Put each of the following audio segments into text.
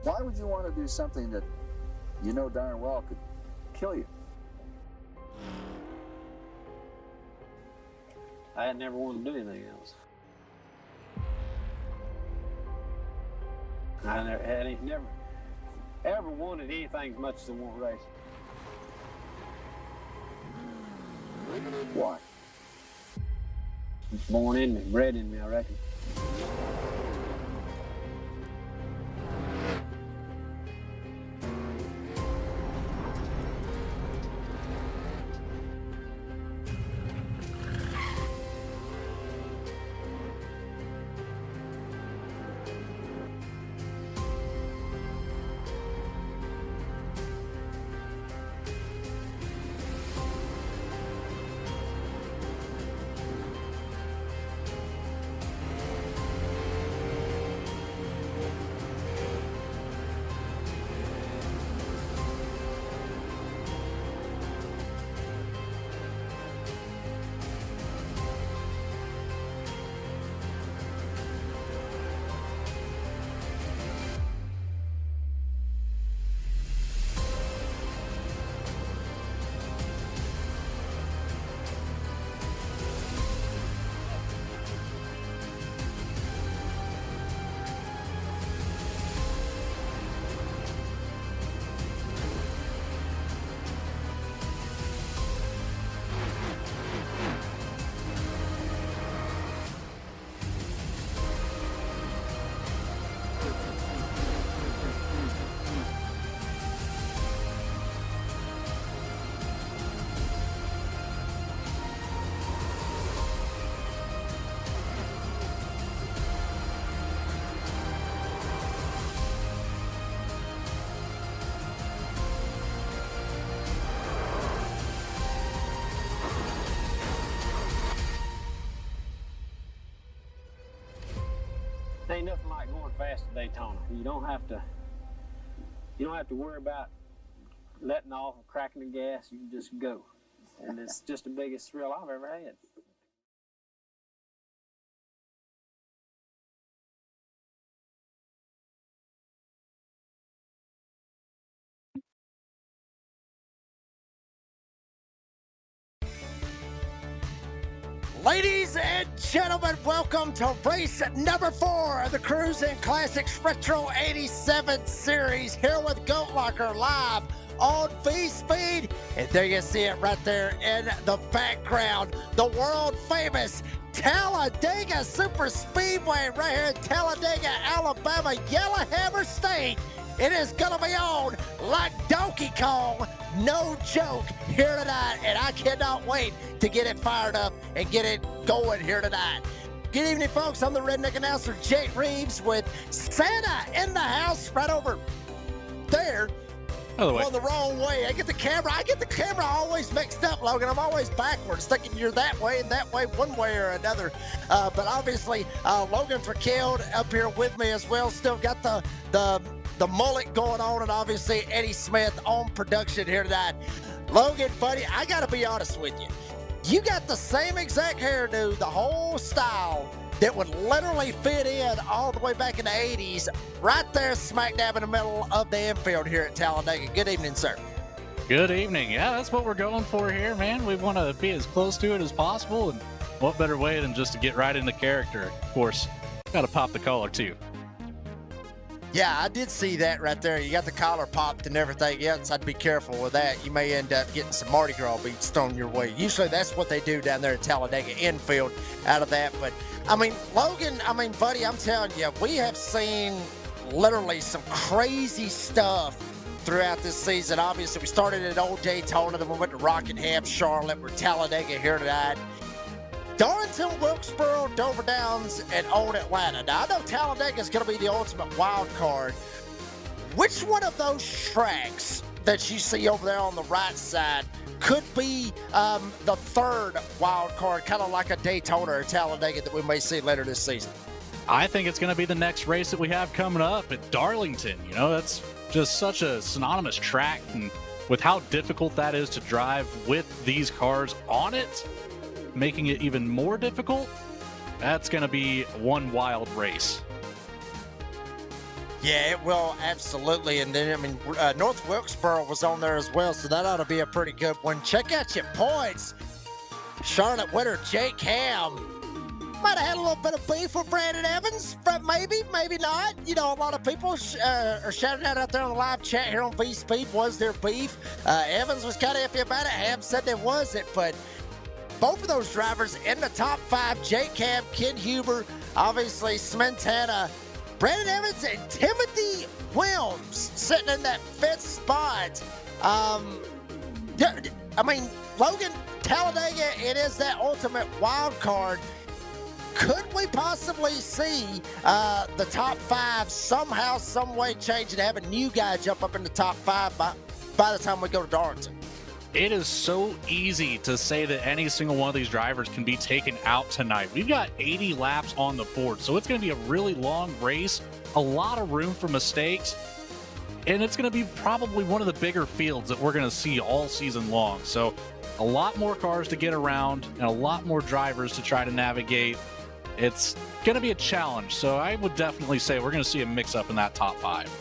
Why would you want to do something that you know darn well could kill you? I had never wanted to do anything else. I never ever wanted anything as much as I want racing. Why? It's born in me, bred in me, I reckon. Ain't nothing like going fast at Daytona. You don't have to worry about letting off or cracking the gas. You can just go. And it's just the biggest thrill I've ever had. Ladies and gentlemen, welcome to race number 4 of the Cruisin Classics Retro 87 series here with Goat Locker live on V-Speed. And there you see it right there in the background, the world famous Talladega Super Speedway right here in Talladega, Alabama, Yellowhammer State. It is going to be on like Donkey Kong, no joke, here tonight, and I cannot wait to get it fired up and get it going here tonight. Good evening, folks. I'm the redneck announcer, Jake Reeves, with Santa in the house right over there. Going the wrong way. I get the camera always mixed up, Logan. I'm always backwards, thinking you're that way and that way, one way or another. But obviously, Logan Verkeld up here with me as well. Still got the mullet going on, and obviously Eddie Smith on production here tonight. Logan, buddy, I got to be honest with you. You got the same exact hairdo, the whole style that would literally fit in all the way back in the 80s, right there smack dab in the middle of the infield here at Talladega. Good evening, sir. Good evening. Yeah, that's what we're going for here, man. We want to be as close to it as possible, and what better way than just to get right into character. Of course, got to pop the collar, too. Yeah, I did see that right there. You got the collar popped and everything else. I'd be careful with that. You may end up getting some Mardi Gras beats thrown your way. Usually that's what they do down there at Talladega infield out of that. But, I mean, Logan, buddy, I'm telling you, we have seen literally some crazy stuff throughout this season. Obviously, we started at Old Daytona, then we went to Rockingham, Charlotte, we're Talladega here tonight. Darlington, Wilkesboro, Dover Downs, and Old Atlanta. Now, I know Talladega is going to be the ultimate wild card. Which one of those tracks that you see over there on the right side could be the third wild card, kind of like a Daytona or Talladega that we may see later this season? I think it's going to be the next race that we have coming up at Darlington. You know, that's just such a synonymous track, and with how difficult that is to drive with these cars on it, making it even more difficult, that's going to be one wild race. Yeah, it will, absolutely. And then, I mean, North Wilkesboro was on there as well, so that ought to be a pretty good one. Check out your points. Charlotte winner Jake Ham might have had a little bit of beef with Brandon Evans, but maybe not. You know, a lot of people are shouting out there on the live chat here on V-Speed, was there beef? Evans was kind of iffy about it. Ham said there wasn't, but both of those drivers in the top 5, Jake Ham, Ken Huber, obviously Smentana, Brandon Evans, and Timothy Wilms sitting in that 5th spot. I mean, Logan, Talladega, it is that ultimate wild card. Could we possibly see the top 5 somehow, some way change and have a new guy jump up in the top 5 by the time we go to Darlington? It is so easy to say that any single one of these drivers can be taken out tonight. We've got 80 laps on the board, so it's going to be a really long race, a lot of room for mistakes, and it's going to be probably one of the bigger fields that we're going to see all season long. So a lot more cars to get around and a lot more drivers to try to navigate. It's going to be a challenge, so I would definitely say we're going to see a mix-up in that top 5.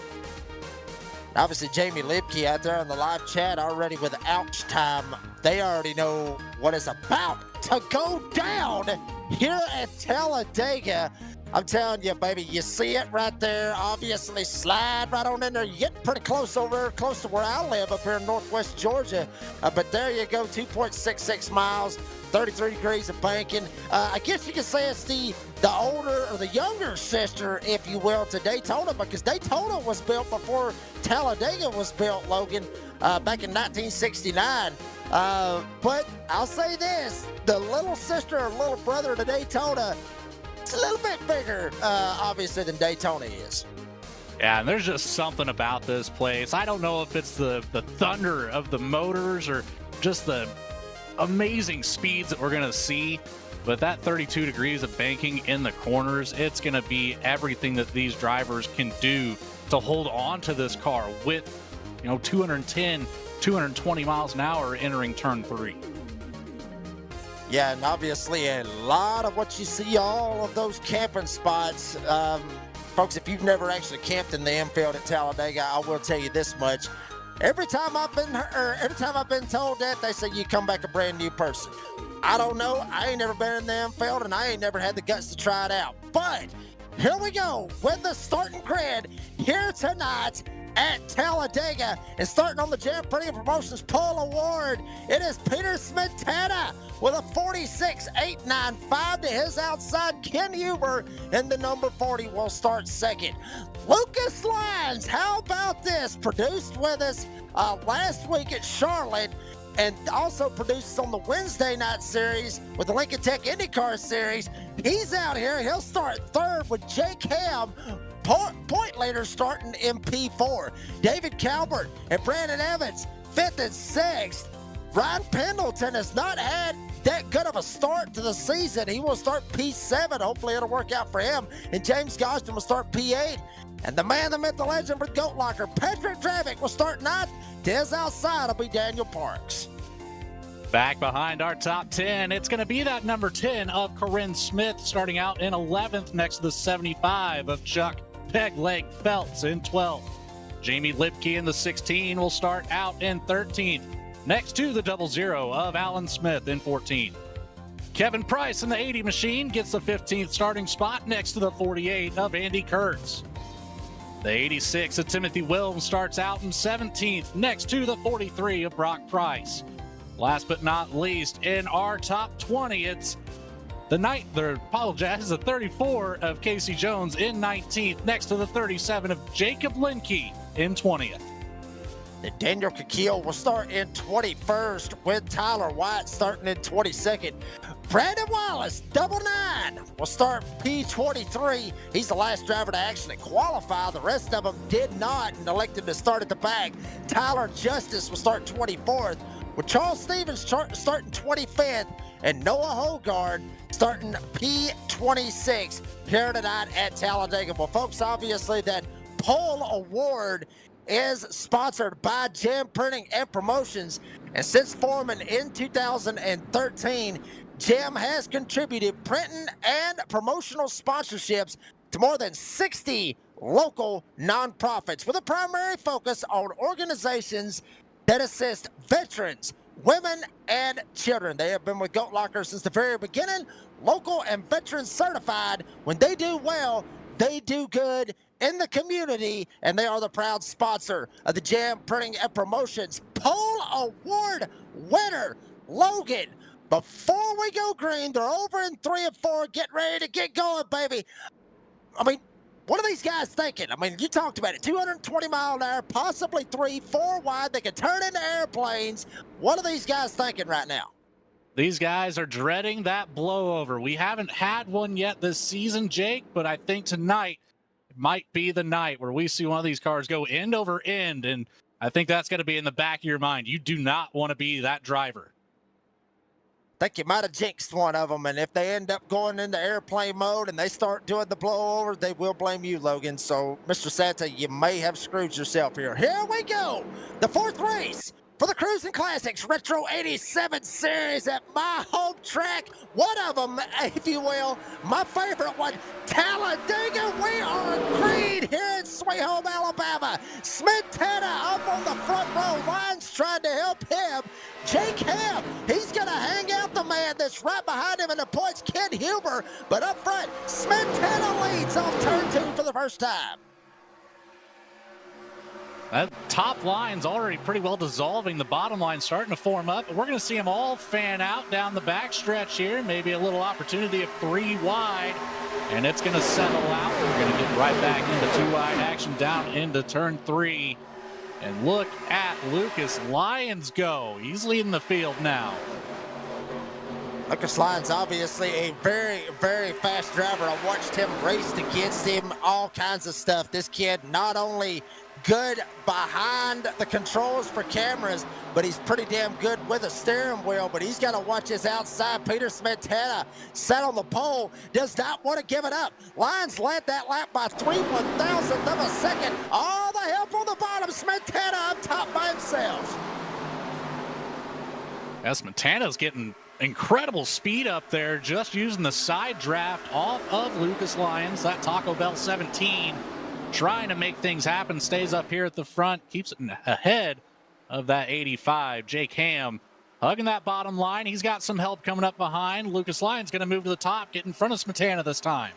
Obviously, Jamie Lipke out there on the live chat already with ouch time. They already know what is about to go down here at Talladega. I'm telling you, baby, you see it right there. Obviously, slide right on in there. You're getting pretty close over there, close to where I live up here in Northwest Georgia. But there you go, 2.66 miles. 33 degrees of banking. I guess you could say it's the older or the younger sister, if you will, to Daytona, because Daytona was built before Talladega was built, Logan, back in 1969. But I'll say this, the little sister or little brother to Daytona, it's a little bit bigger, obviously, than Daytona is. Yeah, and there's just something about this place. I don't know if it's the thunder of the motors or just the amazing speeds that we're going to see, but that 32 degrees of banking in the corners, it's going to be everything that these drivers can do to hold on to this car with, 210, 220 miles an hour entering turn 3. Yeah, and obviously a lot of what you see, all of those camping spots. Folks, if you've never actually camped in the infield at Talladega, I will tell you this much. Every time I've been told that, they say you come back a brand new person. I don't know. I ain't never been in the infield, and I ain't never had the guts to try it out. But here we go with the starting grid here tonight at Talladega. And starting on the Jam Printing Promotions Pole Award, it is Peter Smetana with a 46.895 to his outside. Ken Huber in the number 40 will start second. Lucas Lyons, how about this? Produced with us last week at Charlotte, and also produces on the Wednesday night series with the Lincoln Tech IndyCar series. He's out here. He'll start third with Jake Ham. Point leader starting in P4. David Calvert and Brandon Evans, 5th and 6th. Ryan Pendleton has not had that good of a start to the season. He will start P7. Hopefully it'll work out for him. And James Gosden will start P8. And the man, the myth, the legend for Goat Locker, Patrick Dravick, will start 9th. To his outside will be Daniel Parks. Back behind our top 10, it's going to be that number 10 of Corinne Smith starting out in 11th next to the 75 of Chuck Pegleg Phelps in 12th. Jamie Lipke in the 16 will start out in 13th next to the 00 of Alan Smith in 14th. Kevin Price in the 80 machine gets the 15th starting spot next to the 48 of Andy Kurtz. The 86 of Timothy Wilms starts out in 17th next to the 43 of Brock Price. Last but not least, in our top 20, it's the 34 of Casey Jones in 19th next to the 37 of Jacob Linke in 20th. Then Daniel Kikil will start in 21st with Tyler White starting in 22nd. Brandon Wallace, 99, will start P23. He's the last driver to actually qualify. The rest of them did not and elected to start at the back. Tyler Justice will start 24th, with Charles Stevens starting 25th, and Noah Hogard starting P26 here tonight at Talladega. Well, folks, obviously that pole award is sponsored by Jam Printing and Promotions, and since forming in 2013, Jam has contributed printing and promotional sponsorships to more than 60 local nonprofits with a primary focus on organizations that assist veterans, women, and children. They have been with Goat Locker since the very beginning, local and veteran certified. When they do well, they do good in the community, and they are the proud sponsor of the Jam Printing and Promotions Pole Award winner, Logan. Before we go green, they're over in 3 and 4. Get ready to get going, baby. I mean, what are these guys thinking? I mean, you talked about it. 220 mile an hour, possibly 3, 4 wide. They can turn into airplanes. What are these guys thinking right now? These guys are dreading that blowover. We haven't had one yet this season, Jake, but I think tonight might be the night where we see one of these cars go end over end, and I think that's going to be in the back of your mind. You do not want to be that driver. I think you might have jinxed one of them, and if they end up going into airplane mode and they start doing the blowover, they will blame you, Logan. So, Mr. Santa, you may have screwed yourself here. Here we go. The 4th race for the Cruisin Classics Retro 87 Series at my home track. One of them, if you will, my favorite one, Talladega. We are green here in Sweet Home, Alabama. Smetana up on the front row. Line's trying to help him. Jake Ham, he's going to hang out the man that's right behind him in the points, Ken Huber. But up front, Smetana leads off turn 2 for the first time. That top line's already pretty well dissolving. The bottom line's starting to form up. We're going to see them all fan out down the back stretch here. Maybe a little opportunity of 3 wide, and it's going to settle out. We're going to get right back into 2 wide action down into turn 3. And look at Lucas Lyons go. He's leading the field now. Lucas Lyons, obviously a very, very fast driver. I watched him race against him, all kinds of stuff. This kid not only good behind the controls for cameras, but he's pretty damn good with a steering wheel. But he's got to watch his outside. Peter Smetana sat on the pole, does not want to give it up. Lyons led that lap by 3/1000th of a second. All the help on the bottom. Smetana up top by himself. Yeah, Smetana's getting incredible speed up there, just using the side draft off of Lucas Lyons. That Taco Bell 17 trying to make things happen, stays up here at the front, keeps it ahead of that 85. Jake Ham hugging that bottom line. He's got some help coming up behind. Lucas Lyons going to move to the top, get in front of Smetana this time.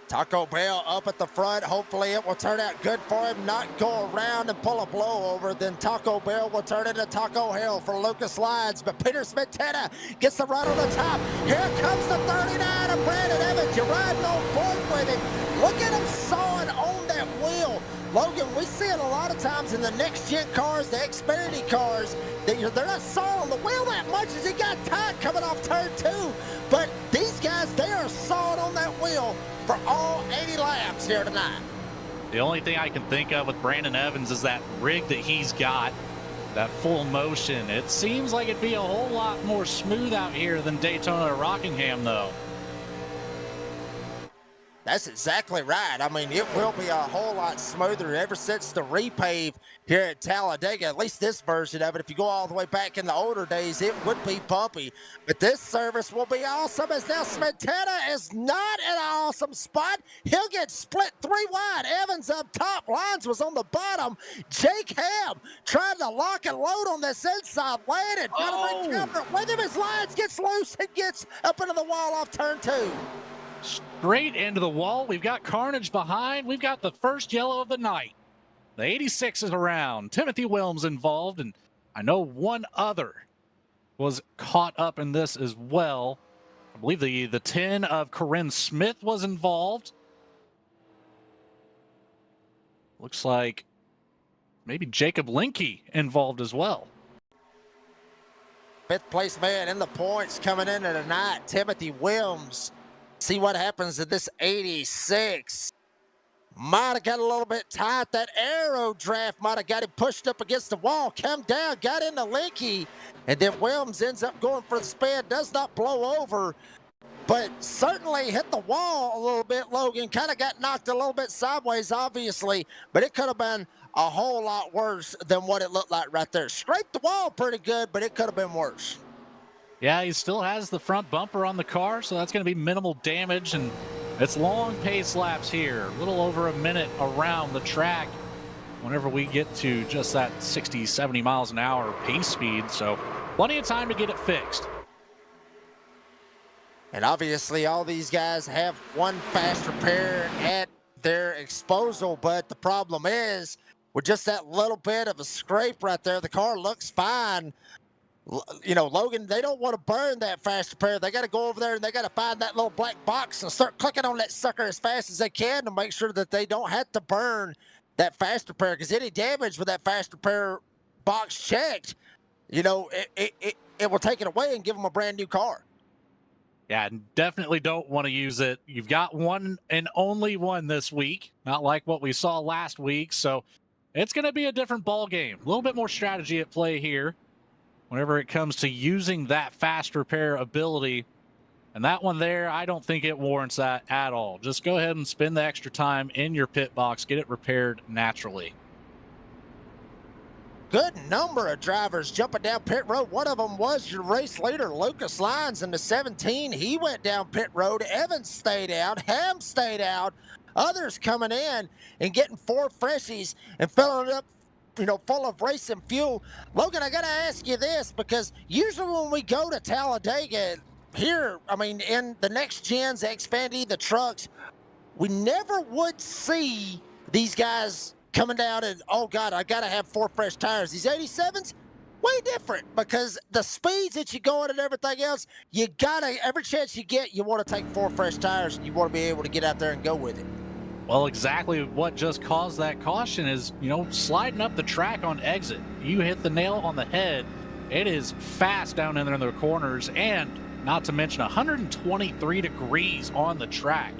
Taco Bell up at the front. Hopefully it will turn out good for him. Not go around and pull a blowover. Then Taco Bell will turn into Taco Hell for Lucas Lyons. But Peter Smetana gets the run on the top. Here comes the 39 of Brandon Evans. You're riding on board with him. Look at him sawing on that wheel. Logan, we see it a lot of times in the next-gen cars, the Xfinity cars, that they're not sawing on the wheel that much as he got tight coming off turn 2. But these guys, they are sawing on that wheel for all 80 laps here tonight. The only thing I can think of with Brandon Evans is that rig that he's got, that full motion. It seems like it'd be a whole lot more smooth out here than Daytona or Rockingham, though. That's exactly right. I mean, it will be a whole lot smoother ever since the repave here at Talladega, at least this version of it. If you go all the way back in the older days, it would be bumpy. But this service will be awesome, as now Smetana is not in an awesome spot. He'll get split 3 wide. Evans up top. Lyons was on the bottom. Jake Ham trying to lock and load on this inside lane and trying to make comfort with him as Lyons gets loose and gets up into the wall off turn 2. Straight into the wall. We've got carnage behind. We've got the first yellow of the night. The 86 is around. Timothy Wilms involved, and I know one other was caught up in this as well. I believe the 10 of Corinne Smith was involved. Looks like maybe Jacob Linke involved as well. 5th place man in the points coming into tonight, Timothy Wilms. See what happens to this 86. Might have got a little bit tight. That aero draft might have got him pushed up against the wall. Come down, got into Linke. And then Wilms ends up going for the spin. Does not blow over, but certainly hit the wall a little bit, Logan. Kind of got knocked a little bit sideways, obviously. But it could have been a whole lot worse than what it looked like right there. Scraped the wall pretty good, but it could have been worse. Yeah, he still has the front bumper on the car, so that's going to be minimal damage. And It's long pace laps here, a little over a minute around the track whenever we get to just that 60, 70 miles an hour pace speed. So plenty of time to get it fixed. And obviously all these guys have one fast repair at their disposal, but the problem is with just that little bit of a scrape right there, the car looks fine. You know, Logan, they don't want to burn that fast repair. They got to go over there and they got to find that little black box and start clicking on that sucker as fast as they can to make sure that they don't have to burn that fast repair, because any damage with that fast repair box checked, you know, it will take it away and give them a brand new car. Yeah, definitely don't want to use it. You've got one and only one this week, not like what we saw last week. So it's going to be a different ball game. A little bit more strategy at play here whenever it comes to using that fast repair ability. And that one there, I don't think it warrants that at all. Just go ahead and spend the extra time in your pit box, get it repaired naturally. Good number of drivers jumping down pit road. One of them was your race leader, Lucas Lyons, in the 17. He went down pit road. Evans stayed out. Ham stayed out. Others coming in and getting 4 freshies and filling it up, you know, full of racing fuel. Logan, I got to ask you this, because usually when we go to Talladega here, I mean, in the next gens, Xfinity, the trucks, we never would see these guys coming down and, oh God, I got to have 4 fresh tires. These 87s, way different, because the speeds that you go at and everything else, you got to, every chance you get, you want to take 4 fresh tires and you want to be able to get out there and go with it. Well, exactly what just caused that caution is, you know, sliding up the track on exit. You hit the nail on the head. It is fast down in there in the corners, and not to mention 123 degrees on the track.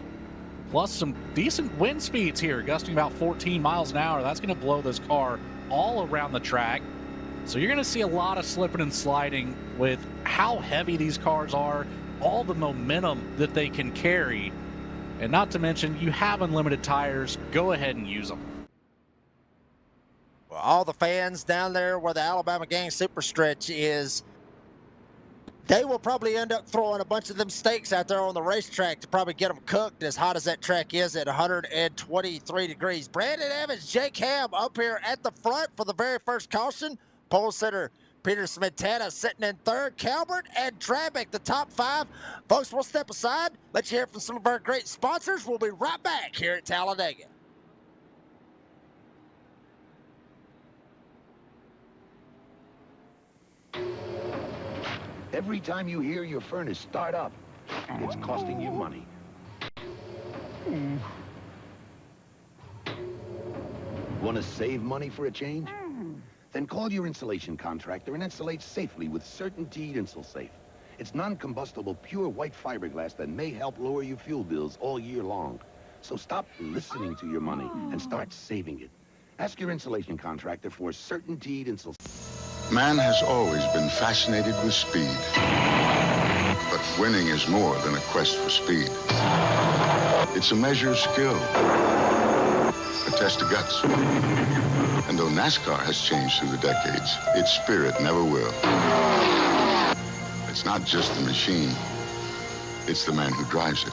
Plus some decent wind speeds here, gusting about 14 miles an hour. That's going to blow this car all around the track. So you're going to see a lot of slipping and sliding with how heavy these cars are, all the momentum that they can carry. And not to mention, you have unlimited tires. Go ahead and use them. Well, all the fans down there where the Alabama Gang Super Stretch is, they will probably end up throwing a bunch of them steaks out there on the racetrack to probably get them cooked, as hot as that track is at 123 degrees. Brandon Evans, Jake Ham up here at the front for the very first caution. Pole sitter Peter Smetana sitting in third. Calvert and Trabick, the top 5. Folks, we'll step aside, let you hear from some of our great sponsors. We'll be right back here at Talladega. Every time you hear your furnace start up, it's costing you money. Want to save money for a change? Then call your insulation contractor and insulate safely with CertainTeed InsulSafe. It's non-combustible, pure white fiberglass that may help lower your fuel bills all year long. So stop listening to your money and start saving it. Ask your insulation contractor for CertainTeed InsulSafe. Man has always been fascinated with speed. But winning is more than a quest for speed. It's a measure of skill, a test of guts. And though NASCAR has changed through the decades, its spirit never will. It's not just the machine, it's the man who drives it.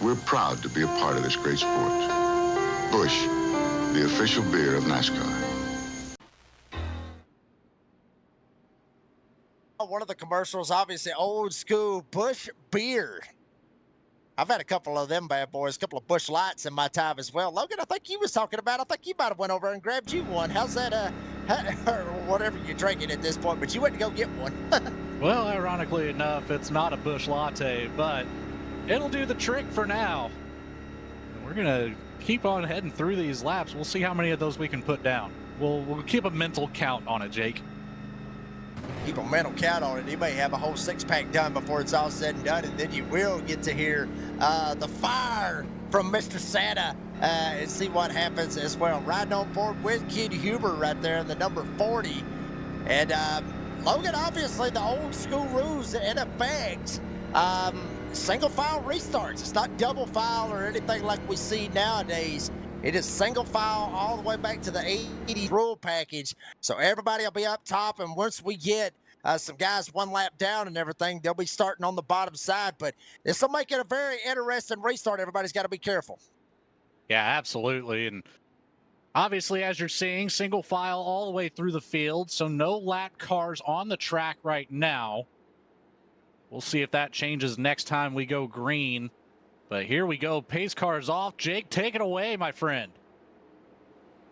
We're proud to be a part of this great sport. Busch, the official beer of NASCAR. One of the commercials, obviously old school Busch beer. I've had a couple of them bad boys, a couple of Busch Lights in my time as well. Logan, I think you was talking about, I think you might have went over and grabbed you one. How's that, or whatever you're drinking at this point, but you went to go get one. Well, ironically enough, it's not a Busch Latte, but it'll do the trick for now. We're going to keep on heading through these laps. We'll see how many of those we can put down. We'll keep a mental count on it, Jake. Keep a mental count on it. You may have a whole 6-pack done before it's all said and done, and then you will get to hear the fire from Mr. Santa and see what happens as well. Riding on board with Kid Huber right there in the number 40. And Logan, obviously the old school rules in effect. Single file restarts. It's not double file or anything like we see nowadays. It is single file all the way back to the 80s rule package. So everybody will be up top, and once we get some guys one lap down and everything. They'll be starting on the bottom side, but this will make it a very interesting restart. Everybody's got to be careful. Yeah, absolutely. And obviously, as you're seeing, single file all the way through the field, so no lap cars on the track right now. We'll see if that changes next time we go green. But here we go. Pace cars off. Jake, take it away, my friend.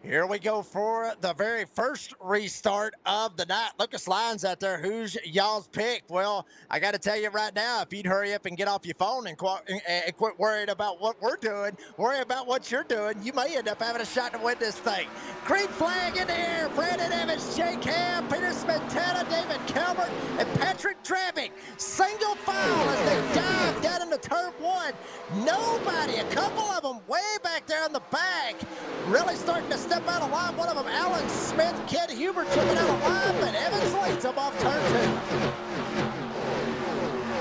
Here we go for the very first restart of the night. Lucas Lyons out there. Who's y'all's pick? Well, I got to tell you right now, if you'd hurry up and get off your phone and quit worrying about what we're doing, worry about what you're doing, you may end up having a shot to win this thing. Green flag in the air. Brandon Evans, Jake Ham, Peter Smetana, David Calvert, and Patrick Dravick. Single file as they dive down into turn one. Nobody, a couple of them way back there in the back, really starting to step out of line. One of them, Alan Smith, Ken Huber took it out of line, but Evans leads him off turn two.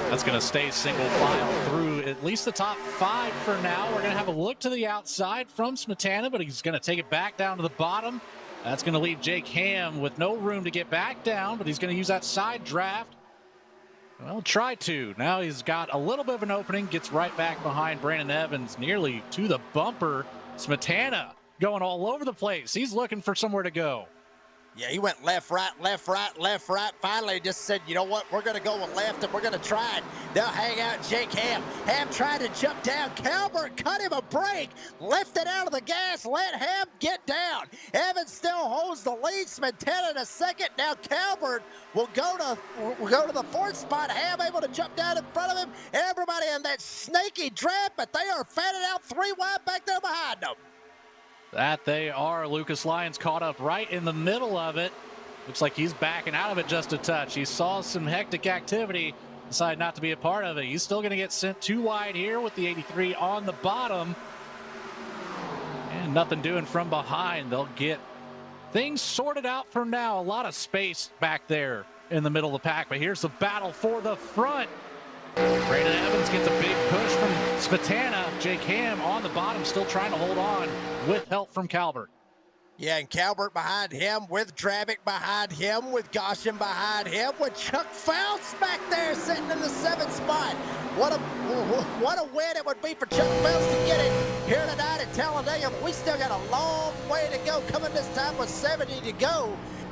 That's going to stay single file through at least the top 5 for now. We're going to have a look to the outside from Smetana, but he's going to take it back down to the bottom. That's going to leave Jake Ham with no room to get back down, but he's going to use that side draft. Well, try to. Now he's got a little bit of an opening, gets right back behind Brandon Evans, nearly to the bumper. Smetana going all over the place. He's looking for somewhere to go. Yeah, he went left, right, left, right, left, right. Finally, just said, you know what? We're going to go with left, and we're going to try it. They'll hang out Jake Ham. Ham tried to jump down. Calvert cut him a break, lifted out of the gas, let Ham get down. Evans still holds the lead. Smetana in a second. Now Calvert will go to the 4th spot. Ham able to jump down in front of him. Everybody in that snaky draft, but they are fanning out 3 wide back there behind them. That they are. Lucas Lyons caught up right in the middle of it. Looks like he's backing out of it just a touch. He saw some hectic activity, decided not to be a part of it. He's still going to get sent 2 wide here with the 83 on the bottom. And nothing doing from behind. They'll get things sorted out for now. A lot of space back there in the middle of the pack. But here's the battle for the front. Brandon Evans gets a big push from Smetana. Jake Ham on the bottom, still trying to hold on with help from Calvert. Yeah, and Calvert behind him, with Dravick behind him, with Goshen behind him, with Chuck Phelps back there sitting in the 7th spot. What a win it would be for Chuck Phelps to get it here tonight at Talladega, but we still got a long way to go, coming this time with 70 to go.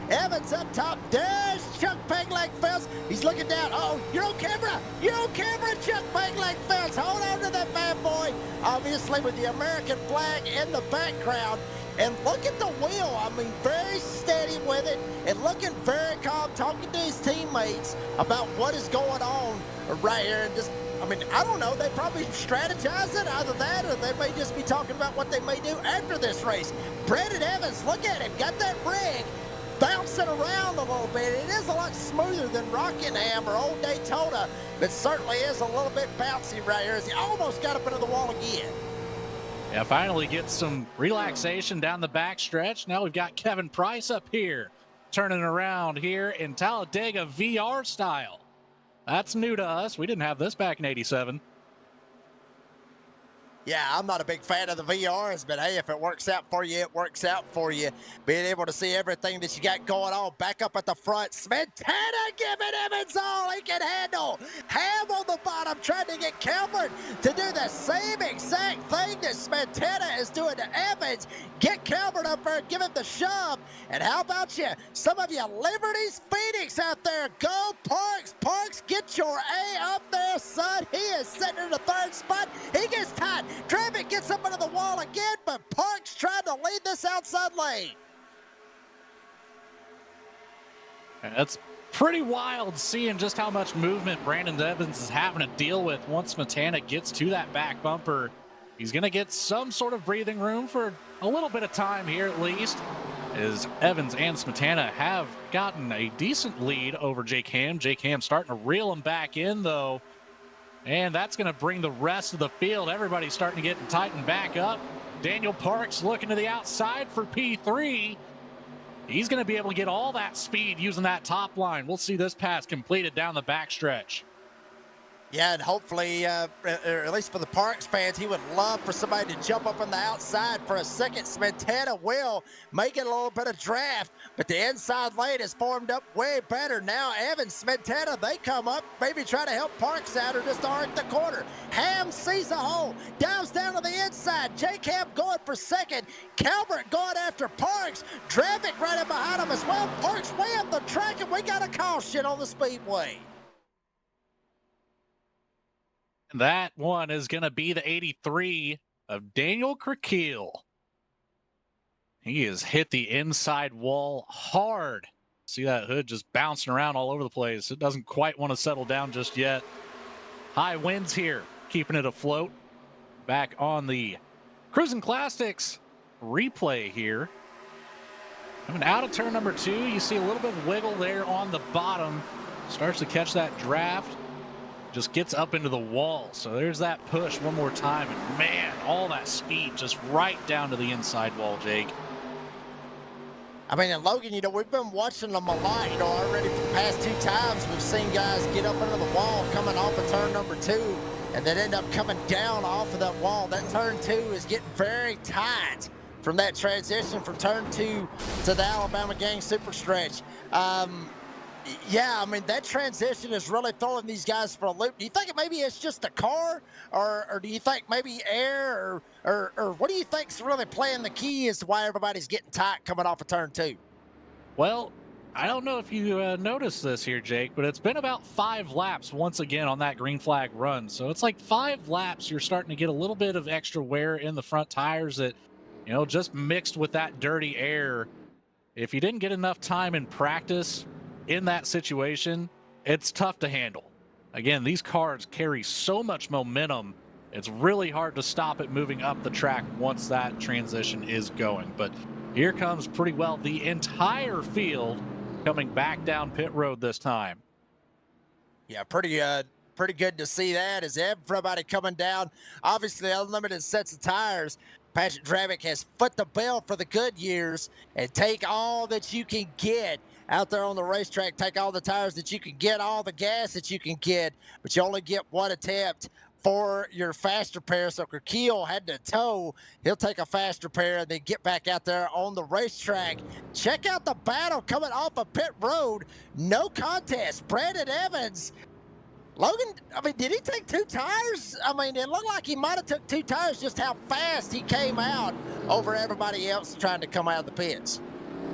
Evans up top. There's Chuck Pegleg Phelps. He's looking down. Oh, you're on camera. You're on camera, Chuck Pegleg Phelps. Hold on to that bad boy. Obviously with the American flag in the background. And look at the wheel. I mean, very steady with it and looking very calm, talking to his teammates about what is going on right here. And just, I mean, I don't know. They probably strategize it, either that or they may just be talking about what they may do after this race. Brandon Evans, look at him. Got that rig bouncing around a little bit. It is a lot smoother than Rockingham or Old Daytona, but certainly is a little bit bouncy right here as he almost got up into the wall again. Yeah, finally gets some relaxation down the back stretch. Now we've got Kevin Price up here, turning around here in Talladega VR style. That's new to us. We didn't have this back in '87. Yeah, I'm not a big fan of the VRs, but hey, if it works out for you, it works out for you. Being able to see everything that you got going on back up at the front. Smetana giving Evans all he can handle. Ham on the bottom trying to get Calvert to do the same exact thing that Smetana is doing to Evans. Get Calvert up there, give him the shove. And how about you? Some of you Liberty's Phoenix out there. Go Parks. Parks, get your A up there, son. He is sitting in the 3rd spot. He gets tied. Dravick gets up into the wall again, but Parks trying to lead this outside lane. That's pretty wild seeing just how much movement Brandon Evans is having to deal with once Smetana gets to that back bumper. He's going to get some sort of breathing room for a little bit of time here at least, as Evans and Smetana have gotten a decent lead over Jake Ham. Jake Ham starting to reel him back in, though. And that's going to bring the rest of the field. Everybody's starting to get tightened back up. Daniel Parks looking to the outside for P3. He's going to be able to get all that speed using that top line. We'll see this pass completed down the backstretch. Yeah, and hopefully, or at least for the Parks fans, he would love for somebody to jump up on the outside for a second. Smetana will make it a little bit of draft, but the inside lane is formed up way better. Now Evans, Smetana, they come up, maybe try to help Parks out or just arc the corner. Ham sees a hole, dives down to the inside. J-Cam going for second. Calvert going after Parks. Dravic right up behind him as well. Parks way up the track, and we got a caution on the speedway. That one is going to be the 83 of Daniel Cruisin. He has hit the inside wall hard. See that hood just bouncing around all over the place. It doesn't quite want to settle down just yet. High winds here, keeping it afloat. Back on the Cruisin Classics replay here. Coming out of turn number 2, you see a little bit of wiggle there on the bottom. Starts to catch that draft. Just gets up into the wall. So there's that push one more time. And man, all that speed just right down to the inside wall, Jake. I mean, and Logan, we've been watching them a lot. Already for the past 2 times, we've seen guys get up into the wall coming off of turn number 2 and then end up coming down off of that wall. That turn 2 is getting very tight from that transition from turn 2 to the Alabama Gang Super Stretch. Yeah, I mean, that transition is really throwing these guys for a loop. Do you think maybe it's just a car, or do you think maybe air, or what do you think's really playing the key as to why everybody's getting tight coming off of turn 2? Well, I don't know if you noticed this here, Jake, but it's been about 5 laps once again on that green flag run. So it's like 5 laps, you're starting to get a little bit of extra wear in the front tires that, just mixed with that dirty air. If you didn't get enough time in practice in that situation, it's tough to handle. Again, these cars carry so much momentum, it's really hard to stop it moving up the track once that transition is going. But here comes pretty well the entire field coming back down pit road this time. Yeah, pretty good to see that as everybody coming down. Obviously, unlimited sets of tires. Patrick Dravic has foot the bill for the Goodyears and take all that you can get out there on the racetrack. Take all the tires that you can get, all the gas that you can get, but you only get one attempt for your faster pair. So Cruisin had to tow. He'll take a faster pair and then get back out there on the racetrack. Check out the battle coming off of pit road. No contest. Brandon Evans. Logan, I mean, did he take 2 tires? I mean, it looked like he might have took 2 tires, just how fast he came out over everybody else trying to come out of the pits.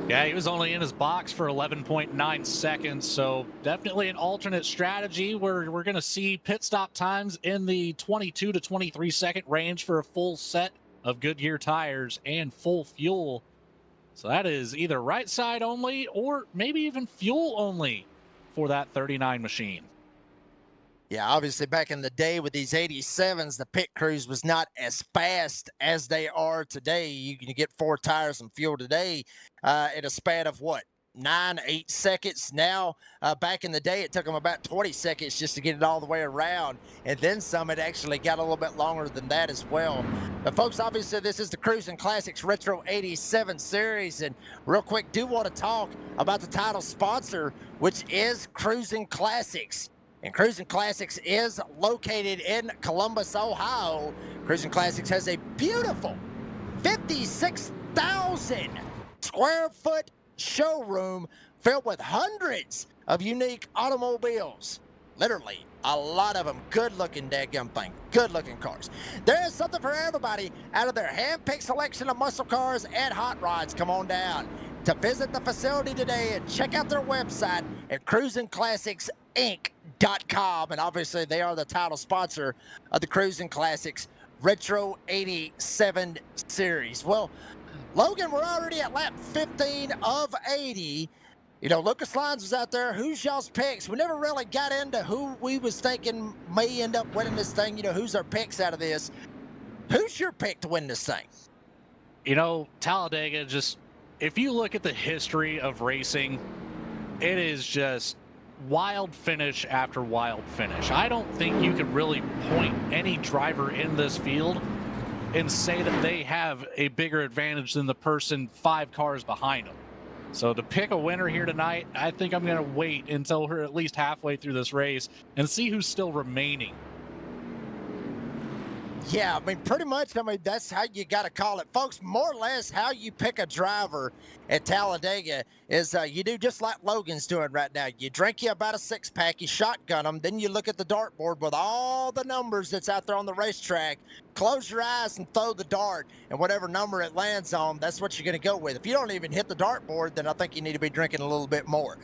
Yeah, he was only in his box for 11.9 seconds, so definitely an alternate strategy where we're going to see pit stop times in the 22 to 23 second range for a full set of Goodyear tires and full fuel. So that is either right side only or maybe even fuel only for that 39 machine. Yeah, obviously back in the day with these 87s, the pit crews was not as fast as they are today. You can get 4 tires and fuel today in a span of what, 9-8 seconds. Now, back in the day, it took them about 20 seconds just to get it all the way around. And then some, it actually got a little bit longer than that as well. But folks, obviously this is the Cruisin Classics Retro 87 series. And real quick, do want to talk about the title sponsor, which is Cruisin Classics. And Cruisin Classics is located in Columbus, Ohio. Cruisin Classics has a beautiful 56,000 square foot showroom filled with hundreds of unique automobiles. Literally, a lot of them good-looking daggum thing, good-looking cars. There is something for everybody out of their hand-picked selection of muscle cars and hot rods. Come on down to visit the facility today and check out their website at CruisinClassicsInc.com. And obviously, they are the title sponsor of the Cruisin Classics Retro 87 series. Well, Logan, we're already at lap 15 of 80. You know, Lucas Lyons was out there. Who's y'all's picks? We never really got into who we was thinking may end up winning this thing. You know, who's our picks out of this? Who's your pick to win this thing? You know, Talladega, just, if you look at the history of racing, it is just wild finish after wild finish. I don't think you can really point any driver in this field and say that they have a bigger advantage than the person 5 cars behind them. So to pick a winner here tonight, I think I'm going to wait until we're at least halfway through this race and see who's still remaining. Yeah, I mean, pretty much, I mean, that's how you got to call it. Folks, more or less how you pick a driver at Talladega is you do just like Logan's doing right now. You drink you about a six-pack, you shotgun them, then you look at the dartboard with all the numbers that's out there on the racetrack, close your eyes and throw the dart, and whatever number it lands on, that's what you're going to go with. If you don't even hit the dartboard, then I think you need to be drinking a little bit more.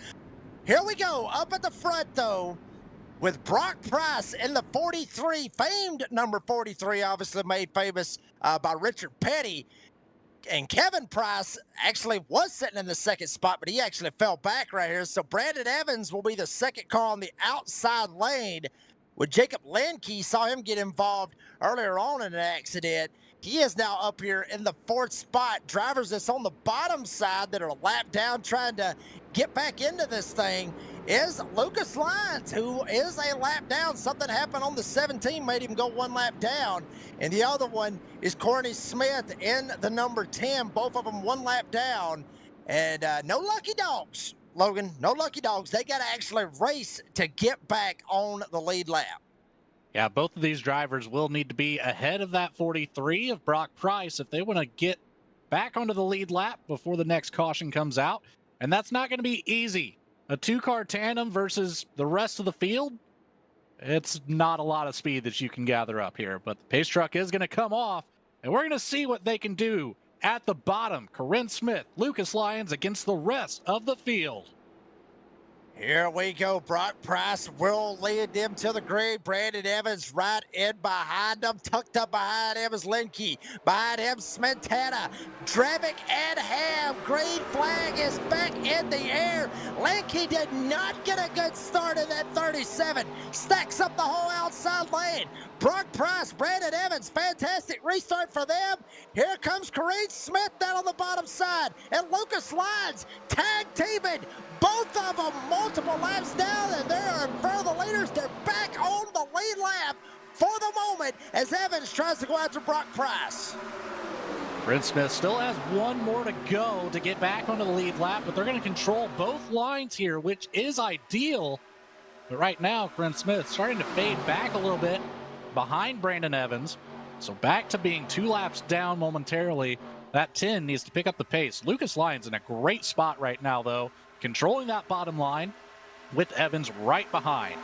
Here we go, up at the front, though, with Brock Price in the 43, famed number 43, obviously made famous by Richard Petty. And Kevin Price actually was sitting in the second spot, but he actually fell back right here. So Brandon Evans will be the second car on the outside lane. With Jacob Lenke, saw him get involved earlier on in an accident. He is now up here in the fourth spot. Drivers that's on the bottom side that are a lap down trying to get back into this thing is Lucas Lyons, who is a lap down. Something happened on the 17, made him go one lap down. And the other one is Corny Smith in the number 10. Both of them one lap down. And no lucky dogs, Logan, no lucky dogs. They got to actually race to get back on the lead lap. Yeah, both of these drivers will need to be ahead of that 43 of Brock Price if they want to get back onto the lead lap before the next caution comes out. And that's not going to be easy. A two-car tandem versus the rest of the field, it's not a lot of speed that you can gather up here. But the pace truck is going to come off, and we're going to see what they can do at the bottom. Corinne Smith, Lucas Lyons against the rest of the field. Here we go. Brock Price will lead them to the grid. Brandon Evans right in behind them. Tucked up behind him is Lenke. Behind him, Smetana. Dravic and Ham. Green flag is back in the air. Lenke did not get a good start in that 37. Stacks up the whole outside lane. Brock Price, Brandon Evans, fantastic restart for them. Here comes Corinne Smith down on the bottom side. And Lucas Lyons tag teaming. Both of them multiple laps down, and they're in front of the leaders. They're back on the lead lap for the moment as Evans tries to go after Brock Price. Corinne Smith still has one more to go to get back onto the lead lap, but they're going to control both lines here, which is ideal. But right now, Corinne Smith starting to fade back a little bit behind Brandon Evans. So back to being 2 laps down momentarily. That 10 needs to pick up the pace. Lucas Lyons in a great spot right now, though, controlling that bottom line with Evans right behind.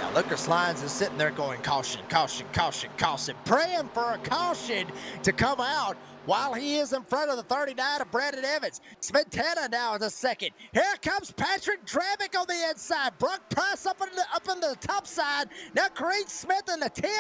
Now, Lucas Lyons is sitting there going, caution, caution, caution, caution, praying for a caution to come out while he is in front of the 39 of Brandon Evans. Smetana now is a second. Here comes Patrick Dravic on the inside. Brock Price up in the top side. Now Corinne Smith in the 10.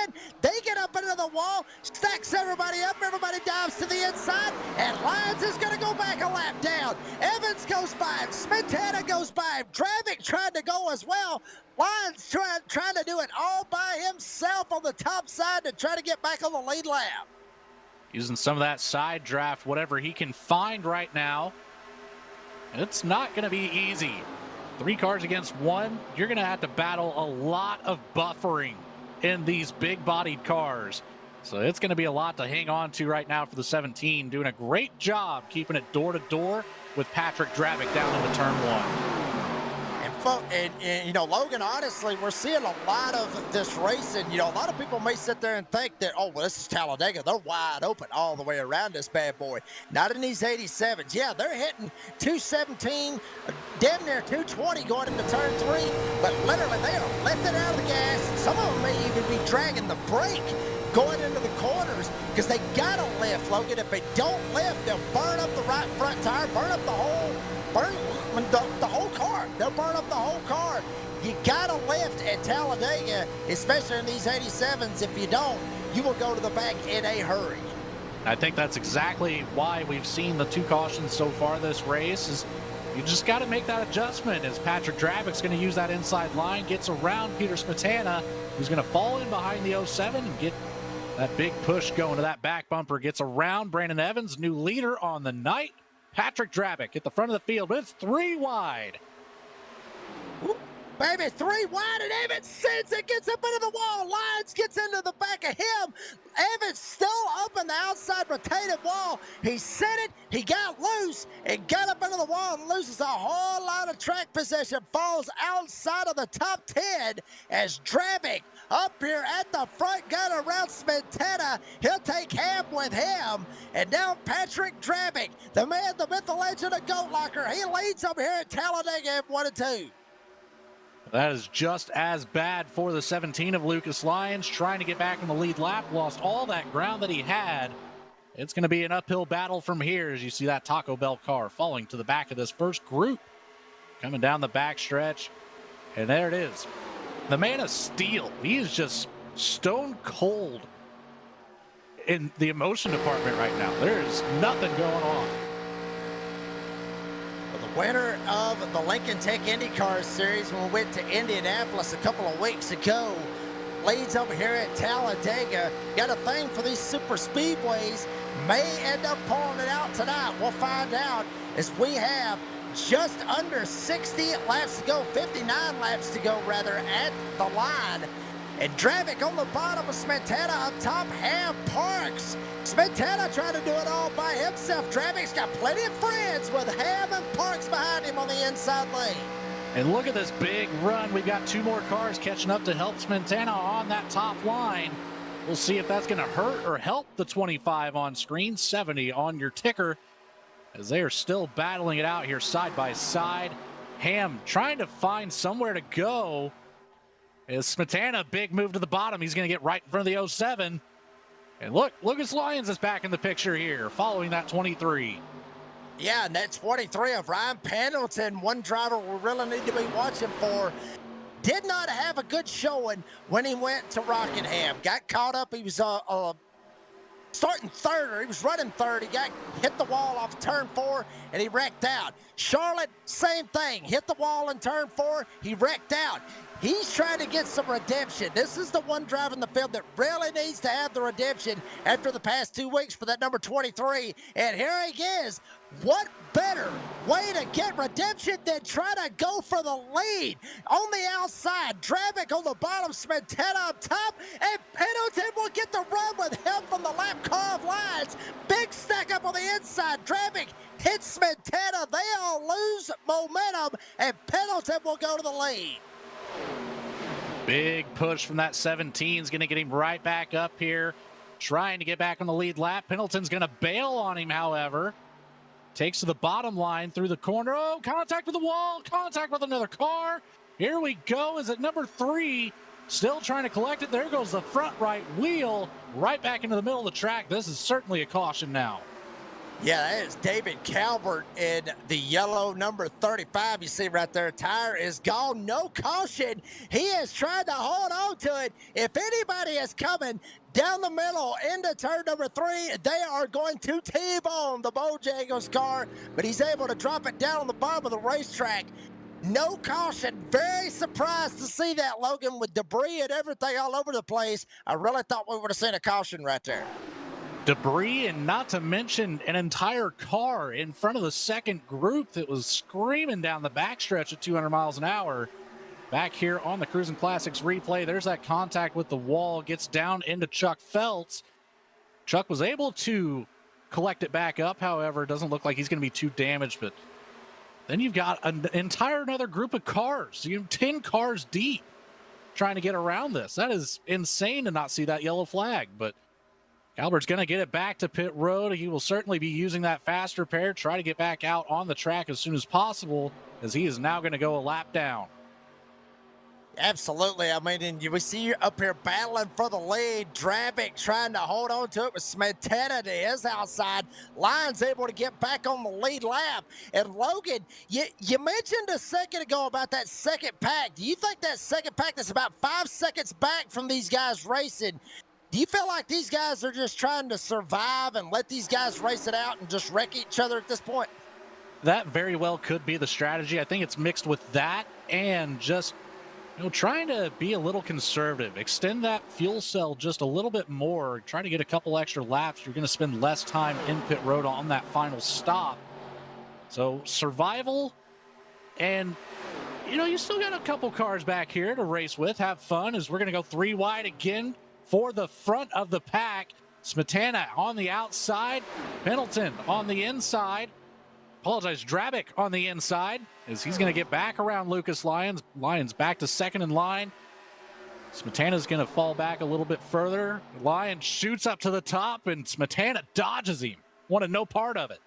They get up into the wall, stacks everybody up. Everybody dives to the inside, and Lyons is going to go back a lap down. Evans goes by him. Smetana goes by him. Dravic tried to go as well. Lyons trying to do it all by himself on the top side to try to get back on the lead lap. Using some of that side draft, whatever he can find right now. It's not going to be easy. 3 cars against 1. You're going to have to battle a lot of buffering in these big-bodied cars. So it's going to be a lot to hang on to right now for the 17. Doing a great job keeping it door-to-door with Patrick Dravic down into turn 1. And, you know, Logan, honestly, we're seeing a lot of this racing. You know, a lot of people may sit there and think that, oh, well, this is Talladega. They're wide open all the way around this bad boy. Not in these 87s. Yeah, they're hitting 217, damn near 220 going into turn 3. But literally, they are lifting out of the gas. Some of them may even be dragging the brake going into the corners because they got to lift, Logan. If they don't lift, they'll burn up the right front tire, burn up the whole car. They'll burn up the whole car. You gotta lift at Talladega, especially in these 87s. If you don't, you will go to the back in a hurry. I think that's exactly why we've seen the 2 cautions so far this race. Is you just got to make that adjustment as Patrick Dravic's going to use that inside line, gets around Peter Smetana, who's going to fall in behind the 07 and get that big push going to that back bumper. Gets around Brandon Evans, new leader on the night. Patrick Dravic at the front of the field. It's 3 wide. baby. 3 wide, and Evans sends it, gets up into the wall. Lyons gets into the back of him. Evans still up in the outside rotated wall. He sent it, he got loose, and got up into the wall and loses a whole lot of track position. Falls outside of the top 10 as Dravik up here at the front gun around Smetana. He'll take Ham with him. And now Patrick Dravik, the man, the myth, the legend of Goat Locker. He leads up here at Talladega at 1 and 2. That is just as bad for the 17 of Lucas Lyons, trying to get back in the lead lap, lost all that ground that he had. It's going to be an uphill battle from here as you see that Taco Bell car falling to the back of this first group. Coming down the back stretch, and there it is. The man of steel, he is just stone cold in the emotion department right now. There is nothing going on. The winner of the Lincoln Tech IndyCar Series when we went to Indianapolis a couple of weeks ago leads over here at Talladega. Got a thing for these super speedways. May end up pulling it out tonight. We'll find out as we have just under 60 laps to go, 59 laps to go rather, at the line. And Dravik on the bottom of Smetana, up top, Ham Parks. Smetana trying to do it all by himself. Dravik's got plenty of friends with Ham and Parks behind him on the inside lane. And look at this big run. We've got 2 more cars catching up to help Smetana on that top line. We'll see if that's going to hurt or help the 25 on screen, 70 on your ticker, as they are still battling it out here side by side. Ham trying to find somewhere to go. Is Smetana, big move to the bottom. He's going to get right in front of the 07. And look, Lucas Lyons is back in the picture here, following that 23. Yeah, and that 23 of Ryan Pendleton, one driver we really need to be watching for. Did not have a good showing when he went to Rockingham. Got caught up. He was starting third, or he was running third. He got hit the wall off turn 4, and he wrecked out. Charlotte, same thing. Hit the wall in turn 4. He wrecked out. He's trying to get some redemption. This is the one driver in the field that really needs to have the redemption after the past 2 weeks for that number 23. And here he is. What better way to get redemption than try to go for the lead? On the outside, Dravik on the bottom, Smetana up top, and Pendleton will get the run with help from the lap car of Lyons. Big stack up on the inside. Dravik hits Smetana. They all lose momentum, and Pendleton will go to the lead. Big push from that 17 is going to get him right back up here, trying to get back on the lead lap. Pendleton's going to bail on him, however. Takes to the bottom line through the corner. Oh, contact with the wall, contact with another car. Here we go. Is it number 3? Still trying to collect it. There goes the front right wheel right back into the middle of the track. This is certainly a caution now. Yeah, that is David Calvert in the yellow number 35. You see right there, tire is gone. No caution. He is trying to hold on to it. If anybody is coming down the middle into turn number 3, they are going to T-bone the Bojangles car, but he's able to drop it down on the bottom of the racetrack. No caution. Very surprised to see that, Logan, with debris and everything all over the place. I really thought we would have seen a caution right there. Debris, and not to mention an entire car in front of the second group that was screaming down the backstretch at 200 miles an hour. Back here on the Cruisin' Classics replay, there's that contact with the wall, gets down into Chuck Feltz. Chuck was able to collect it back up, however, it doesn't look like he's going to be too damaged, but then you've got an entire another group of cars, 10 cars deep, trying to get around this. That is insane to not see that yellow flag, but Albert's going to get it back to pit road. He will certainly be using that fast repair, try to get back out on the track as soon as possible, as he is now going to go a lap down. Absolutely. I mean, and we see you up here battling for the lead. Dravik trying to hold on to it with Smetana to his outside. Lyons able to get back on the lead lap. And Logan, you mentioned a second ago about that second pack. Do you think that second pack that's about 5 seconds back from these guys racing? Do you feel like these guys are just trying to survive and let these guys race it out and just wreck each other at this point? That very well could be the strategy. I think it's mixed with that and just, trying to be a little conservative. Extend that fuel cell just a little bit more. Try to get a couple extra laps. You're going to spend less time in pit road on that final stop. So survival and you know, you still got a couple cars back here to race with, have fun, as we're going to go 3 wide again for the front of the pack. Smetana on the outside, Pendleton on the inside. Drabick on the inside, as he's going to get back around Lucas Lyons. Lyons back to second in line. Smetana's going to fall back a little bit further. Lyons shoots up to the top, and Smetana dodges him. Wanted no part of it.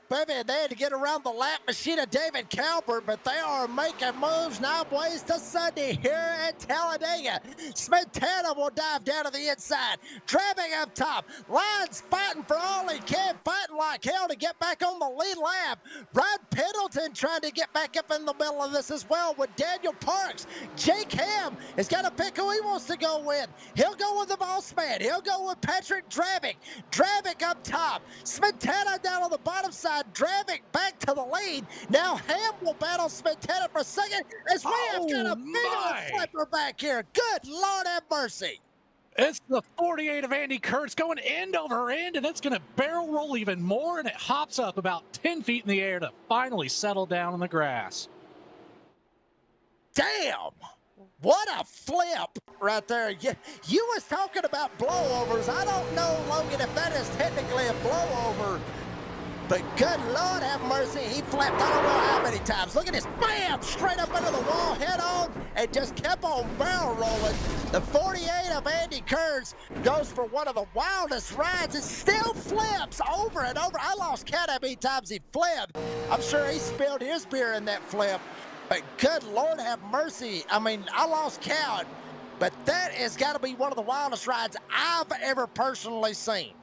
Baby, they had to get around the lap machine of David Calvert, but they are making moves 9 ways to Sunday here at Talladega. Smetana will dive down to the inside, driving up top. Lyons fighting for all he can, fighting like hell to get back on the lead lap. Ryan Pendleton trying to get back up in the middle of this as well with Daniel Parks. Jake Ham has got to pick who he wants to go with. He'll go with the boss man. He'll go with Patrick Drabick. Drabick up top. Smetana down on the bottom side. Drabick back to the lead. Now Ham will battle Smetana for a second as we have got a big old flipper back here. Good Lord have mercy. It's the 48 of Andy Kurtz going end over end, and it's going to barrel roll even more, and it hops up about 10 feet in the air to finally settle down on the grass. Damn. What a flip right there. You was talking about blowovers. I don't know, Logan, if that is technically a blowover. But good Lord have mercy, he flipped I don't know how many times. Look at this, bam, straight up into the wall, head on, and just kept on barrel rolling. The 48 of Andy Kurtz goes for one of the wildest rides. It still flips over and over. I lost count how many times he flipped. I'm sure he spilled his beer in that flip. But good Lord have mercy. I mean, I lost count. But that has got to be one of the wildest rides I've ever personally seen.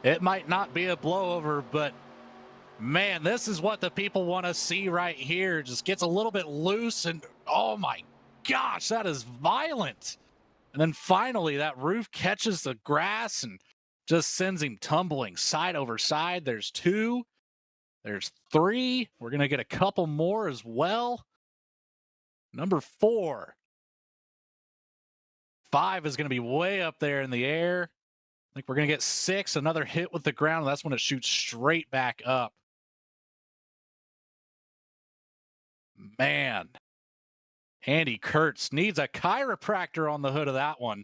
It might not be a blowover, but man, this is what the people want to see right here. Just gets a little bit loose, and oh my gosh, that is violent. And then finally, that roof catches the grass and just sends him tumbling side over side. There's 2. There's 3. We're going to get a couple more as well. Number 4. 5 is going to be way up there in the air. I think we're going to get 6, another hit with the ground. That's when it shoots straight back up. Man, Andy Kurtz needs a chiropractor on the hood of that one.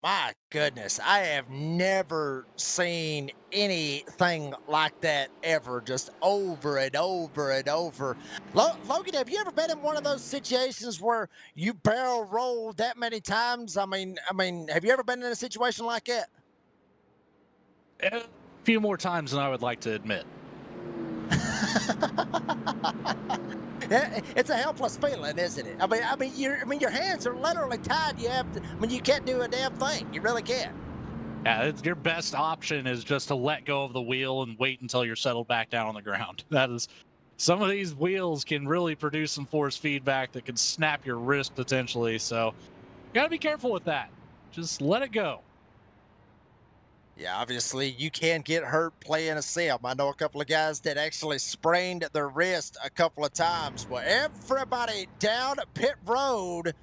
My goodness, I have never seen anything like that ever, just over and over and over. Logan, have you ever been in one of those situations where you barrel roll that many times? I mean, have you ever been in a situation like that? A few more times than I would like to admit. It's a helpless feeling, isn't it? I mean, your hands are literally tied. You can't do a damn thing. You really can't. Yeah, your best option is just to let go of the wheel and wait until you're settled back down on the ground. That is, some of these wheels can really produce some force feedback that can snap your wrist potentially. So, you gotta be careful with that. Just let it go. Yeah, obviously you can get hurt playing a sim. I know a couple of guys that actually sprained their wrist a couple of times. Well, everybody down pit road.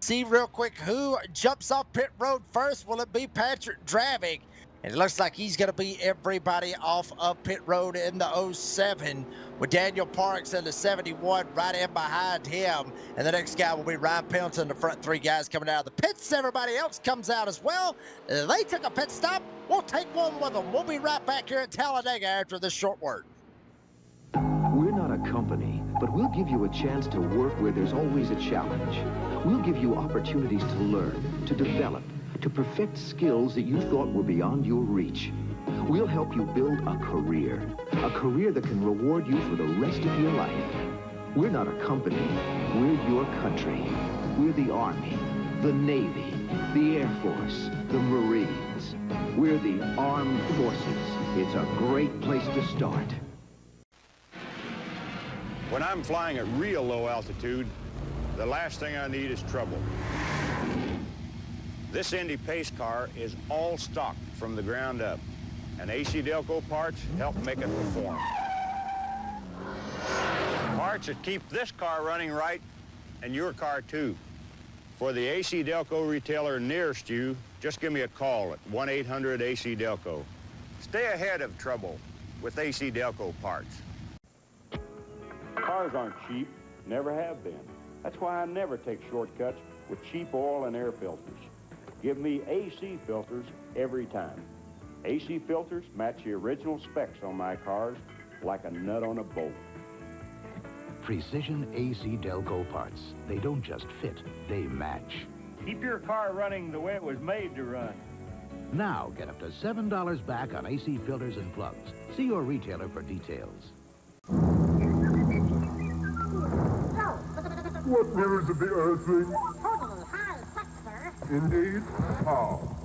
See real quick who jumps off pit road first. Will it be Patrick Drabick? And it looks like he's going to be everybody off of pit road in the 07 with Daniel Parks in the 71 right in behind him. And the next guy will be Ryan Pendleton, the front 3 guys coming out of the pits. Everybody else comes out as well. They took a pit stop. We'll take one with them. We'll be right back here at Talladega after this short word. We're not a company, but we'll give you a chance to work where there's always a challenge. We'll give you opportunities to learn, to develop, to perfect skills that you thought were beyond your reach. We'll help you build a career that can reward you for the rest of your life. We're not a company, we're your country. We're the Army, the Navy, the Air Force, the Marines. We're the Armed Forces. It's a great place to start. When I'm flying at real low altitude, the last thing I need is trouble. This Indy Pace car is all stock from the ground up, and AC Delco parts help make it perform. Parts that keep this car running right, and your car too. For the AC Delco retailer nearest you, just give me a call at 1-800-AC Delco. Stay ahead of trouble with AC Delco parts. Cars aren't cheap, never have been. That's why I never take shortcuts with cheap oil and air filters. Give me AC filters every time. AC filters match the original specs on my cars like a nut on a bolt. Precision AC Delco parts. They don't just fit, they match. Keep your car running the way it was made to run. Now get up to $7 back on AC filters and plugs. See your retailer for details. What mirrors of the earth ring? Totally high tech, sir. Indeed. How?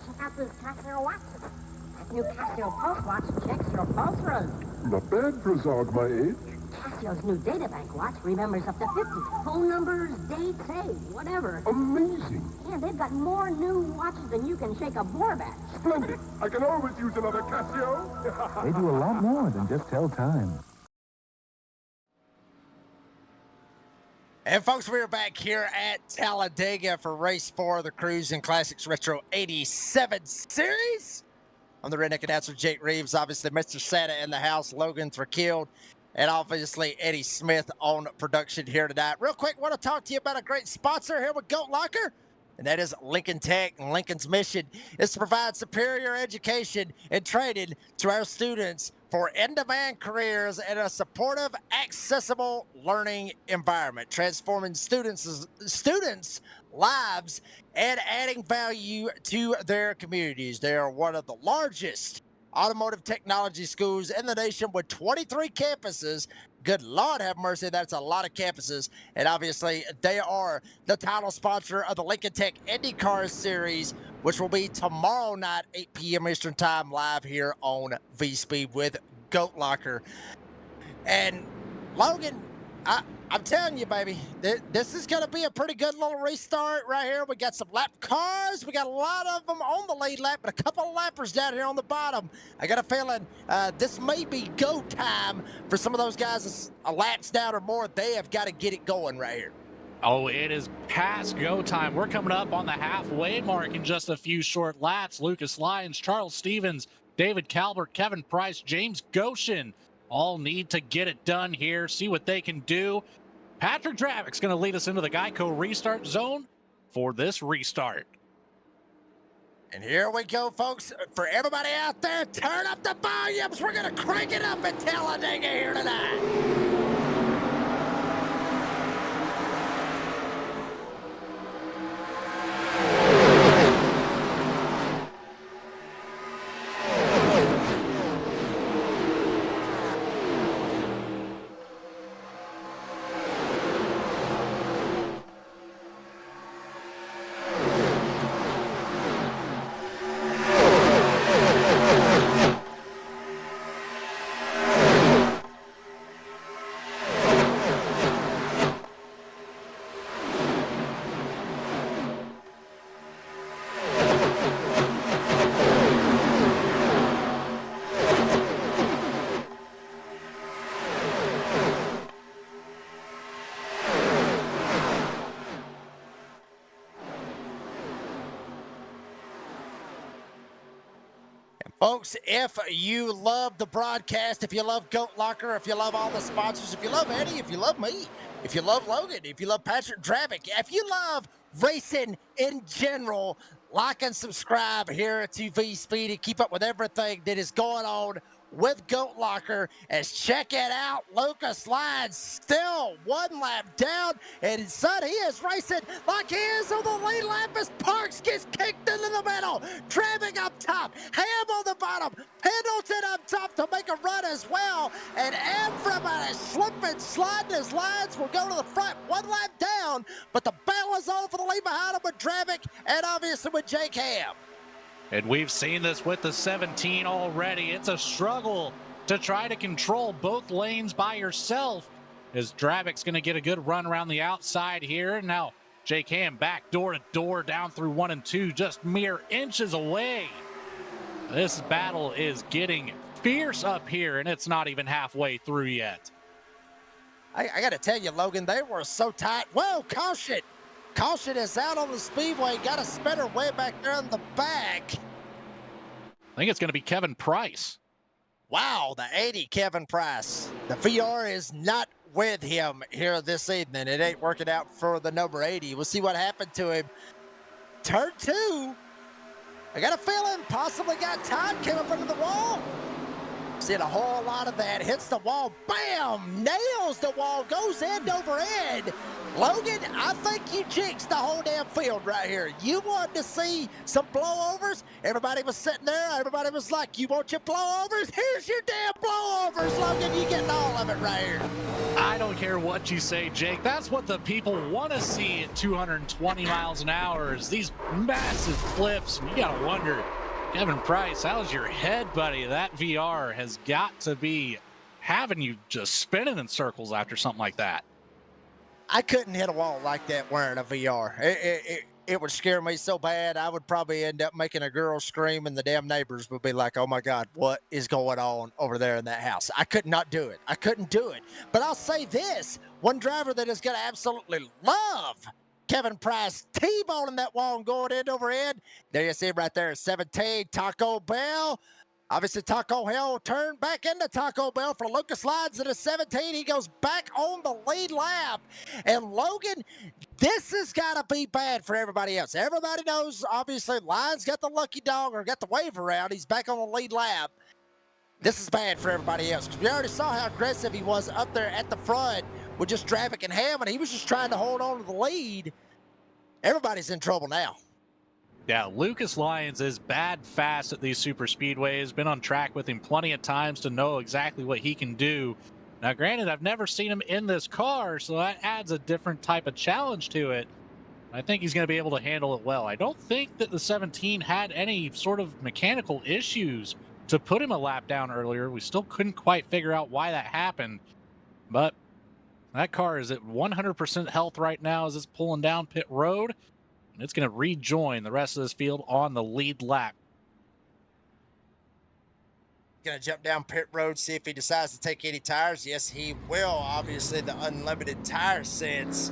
Check out these Casio watches. That new Casio Pulse watch checks your pulse rate. Not bad for a dog my age. Casio's new databank watch remembers up to 50 phone numbers, dates, hey, whatever. Amazing. And they've got more new watches than you can shake a board at. Splendid. I can always use another Casio. They do a lot more than just tell time. And folks, we're back here at Talladega for race 4 of the Cruisin Classics Retro 87 series. I'm the redneck announcer, Jake Reeves. Obviously, Mr. Santa in the house, Logan Thrakilled, and obviously Eddie Smith on production here tonight. Real quick, want to talk to you about a great sponsor here with Goat Locker, and that is Lincoln Tech. And Lincoln's mission is to provide superior education and training to our students for in-demand careers and a supportive, accessible learning environment, transforming students' lives and adding value to their communities. They are one of the largest automotive technology schools in the nation with 23 campuses. Good Lord have mercy, that's a lot of campuses. And obviously, they are the title sponsor of the Lincoln Tech IndyCar Series, which will be tomorrow night, 8 p.m. Eastern Time, live here on V-Speed with Goat Locker. And Logan, I'm telling you, baby, this is going to be a pretty good little restart right here. We got some lap cars. We got a lot of them on the lead lap, but a couple of lappers down here on the bottom. I got a feeling this may be go time for some of those guys. A laps down or more, they have got to get it going right here. Oh, it is past go time. We're coming up on the halfway mark in just a few short laps. Lucas Lyons, Charles Stevens, David Calvert, Kevin Price, James Goshen all need to get it done here, see what they can do. Patrick Dravick's going to lead us into the Geico restart zone for this restart. And here we go, folks. For everybody out there, turn up the volumes. We're going to crank it up at Talladega here tonight. Folks, if you love the broadcast, if you love Goat Locker, if you love all the sponsors, if you love Eddie, if you love me, if you love Logan, if you love Patrick Dravick, if you love racing in general, like and subscribe here to V-Speed and keep up with everything that is going on with Goat Locker. As check it out, Lucas Lyons still one lap down, and son, he is racing like he is on the lead lap as Parks gets kicked into the middle. Dravick up top, Ham on the bottom, Pendleton up top to make a run as well, and everybody slipping, sliding as Lyons will go to the front, one lap down, but the battle is on for the lead behind him with Dravick and obviously with Jake Ham. And we've seen this with the 17 already. It's a struggle to try to control both lanes by yourself, as Dravick's going to get a good run around the outside here. Now Jake Ham back door to door down through 1 and 2, just mere inches away. This battle is getting fierce up here, and it's not even halfway through yet. I got to tell you, Logan, they were so tight. Whoa, caution! Caution is out on the speedway. Got a spinner way back there in the back. I think it's going to be Kevin Price. Wow, the 80 Kevin Price. The VR is not with him here this evening. It ain't working out for the number 80. We'll see what happened to him. Turn 2. I got a feeling possibly got time, came up under the wall. Seeing a whole lot of that. Hits the wall. Bam! Nails the wall. Goes end over end. Logan, I think you jinxed the whole damn field right here. You wanted to see some blowovers. Everybody was sitting there. Everybody was like, you want your blowovers? Here's your damn blowovers, Logan. You getting all of it right here. I don't care what you say, Jake. That's what the people want to see at 220 miles an hour is these massive flips. And you got to wonder, Kevin Price, how's your head, buddy? That VR has got to be having you just spinning in circles after something like that. I couldn't hit a wall like that wearing a VR. It would scare me so bad, I would probably end up making a girl scream and the damn neighbors would be like, oh my God, what is going on over there in that house? I could not do it. I couldn't do it. But I'll say this, one driver that is going to absolutely love Kevin Price T-boning that wall and going end over end. There you see him right there, 17, Taco Bell. Obviously, Taco Bell turned back into Taco Bell for Lucas Lyons at a 17. He goes back on the lead lap. And Logan, this has got to be bad for everybody else. Everybody knows, obviously, Lyons got the lucky dog or got the wave around. He's back on the lead lap. This is bad for everybody else because we already saw how aggressive he was up there at the front with just Dravic and Hammond. He was just trying to hold on to the lead. Everybody's in trouble now. Yeah, Lucas Lyons is bad fast at these super speedways. Been on track with him plenty of times to know exactly what he can do. Now, granted, I've never seen him in this car, so that adds a different type of challenge to it. I think he's going to be able to handle it well. I don't think that the 17 had any sort of mechanical issues to put him a lap down earlier. We still couldn't quite figure out why that happened. But that car is at 100% health right now as it's pulling down pit road. And it's going to rejoin the rest of this field on the lead lap. Going to jump down pit road, see if he decides to take any tires. Yes, he will. Obviously, the unlimited tire sets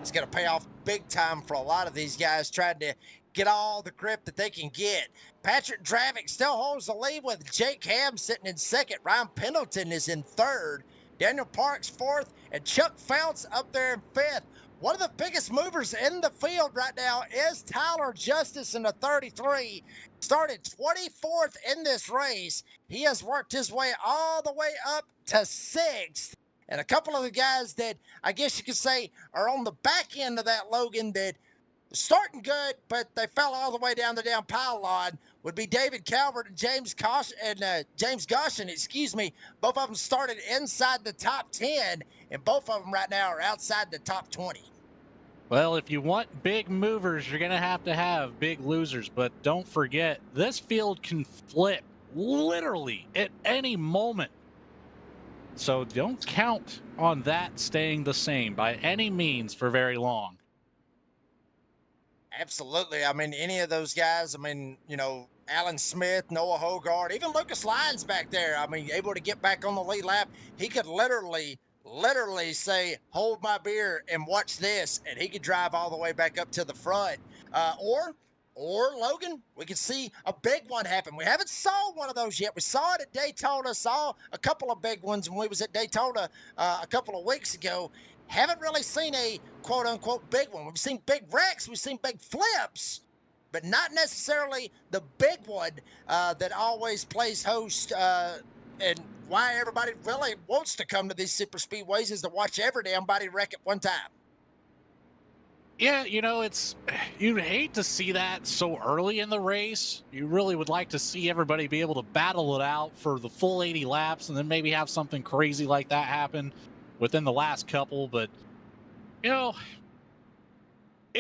is going to pay off big time for a lot of these guys trying to get all the grip that they can get. Patrick Dravic still holds the lead with Jake Ham sitting in second. Ryan Pendleton is in third. Daniel Parks fourth. And Chuck Founts up there in fifth. One of the biggest movers in the field right now is Tyler Justice in the 33. Started 24th in this race. He has worked his way all the way up to 6th. And a couple of the guys that I guess you could say are on the back end of that, Logan, that starting good, but they fell all the way down the down pylon would be David Calvert and James Goshen, excuse me. Both of them started inside the top 10, and both of them right now are outside the top 20. Well, if you want big movers, you're going to have big losers. But don't forget, this field can flip literally at any moment. So don't count on that staying the same by any means for very long. Absolutely. I mean, any of those guys, Alan Smith, Noah Hogard, even Lucas Lyons back there, able to get back on the lead lap. He could literally say, hold my beer and watch this, and he could drive all the way back up to the front. Or Logan, we could see a big one happen. We haven't saw one of those yet. We saw it at Daytona, saw a couple of big ones when we was at Daytona a couple of weeks ago. Haven't really seen a quote-unquote big one. We've seen big wrecks, we've seen big flips, but not necessarily the big one that always plays host. And why everybody really wants to come to these super speedways is to watch every damn body wreck at one time. Yeah, you'd hate to see that so early in the race. You really would like to see everybody be able to battle it out for the full 80 laps and then maybe have something crazy like that happen within the last couple. But, it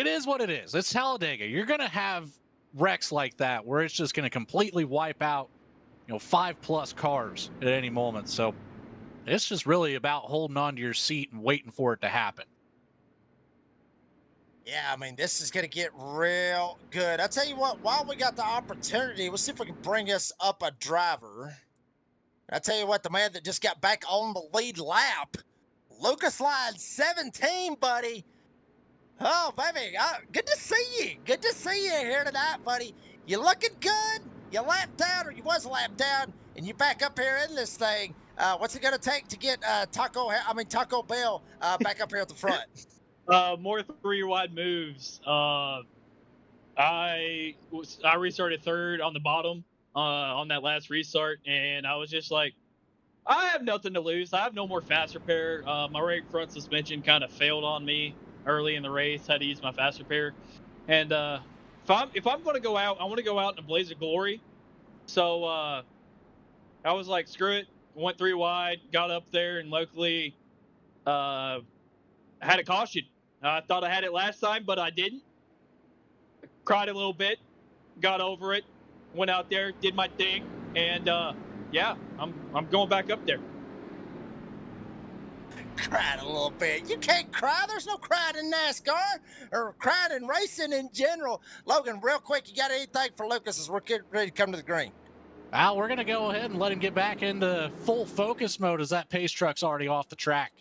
is what it is. It's Talladega. You're going to have wrecks like that where it's just going to completely wipe out 5+ cars at any moment. So it's just really about holding on to your seat and waiting for it to happen. Yeah, this is going to get real good. I'll tell you what, while we got the opportunity, we'll see if we can bring us up a driver. I'll tell you what, the man that just got back on the lead lap, Lucas Lyons, 17, buddy. Oh, baby, good to see you. Good to see you here tonight, buddy. You looking good? You lapped down, or you was lapped down. and you back up here in this thing. What's it going to take to get Taco Bell back up here at the front? More 3-wide moves. I restarted third on the bottom on that last restart, and I was just like, I have nothing to lose. I have no more fast repair. My right front suspension kind of failed on me early in the race. Had to use my fast repair, and if I'm going to go out, I want to go out in a blaze of glory. So I was like, screw it. Went 3 wide, got up there, and luckily had a caution. I thought I had it last time, but I didn't. Cried a little bit, got over it, went out there, did my thing, and yeah, I'm going back up there. Cried a little bit. You can't cry. There's no crying in NASCAR or crying in racing in general. Logan, real quick, you got anything for Lucas as we're getting ready to come to the green? Al, we're going to go ahead and let him get back into full focus mode as that pace truck's already off the track.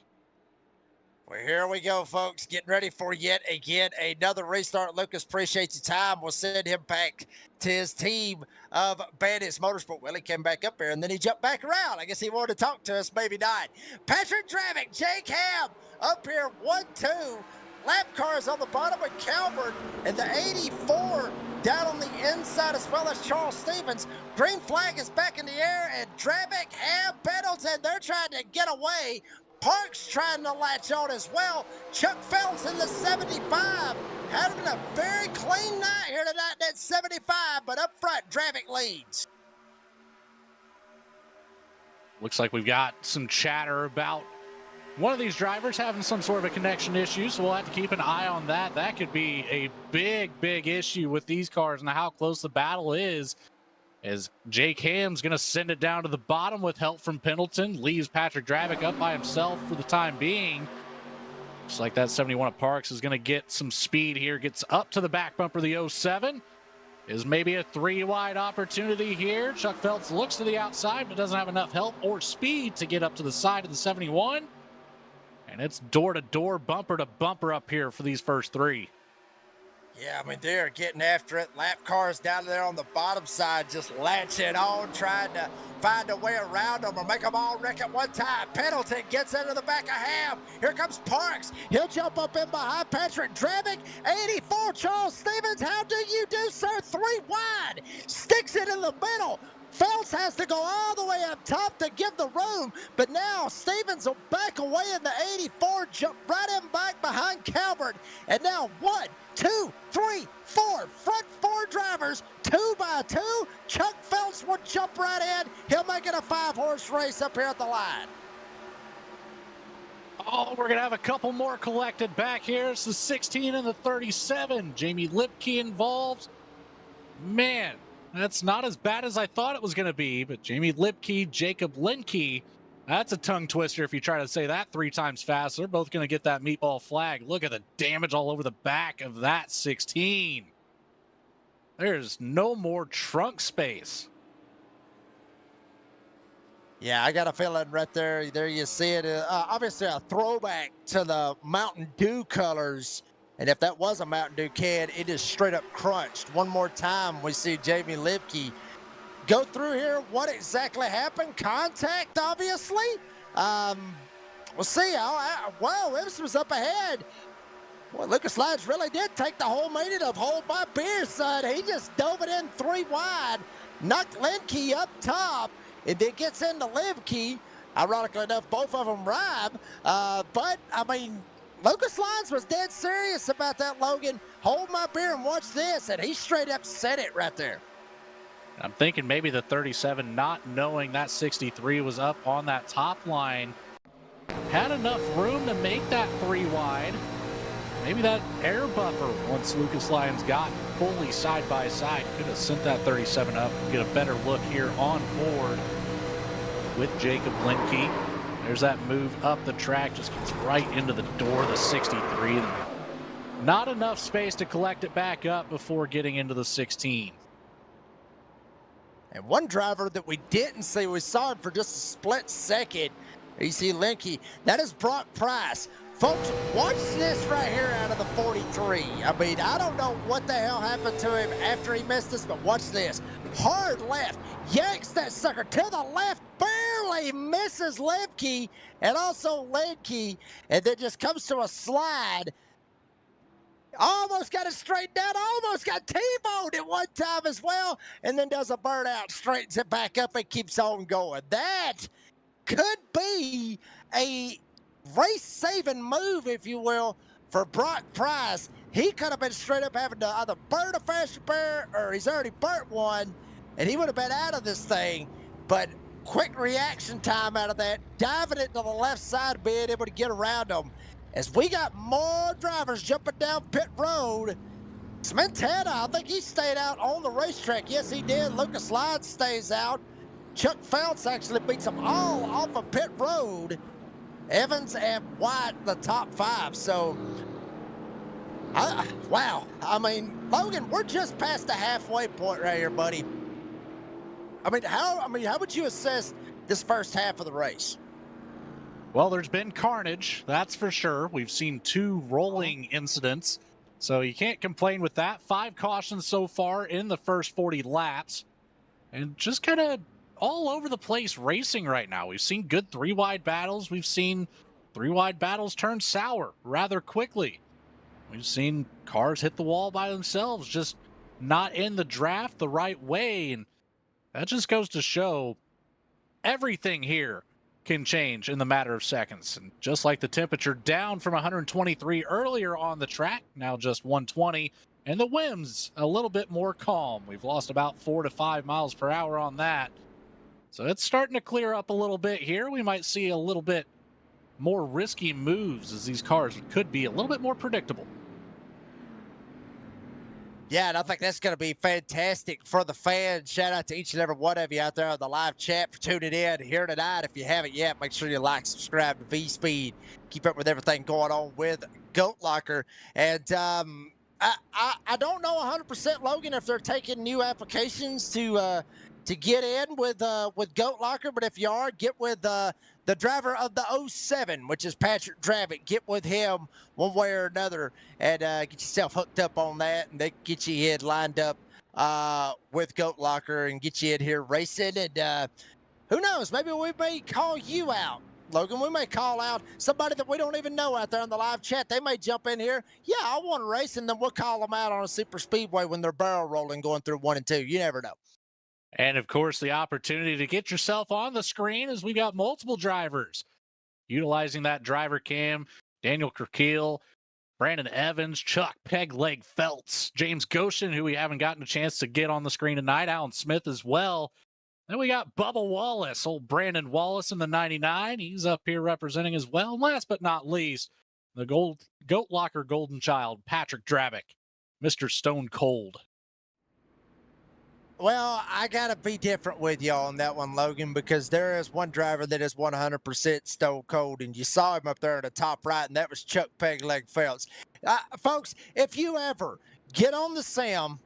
Well, here we go, folks. Getting ready for yet again another restart. Lucas, appreciate your time. We'll send him back to his team of Bandits Motorsport. Well, he came back up here, and then he jumped back around. I guess he wanted to talk to us, maybe not. Patrick Dravick, Jake Ham up here, 1-2. Lap cars on the bottom of Calvert, and the 84 down on the inside, as well as Charles Stevens. Green flag is back in the air, and Dravick, Ham, Pendleton, they're trying to get away. Parks trying to latch on as well. Chuck Phelps in the 75. Having a very clean night here tonight at 75, but up front, Dravick leads. Looks like we've got some chatter about one of these drivers having some sort of a connection issue, so we'll have to keep an eye on that. That could be a big issue with these cars and how close the battle is, as Jake Ham's going to send it down to the bottom with help from Pendleton, leaves Patrick Dravick up by himself for the time being. Looks like that 71 of Parks is going to get some speed here, gets up to the back bumper of the 07. Is maybe a 3-wide opportunity here. Chuck Phelps looks to the outside, but doesn't have enough help or speed to get up to the side of the 71. And it's door-to-door, bumper-to-bumper up here for these first 3. Yeah, I mean, they're getting after it. Lap cars down there on the bottom side just latching on, trying to find a way around them or make them all wreck at one time. Pendleton gets into the back of Ham. Here comes Parks. He'll jump up in behind Patrick Dravick. 84, Charles Stevens. How do you do, sir? 3 wide. Sticks it in the middle. Phelps has to go all the way up top to give the room, but now Stevens will back away in the 84, jump right in back behind Calvert, and now 1, 2, 3, 4, front 4 drivers, 2 by 2. Chuck Phelps will jump right in. He'll make it a 5-horse race up here at the line. Oh, we're going to have a couple more collected back here. It's the 16 and the 37. Jamie Lipke involved. Man, that's not as bad as I thought it was going to be, but Jamie Lipke, Jacob Linke, that's a tongue twister if you try to say that 3 times fast. They're both going to get that meatball flag. Look at the damage all over the back of that 16. There's no more trunk space. Yeah, I got a feeling right there. There you see it. Obviously a throwback to the Mountain Dew colors. And if that was a Mountain Dew can, it is straight up crunched. One more time, we see Jamie Lipke go through here. What exactly happened? Contact, obviously. We'll see. Wow, this was up ahead. Well, Lucas Lyons really did take the whole meaning of hold my beer, son. He just dove it in 3 wide, knocked Linke up top, and then gets into Lipke. Ironically enough, both of them rhyme. But, I mean, Lucas Lyons was dead serious about that, Logan. Hold my beer and watch this, and he straight up said it right there. I'm thinking maybe the 37, not knowing that 63 was up on that top line, had enough room to make that 3 wide. Maybe that air buffer, once Lucas Lyons got fully side by side, could have sent that 37 up and get a better look here on board with Jacob Linke. There's that move up the track, just gets right into the door, the 63. Not enough space to collect it back up before getting into the 16. And one driver that we didn't see, we saw him for just a split second. You see Linke, that is Brock Price. Folks, watch this right here out of the 43. I mean, I don't know what the hell happened to him after he missed this, but watch this. Hard left, yanks that sucker to the left, barely misses Lemke and also Ledke, and then just comes to a slide. Almost got it straightened out, almost got T-boned at one time as well, and then does a burnout, straightens it back up and keeps on going. That could be a race-saving move, if you will, for Brock Price. He could have been straight up having to either burn a faster pair or he's already burnt one, and he would have been out of this thing. But quick reaction time out of that, diving it to the left side, being able to get around them. As we got more drivers jumping down pit road, Smetana, I think he stayed out on the racetrack. Yes, he did. Lucas Lyons stays out. Chuck Phelps actually beats them all off of pit road. Evans and White, the top 5. So, wow. I mean, Logan, we're just past the halfway point right here, buddy. How would you assess this first half of the race? Well, there's been carnage, that's for sure. We've seen 2 rolling incidents, so you can't complain with that. 5 cautions so far in the first 40 laps, and just kind of all over the place racing right now. We've seen good 3-wide battles. We've seen 3-wide battles turn sour rather quickly. We've seen cars hit the wall by themselves, just not in the draft the right way, and that just goes to show everything here can change in the matter of seconds. And just like the temperature down from 123 earlier on the track, now just 120, and the winds a little bit more calm. We've lost about 4 to 5 miles per hour on that. So it's starting to clear up a little bit here. We might see a little bit more risky moves as these cars could be a little bit more predictable. Yeah, and I think that's going to be fantastic for the fans. Shout out to each and every one of you out there on the live chat for tuning in here tonight. If you haven't yet, make sure you like, subscribe to V-Speed. Keep up with everything going on with Goat Locker. And I don't know 100%, Logan, if they're taking new applications to get in with Goat Locker, but if you are, get with the driver of the 07, which is Patrick Dravitt. Get with him one way or another and get yourself hooked up on that, and they get you in lined up with Goat Locker and get you in here racing. And who knows, maybe we may call you out, Logan. We may call out somebody that we don't even know out there in the live chat. They may jump in here. Yeah, I want to race, and then we'll call them out on a super speedway when they're barrel rolling going through 1 and 2. You never know. And, of course, the opportunity to get yourself on the screen as we got multiple drivers utilizing that driver cam. Daniel Kirkeel, Brandon Evans, Chuck Pegleg Feltz, James Goshen, who we haven't gotten a chance to get on the screen tonight, Alan Smith as well. Then we got Bubba Wallace, old Brandon Wallace in the 99. He's up here representing as well. And last but not least, the Goat Locker golden child, Patrick Dravick, Mr. Stone Cold. Well, I got to be different with y'all on that one, Logan, because there is one driver that is 100% stone cold, and you saw him up there in the top right, and that was Chuck Pegleg Feltz. Folks, if you ever get on the sim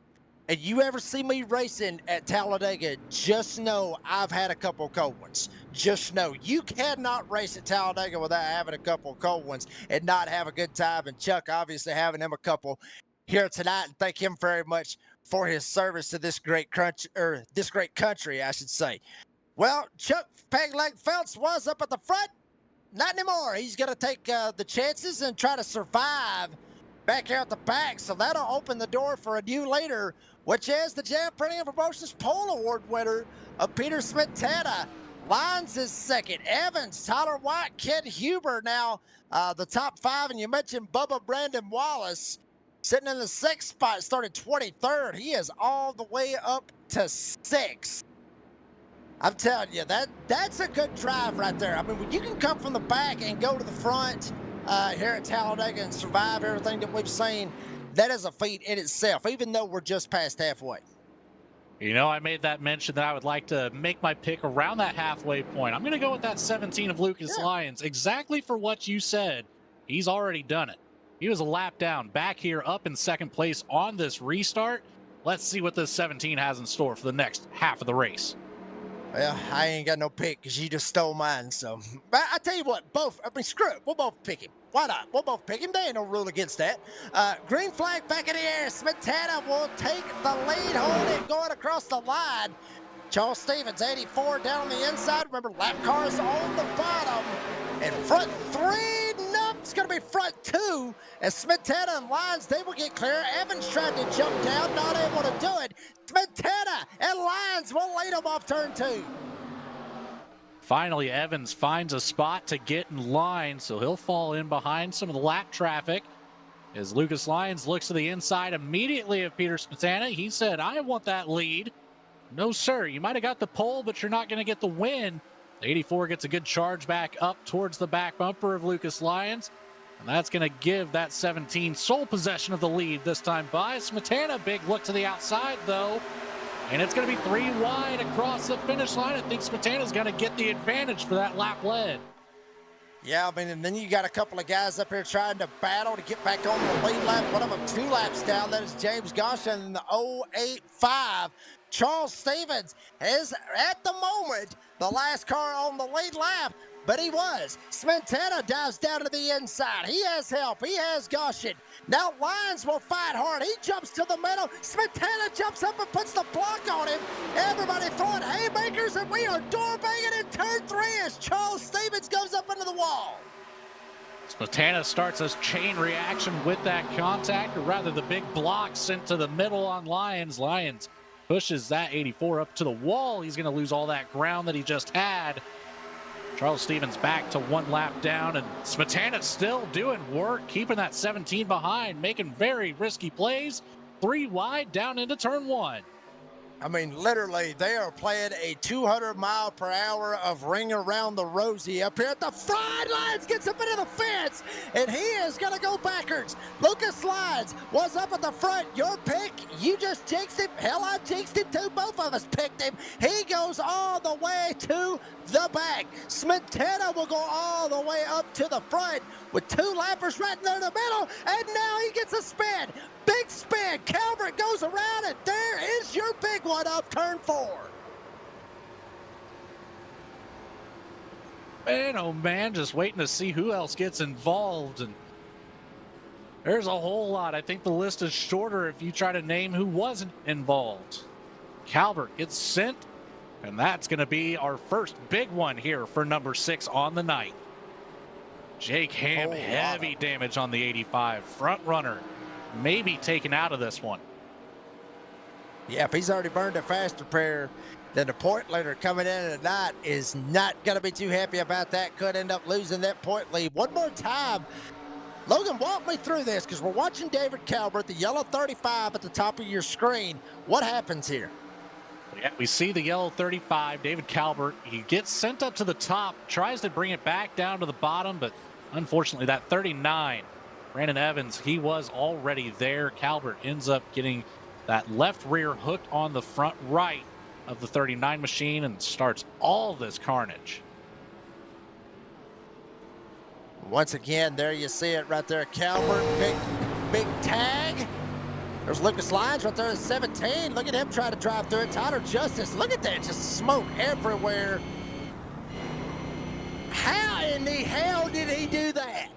and you ever see me racing at Talladega, just know I've had a couple of cold ones. Just know you cannot race at Talladega without having a couple of cold ones and not have a good time, and Chuck obviously having him a couple here tonight, and thank him very much for his service to this great country, I should say. Well, Chuck Pegleg Feltz was up at the front. Not anymore. He's going to take the chances and try to survive back here at the back. So that'll open the door for a new leader, which is the Jam Printing and Promotions Pole Award winner of Peter Smetana. Lyons is second. Evans, Tyler White, Ken Huber now the top 5. And you mentioned Bubba Brandon Wallace sitting in the 6th spot, started 23rd. He is all the way up to 6th. I'm telling you, that's a good drive right there. I mean, when you can come from the back and go to the front here at Talladega and survive everything that we've seen, that is a feat in itself, even though we're just past halfway. You know, I made that mention that I would like to make my pick around that halfway point. I'm going to go with that 17 of Lucas Lyons, exactly for what you said. He's already done it. He was a lap down, back here up in 2nd place on this restart. Let's see what this 17 has in store for the next half of the race. Well, I ain't got no pick because you just stole mine. So, but I tell you what, screw it. We'll both pick him. Why not? We'll both pick him. There ain't no rule against that. Green flag back in the air. Smetana will take the lead, hold it going across the line. Charles Stevens, 84 down on the inside. Remember, lap cars on the bottom. And front 3, no, it's going to be front 2. As Smetana and Lyons, they will get clear. Evans tried to jump down, not able to do it. Smetana and Lyons will lead them off turn 2. Finally, Evans finds a spot to get in line, so he'll fall in behind some of the lap traffic. As Lucas Lyons looks to the inside immediately of Peter Smetana, he said, I want that lead. No, sir, you might have got the pole, but you're not going to get the win. The 84 gets a good charge back up towards the back bumper of Lucas Lyons, and that's going to give that 17 sole possession of the lead this time by Smetana. Big look to the outside, though. And it's going to be 3 wide across the finish line. I think Smetana's going to get the advantage for that lap lead. Yeah, I mean, and then you got a couple of guys up here trying to battle to get back on the lead lap. One of them 2 laps down. That is James Goshen in the 085. Charles Stevens is, at the moment, the last car on the lead lap. But he was. Smetana dives down to the inside. He has help. He has Goshen. Now Lyons will fight hard. He jumps to the middle. Smetana jumps up and puts the block on him. Everybody throwing haymakers, and we are door banging in turn 3 as Charles Stevens goes up into the wall. Smetana starts a chain reaction with that contact, or rather the big block sent to the middle on Lyons. Lyons pushes that 84 up to the wall. He's going to lose all that ground that he just had. Charles Stevens back to 1 lap down, and Smetana still doing work, keeping that 17 behind, making very risky plays. 3 wide down into turn 1. I mean, literally, they are playing a 200-mile-per-hour of Ring Around the Rosie up here at the front. Lyons gets up into the fence, and he is going to go backwards. Lucas Lyons was up at the front. Your pick, you just jinxed him. Hell, I jinxed him too. Both of us picked him. He goes all the way to the back. Smetana will go all the way up to the front with 2 lappers right there in the middle, and now he gets a spin. Big spin. Calvert goes around, and there is your big one up turn 4. Man, oh man, just waiting to see who else gets involved. And there's a whole lot. I think the list is shorter if you try to name who wasn't involved. Calvert gets sent, and that's going to be our first big one here for number 6 on the night. Jake Ham, heavy damage on the 85. Front runner, maybe taken out of this one. Yeah, if he's already burned a faster pair, then the point leader coming in tonight is not going to be too happy about that. Could end up losing that point lead. One more time. Logan, walk me through this, because we're watching David Calvert, the yellow 35 at the top of your screen. What happens here? Yeah, we see the yellow 35, David Calvert. He gets sent up to the top, tries to bring it back down to the bottom, but unfortunately that 39, Brandon Evans, he was already there. Calvert ends up getting that left rear hooked on the front right of the 39 machine and starts all this carnage. Once again, there you see it right there. Calvert, big tag. There's Lucas Lyons right there at 17. Look at him trying to drive through it. Tyler Justice, look at that, just smoke everywhere. How in the hell did he do that?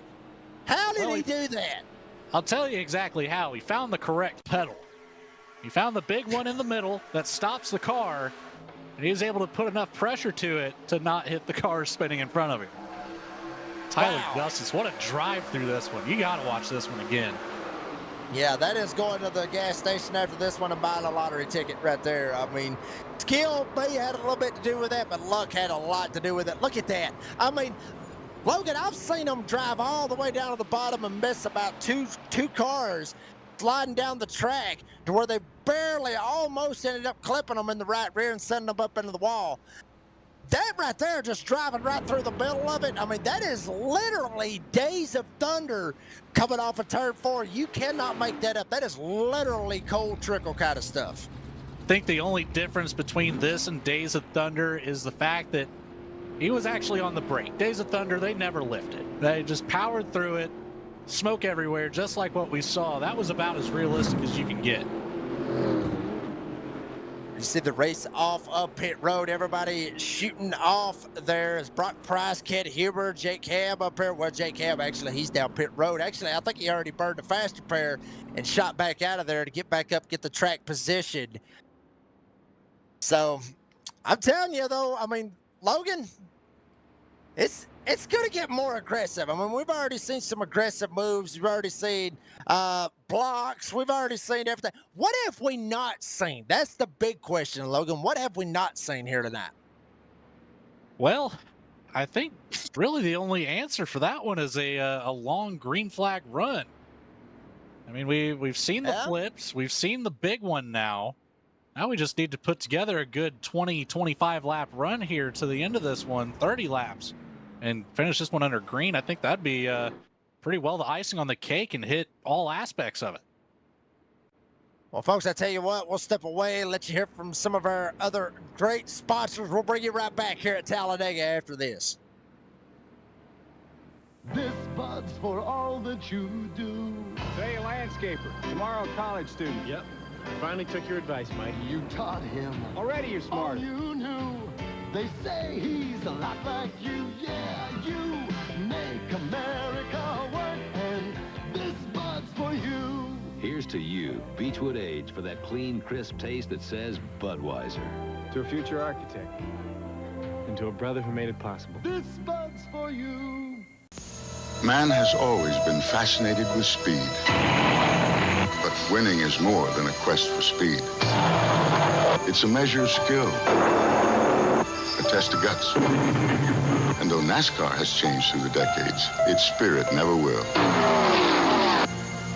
How did he do that? I'll tell you exactly how. He found the correct pedal. He found the big one in the middle that stops the car, and he was able to put enough pressure to it to not hit the car spinning in front of him. Tyler Justice, what a drive through this one. You got to watch this one again. Yeah, that is going to the gas station after this one and buying a lottery ticket right there. I mean, skill may had a little bit to do with that, but luck had a lot to do with it. Look at that. I mean, Logan, I've seen them drive all the way down to the bottom and miss about two cars sliding down the track to where they barely almost ended up clipping them in the right rear and sending them up into the wall. That right there, just driving right through the middle of it, I mean, that is literally Days of Thunder coming off of turn 4. You cannot make that up. That is literally cold trickle kind of stuff. I think the only difference between this and Days of Thunder is the fact that he was actually on the brake. Days of Thunder, they never lifted. They just powered through it, smoke everywhere, just like what we saw. That was about as realistic as you can get. You see the race off of pit road. Everybody shooting off there is Brock Price, Kent Huber, Jake Ham up here. Well, Jake Ham, actually, he's down pit road. Actually, I think he already burned the faster pair and shot back out of there to get back up, get the track position. So I'm telling you, though, I mean, Logan, it's going to get more aggressive. I mean, we've already seen some aggressive moves. We've already seen blocks. We've already seen everything. What have we not seen? That's the big question, Logan. What have we not seen here tonight? Well, I think really the only answer for that one is a long green flag run. I mean, we've seen the flips. We've seen the big one now. Now we just need to put together a good 20, 25 lap run here to the end of this one, 30 laps, and finish this one under green. I think that'd be pretty well the icing on the cake and hit all aspects of it. Well, folks, I tell you what, we'll step away and let you hear from some of our other great sponsors. We'll bring you right back here at Talladega after this. This Bud's for all that you do. Today, a landscaper. Tomorrow, a college student. Yep. Finally took your advice, Mike. You taught him. Already you're smart. Oh, you knew. They say he's a lot like you. Yeah, you make America work, and this Bud's for you. Here's to you, Beechwood Age, for that clean, crisp taste that says Budweiser. To a future architect. And to a brother who made it possible. This Bud's for you. Man has always been fascinated with speed. But winning is more than a quest for speed. It's a measure of skill, a test of guts. And though NASCAR has changed through the decades, its spirit never will.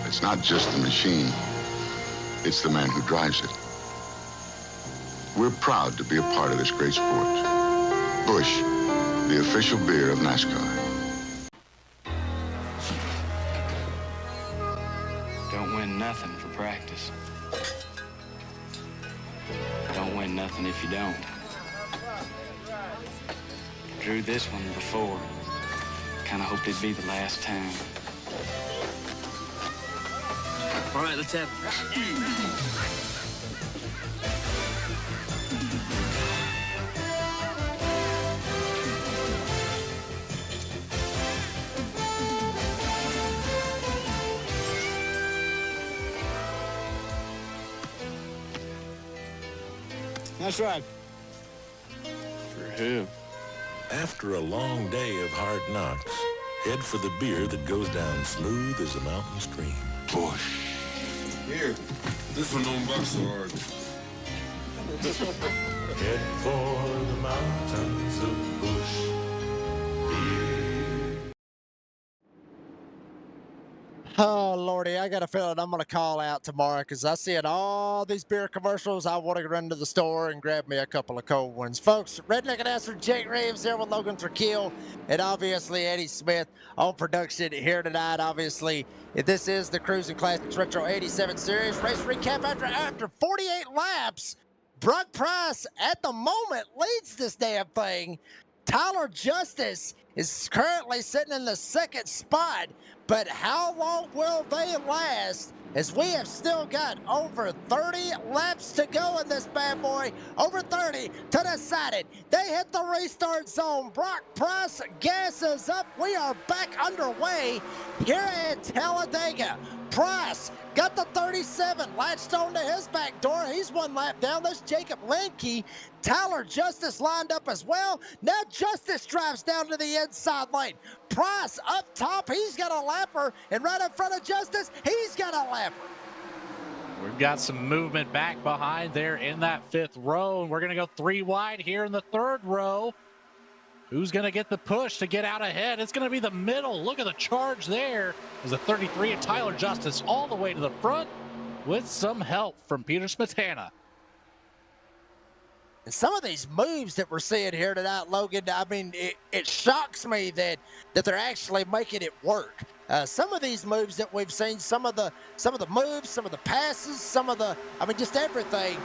It's not just the machine, it's the man who drives it. We're proud to be a part of this great sport. Busch, the official beer of NASCAR. Don't win nothing for practice. Don't win nothing if you don't. Drew this one before. Kind of hoped it'd be the last time. All right, let's have it. That's right. For who? After a long day of hard knocks, head for the beer that goes down smooth as a mountain stream. Busch. Here, this one don't buck so hard. Head for the mountains of Busch. Oh, Lordy, I got a feeling I'm going to call out tomorrow because I see in all these beer commercials, I want to run to the store and grab me a couple of cold ones. Folks, Redneck Announcer Jake Reeves there with Logan Trakeel and obviously Eddie Smith on production here tonight. Obviously, this is the Cruisin Classics Retro 87 Series. Race recap after 48 laps. Brock Price, at the moment, leads this damn thing. Tyler Justice is currently sitting in the second spot. But how long will they last as we have still got over 30 laps to go in this bad boy? Over 30 to decide it. They hit the restart zone. Brock Price gasses up. We are back underway here at Talladega. Price got the 37, latched onto his back door. He's one lap down. There's Jacob Lenke. Tyler Justice lined up as well. Now Justice drives down to the inside lane. Price up top. He's got a lapper. And right in front of Justice, he's got a lapper. We've got some movement back behind there in that fifth row. And we're going to go 3 wide here in the third row. Who's going to get the push to get out ahead? It's going to be the middle. Look at the charge there. There's a 33 of Tyler Justice all the way to the front with some help from Peter Smetana. And some of these moves that we're seeing here tonight, Logan, I mean, it shocks me that they're actually making it work. Some of these moves that we've seen, some of the moves, some of the passes, just everything.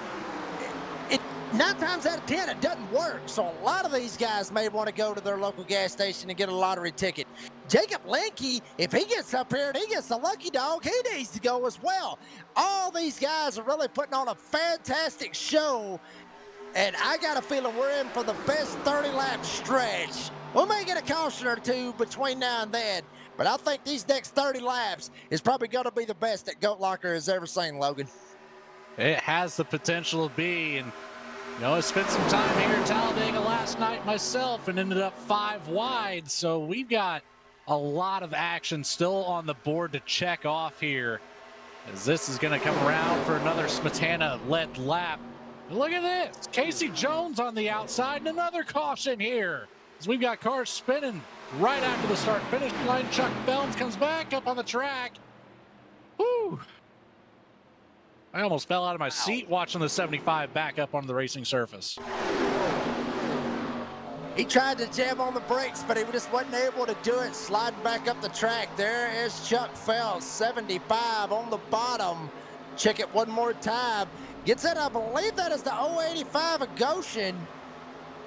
9 times out of 10, it doesn't work. So a lot of these guys may want to go to their local gas station and get a lottery ticket. Jacob Linke, if he gets up here and he gets the lucky dog, he needs to go as well. All these guys are really putting on a fantastic show, and I got a feeling we're in for the best 30-lap stretch. We may get a caution or two between now and then, but I think these next 30 laps is probably going to be the best that Goat Locker has ever seen, Logan. It has the potential to be, and I spent some time here in Talladega last night myself and ended up 5 wide, so we've got a lot of action still on the board to check off here, as this is going to come around for another Smetana-led lap. And look at this, Casey Jones on the outside, and another caution here, as we've got cars spinning right after the start-finish line. Chuck Phelps comes back up on the track. Whew. I almost fell out of my seat watching the 75 back up on the racing surface. He tried to jam on the brakes, but he just wasn't able to do it. Sliding back up the track. There is Chuck Phelps, 75 on the bottom. Check it one more time. Gets in, I believe that is the 085 of Goshen.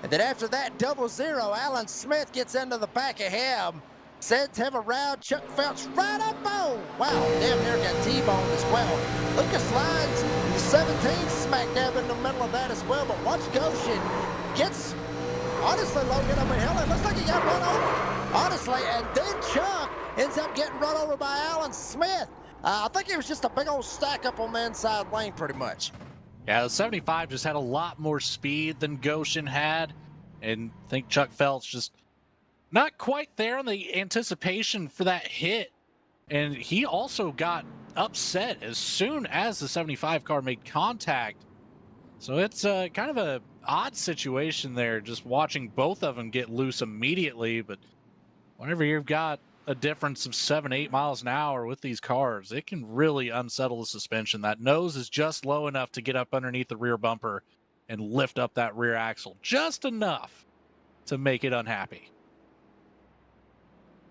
And then after that, 00, Alan Smith gets into the back of him. Sends him around. Chuck Phelps right up on. Wow, damn near got T-boned as well. Lucas Lyons, 17, smack dab in the middle of that as well. But watch Goshen gets, honestly, Logan, I mean, hell, it looks like he got run over. Honestly, and then Chuck ends up getting run over by Alan Smith. I think it was just a big old stack up on the inside lane pretty much. Yeah, the 75 just had a lot more speed than Goshen had. And I think Chuck Phelps just not quite there on the anticipation for that hit. And he also got upset as soon as the 75 car made contact. So it's kind of a odd situation there, just watching both of them get loose immediately. But whenever you've got a difference of 7-8 miles an hour with these cars, it can really unsettle the suspension. That nose is just low enough to get up underneath the rear bumper and lift up that rear axle just enough to make it unhappy.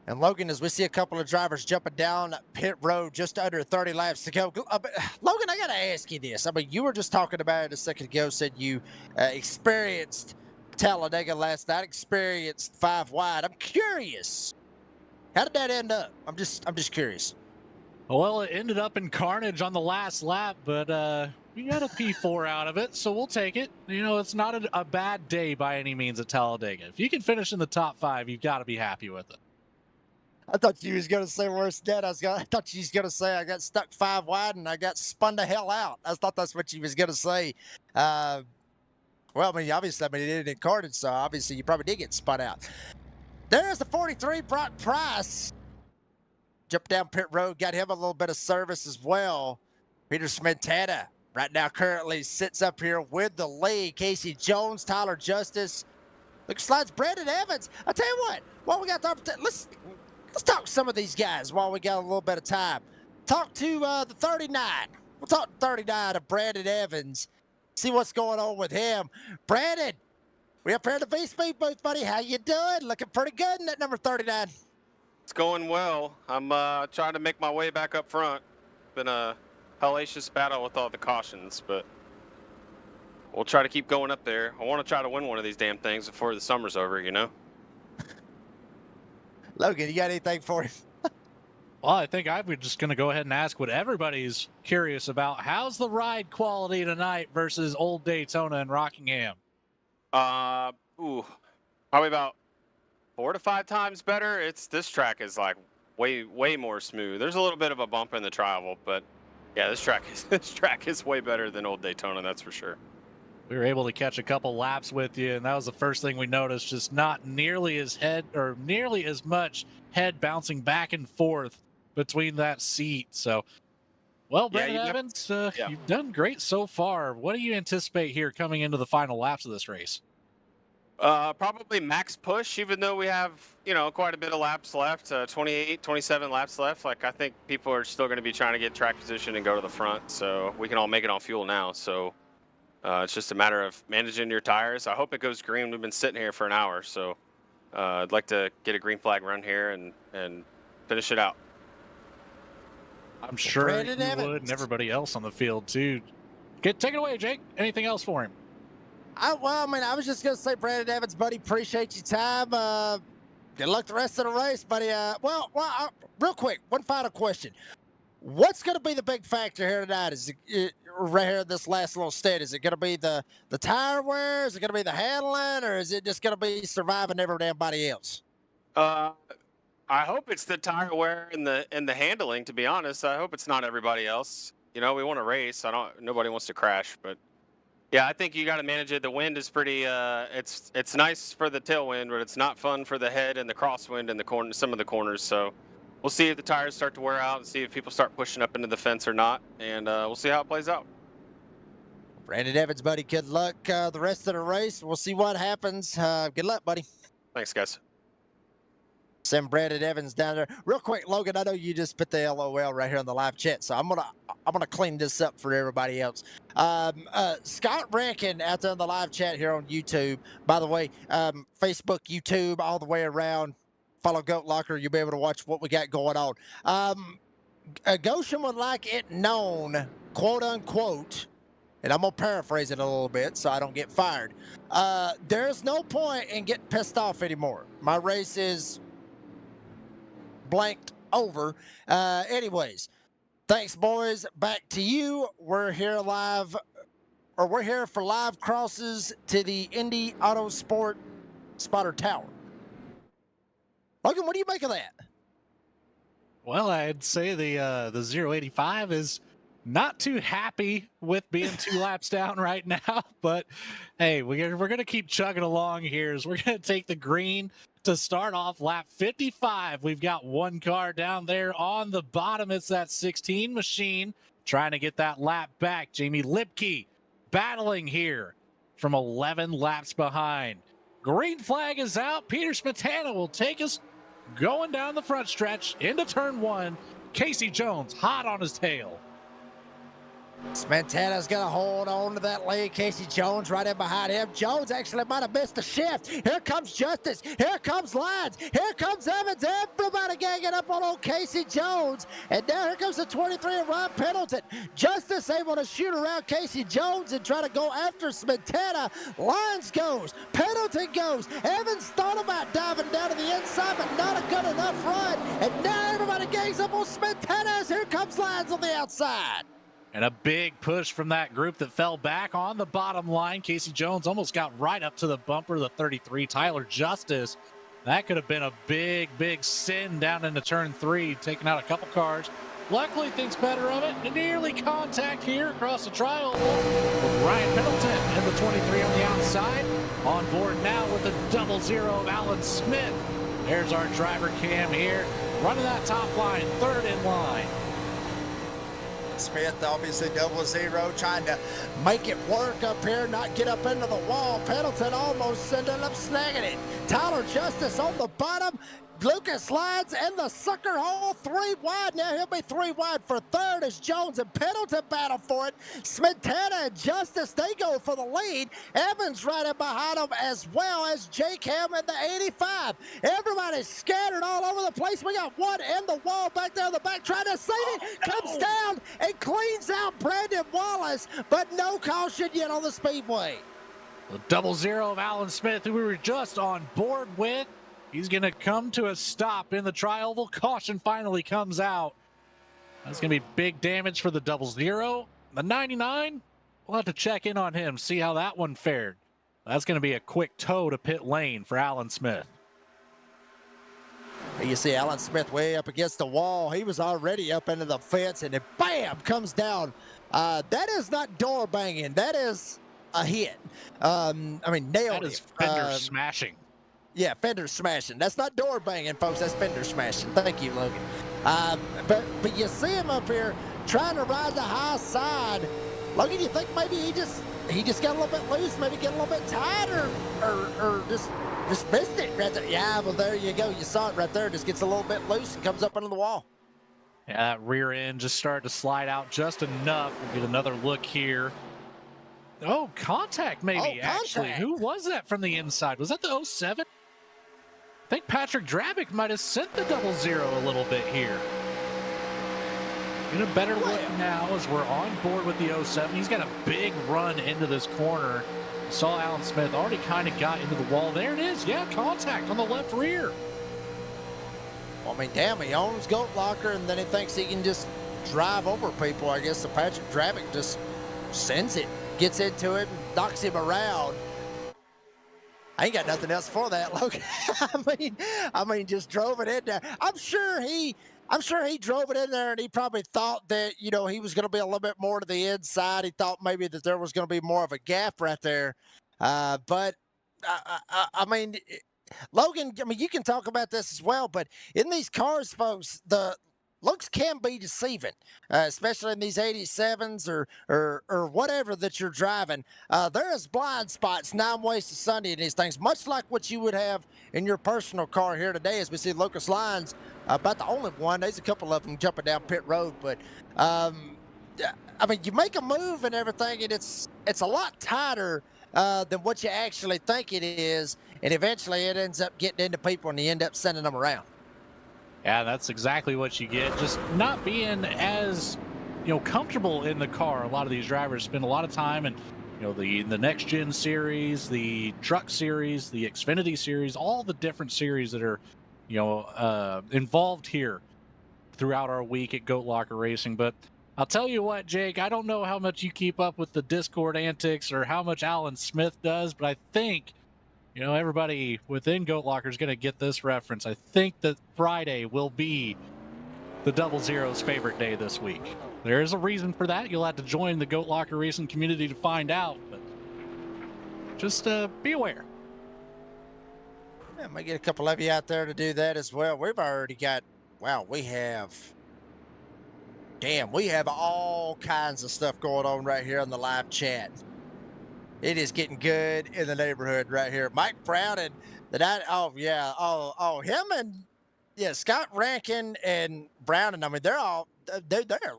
And Logan, as we see a couple of drivers jumping down pit road, just under 30 laps to go. Logan, I got to ask you this. I mean, you were just talking about it a second ago, said you experienced Talladega last night, experienced 5 wide. I'm curious, how did that end up? I'm just curious. Well, it ended up in carnage on the last lap, but we got a P4 out of it, so we'll take it. It's not a bad day by any means at Talladega. If you can finish in the top 5, you've got to be happy with it. I thought you was going to say worse than that. I thought you was going to say I got stuck 5 wide and I got spun the hell out. I thought that's what you was going to say. Well, I mean, obviously, it did it in carnage, so obviously you probably did get spun out. There's the 43, Brock Price. Jumped down pit road, got him a little bit of service as well. Peter Smetana right now currently sits up here with the lead. Casey Jones, Tyler Justice. Looks like Brandon Evans. I tell you what, while we got the opportunity, let's talk to some of these guys while we got a little bit of time. Talk to the 39. We'll talk to 39 of Brandon Evans. See what's going on with him. Brandon, we up here at the V-Speed booth, buddy. How you doing? Looking pretty good in that number 39. It's going well. I'm trying to make my way back up front. Been a hellacious battle with all the cautions, but we'll try to keep going up there. I want to try to win one of these damn things before the summer's over, Logan, you got anything for him? Well, I think I'm just going to go ahead and ask what everybody's curious about. How's the ride quality tonight versus Old Daytona and Rockingham? Probably about 4 to 5 times better. This track is like way more smooth. There's a little bit of a bump in the travel, but yeah, this track is way better than Old Daytona, that's for sure. We were able to catch a couple laps with you, and that was the first thing we noticed, just not nearly as much head bouncing back and forth between that seat. So, well, Brandon Evans, you've done great so far. What do you anticipate here coming into the final laps of this race? Probably max push, even though we have, quite a bit of laps left, 28, 27 laps left. Like, I think people are still going to be trying to get track position and go to the front, so we can all make it on fuel now. So it's just a matter of managing your tires. I hope it goes green. We've been sitting here for an hour, so I'd like to get a green flag run here and finish it out. I'm sure you would, and everybody else on the field, too. Take it away, Jake. Anything else for him? I was just going to say, Brandon Evans, buddy, appreciate your time. Good luck the rest of the race, buddy. Real quick, one final question. What's going to be the big factor here tonight? Is it right here in this last little stint? Is it going to be the tire wear? Is it going to be the handling, or is it just going to be surviving everybody else? I hope it's the tire wear and the handling. To be honest, I hope it's not everybody else. You know, we want to race. Nobody wants to crash, but yeah, I think you got to manage it. The wind is pretty. It's nice for the tailwind, but it's not fun for the head and the crosswind and some of the corners. So we'll see if the tires start to wear out and see if people start pushing up into the fence or not, and we'll see how it plays out. Brandon Evans, buddy, good luck the rest of the race. We'll see what happens. Good luck, buddy. Thanks, guys. Send Brandon Evans down there. Real quick, Logan, I know you just put the LOL right here on the live chat, so I'm gonna clean this up for everybody else. Scott Rankin out there in the live chat here on YouTube. By the way, Facebook, YouTube, all the way around. Follow Goat Locker. You'll be able to watch what we got going on. Goshen would like it known, quote unquote, and I'm going to paraphrase it a little bit so I don't get fired. There's no point in getting pissed off anymore. My race is blanked over. Anyways, thanks, boys. Back to you. We're here for live crosses to the Indy Auto Sport Spotter Tower. Logan, what do you make of that? Well, I'd say the 085 is not too happy with being 2 laps down right now, but hey, we're going to keep chugging along here as we're going to take the green to start off lap 55. We've got one car down there on the bottom. It's that 16 machine trying to get that lap back. Jamie Lipke battling here from 11 laps behind. Green flag is out. Peter Smetana will take us going down the front stretch into turn 1. Casey Jones hot on his tail. Smetana's going to hold on to that lead. Casey Jones right in behind him. Jones actually might have missed a shift. Here comes Justice. Here comes Lyons. Here comes Evans. Everybody ganging up on old Casey Jones. And now here comes the 23 of Ron Pendleton. Justice able to shoot around Casey Jones and try to go after Smetana. Lyons goes. Pendleton goes. Evans thought about diving down to the inside, but not a good enough run. And now everybody gangs up on Smetana as here comes Lyons on the outside. And a big push from that group that fell back on the bottom line. Casey Jones almost got right up to the bumper, the 33. Tyler Justice, that could have been a big, big sin down into turn 3, taking out a couple cars. Luckily, thinks better of it. Nearly contact here across the trial with Ryan Pendleton and the 23 on the outside. On board now with the 00 of Alan Smith. There's our driver cam here, running that top line, 3rd in line. Smith, obviously 00, trying to make it work up here, not get up into the wall. Pendleton almost ended up snagging it. Tyler Justice on the bottom. Lucas Lyons in the sucker hole, 3 wide. Now he'll be 3 wide for 3rd as Jones and Pendleton battle for it. Smetana and Justice, they go for the lead. Evans right in behind them, as well as Jake Ham in the 85. Everybody's scattered all over the place. We got one in the wall back there in the back trying to save it. Comes down and cleans out Brandon Wallace, but no caution yet on the speedway. The 00 of Alan Smith, who we were just on board with. He's going to come to a stop in the tri-oval. Caution finally comes out. That's going to be big damage for the 00. The 99, we'll have to check in on him, see how that one fared. That's going to be a quick tow to pit lane for Alan Smith. You see Alan Smith way up against the wall. He was already up into the fence, and then bam, comes down. That is not door banging. That is a hit. Nailed it. That is fender smashing. Yeah, fender smashing. That's not door banging, folks. That's fender smashing. Thank you, Logan. But you see him up here trying to ride the high side. Logan, you think maybe he just got a little bit loose, maybe get a little bit tight, or just missed it right there. Yeah, well, there you go. You saw it right there. Just gets a little bit loose and comes up under the wall. Yeah, that rear end just started to slide out just enough. We'll get another look here. Oh, contact maybe, actually. Who was that from the inside? Was that the 07? I think Patrick Drabick might have sent the 00 a little bit here. Get a better look now as we're on board with the 07. He's got a big run into this corner. Saw Alan Smith already kind of got into the wall. There it is. Yeah, contact on the left rear. I mean, damn, he owns Goat Locker, and then he thinks he can just drive over people. I guess the Patrick Dravick just sends it, gets into it, and knocks him around. I ain't got nothing else for that, Logan. I mean, just drove it in there. I'm sure he drove it in there, and he probably thought that, you know, he was going to be a little bit more to the inside. He thought maybe that there was going to be more of a gap right there. But I mean, Logan, I mean, you can talk about this as well, but in these cars, folks, the looks can be deceiving, especially in these 87s or whatever that you're driving. There is blind spots 9 ways to Sunday in these things, much like what you would have in your personal car here today, as we see Lucas Lyons, about the only one. There's a couple of them jumping down pit road, but I mean, you make a move and everything, and it's a lot tighter than what you actually think it is, and eventually it ends up getting into people, and you end up sending them around. Yeah, that's exactly what you get. Just not being as, you know, comfortable in the car. A lot of these drivers spend a lot of time in, you know, the next gen series, the truck series, the Xfinity series, all the different series that are, you know, involved here throughout our week at Goat Locker Racing. But I'll tell you what, Jake, I don't know how much you keep up with the Discord antics or how much Alan Smith does, but I think, you know, everybody within Goat Locker is going to get this reference. I think that Friday will be the Double Zero's favorite day this week. There is a reason for that. You'll have to join the Goat Locker Racing community to find out, but just be aware. Yeah, might get a couple of you out there to do that as well. We've already got, wow, we have all kinds of stuff going on right here on the live chat. It is getting good in the neighborhood right here. Mike Brown and him and Scott Rankin and Brown, and I mean they're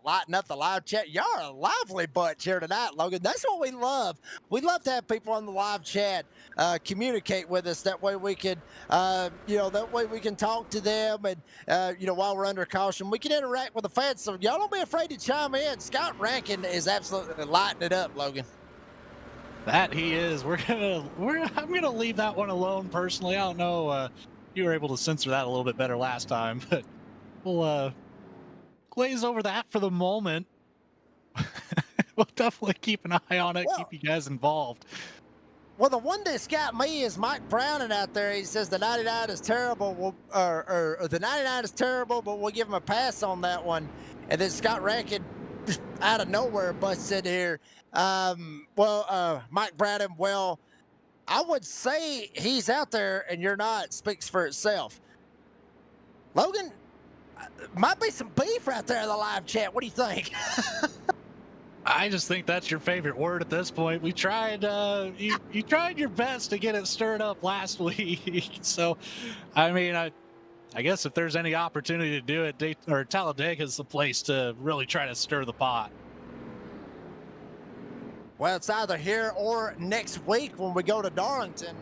lighting up the live chat. Y'all are a lively bunch here tonight, Logan. That's what we love. We love to have people on the live chat communicate with us. That way we can, that way we can talk to them, and while we're under caution, we can interact with the fans. So y'all don't be afraid to chime in. Scott Rankin is absolutely lighting it up, Logan. That he is. I'm gonna leave that one alone personally. I don't know. You were able to censor that a little bit better last time, but we'll glaze over that for the moment. We'll definitely keep an eye on it. Keep you guys involved. Well, the one that's got me is Mike Browning out there. He says the 99 is terrible. Or the 99 is terrible, but we'll give him a pass on that one. And then Scott Rankin just out of nowhere busts in here. Mike Browning, well, I would say he's out there and you're not, speaks for itself. Logan, might be some beef right there in the live chat. What do you think? I just think that's your favorite word at this point. We tried, you tried your best to get it stirred up last week. So, I mean, I guess if there's any opportunity to do it, Talladega is the place to really try to stir the pot. Well, it's either here or next week when we go to Darlington.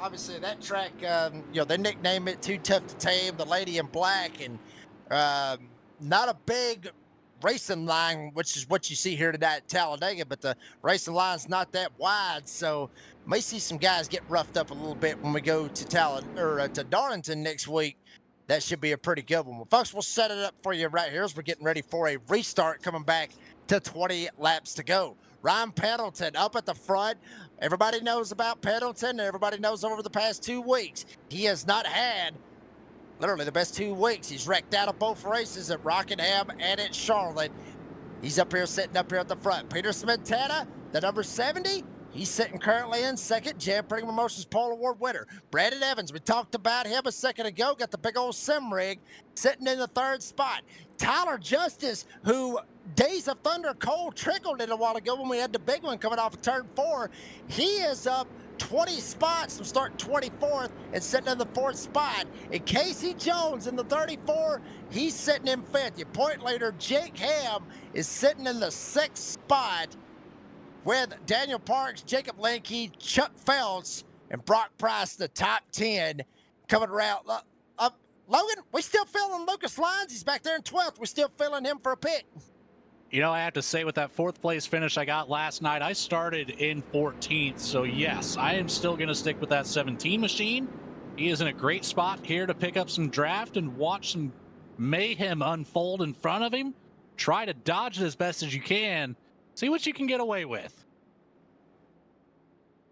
Obviously, that track, they nickname it Too Tough to Tame, the Lady in Black, and not a big racing line, which is what you see here tonight at Talladega, but the racing line's not that wide, so may see some guys get roughed up a little bit when we go to to Darlington next week. That should be a pretty good one. Well, folks, we'll set it up for you right here as we're getting ready for a restart coming back to 20 laps to go. Ryan Pendleton up at the front. Everybody knows about Pendleton. Everybody knows over the past 2 weeks, he has not had literally the best 2 weeks. He's wrecked out of both races at Rockingham and at Charlotte. He's up here, sitting up here at the front. Peter Smetana, the number 70, he's sitting currently in second. Jam Pringle Promotions Pole Award winner. Brandon Evans, we talked about him a second ago, got the big old sim rig, sitting in the 3rd spot. Tyler Justice, who Days of Thunder Cold trickled in a while ago when we had the big one coming off of turn 4. He is up 20 spots from starting 24th and sitting in the 4th spot. And Casey Jones in the 34, he's sitting in 5th. Your point leader, Jake Ham, is sitting in the 6th spot with Daniel Parks, Jacob Linke, Chuck Feltz, and Brock Price, the top 10 coming around. Logan, we still feeling Lucas Lyons. He's back there in 12th. We're still feeling him for a pick. You know, I have to say, with that 4th place finish I got last night, I started in 14th. So, yes, I am still going to stick with that 17 machine. He is in a great spot here to pick up some draft and watch some mayhem unfold in front of him. Try to dodge it as best as you can. See what you can get away with.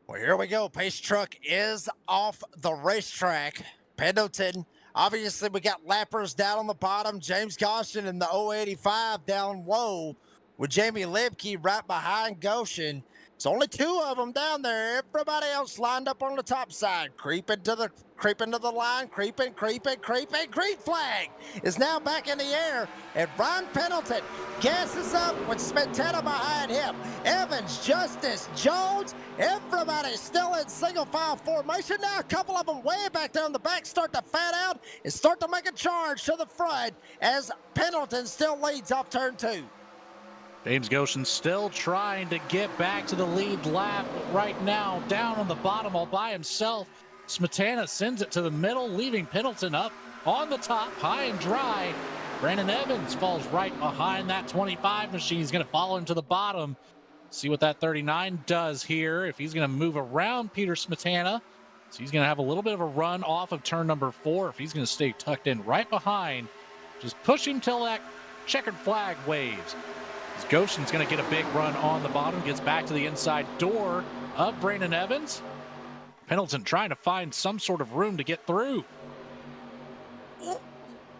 Well, here we go. Pace truck is off the racetrack. Pendleton, obviously we got lappers down on the bottom. James Goshen in the 085 down low with Jamie Libke right behind Goshen. It's only two of them down there. Everybody else lined up on the top side. Creeping to the line. Creeping. Green flag is now back in the air. And Ron Pendleton gasses up with Smetana behind him. Evans, Justice, Jones, everybody still in single file formation. Now a couple of them way back there in the back start to fan out and start to make a charge to the front as Pendleton still leads off turn 2. James Goshen still trying to get back to the lead lap, but right now down on the bottom all by himself. Smetana sends it to the middle, leaving Pendleton up on the top, high and dry. Brandon Evans falls right behind that 25 machine. He's going to follow him to the bottom. See what that 39 does here. If he's going to move around Peter Smetana. So he's going to have a little bit of a run off of turn number 4. If he's going to stay tucked in right behind, just push him till that checkered flag waves. Goshen's going to get a big run on the bottom, gets back to the inside door of Brandon Evans. Pendleton trying to find some sort of room to get through.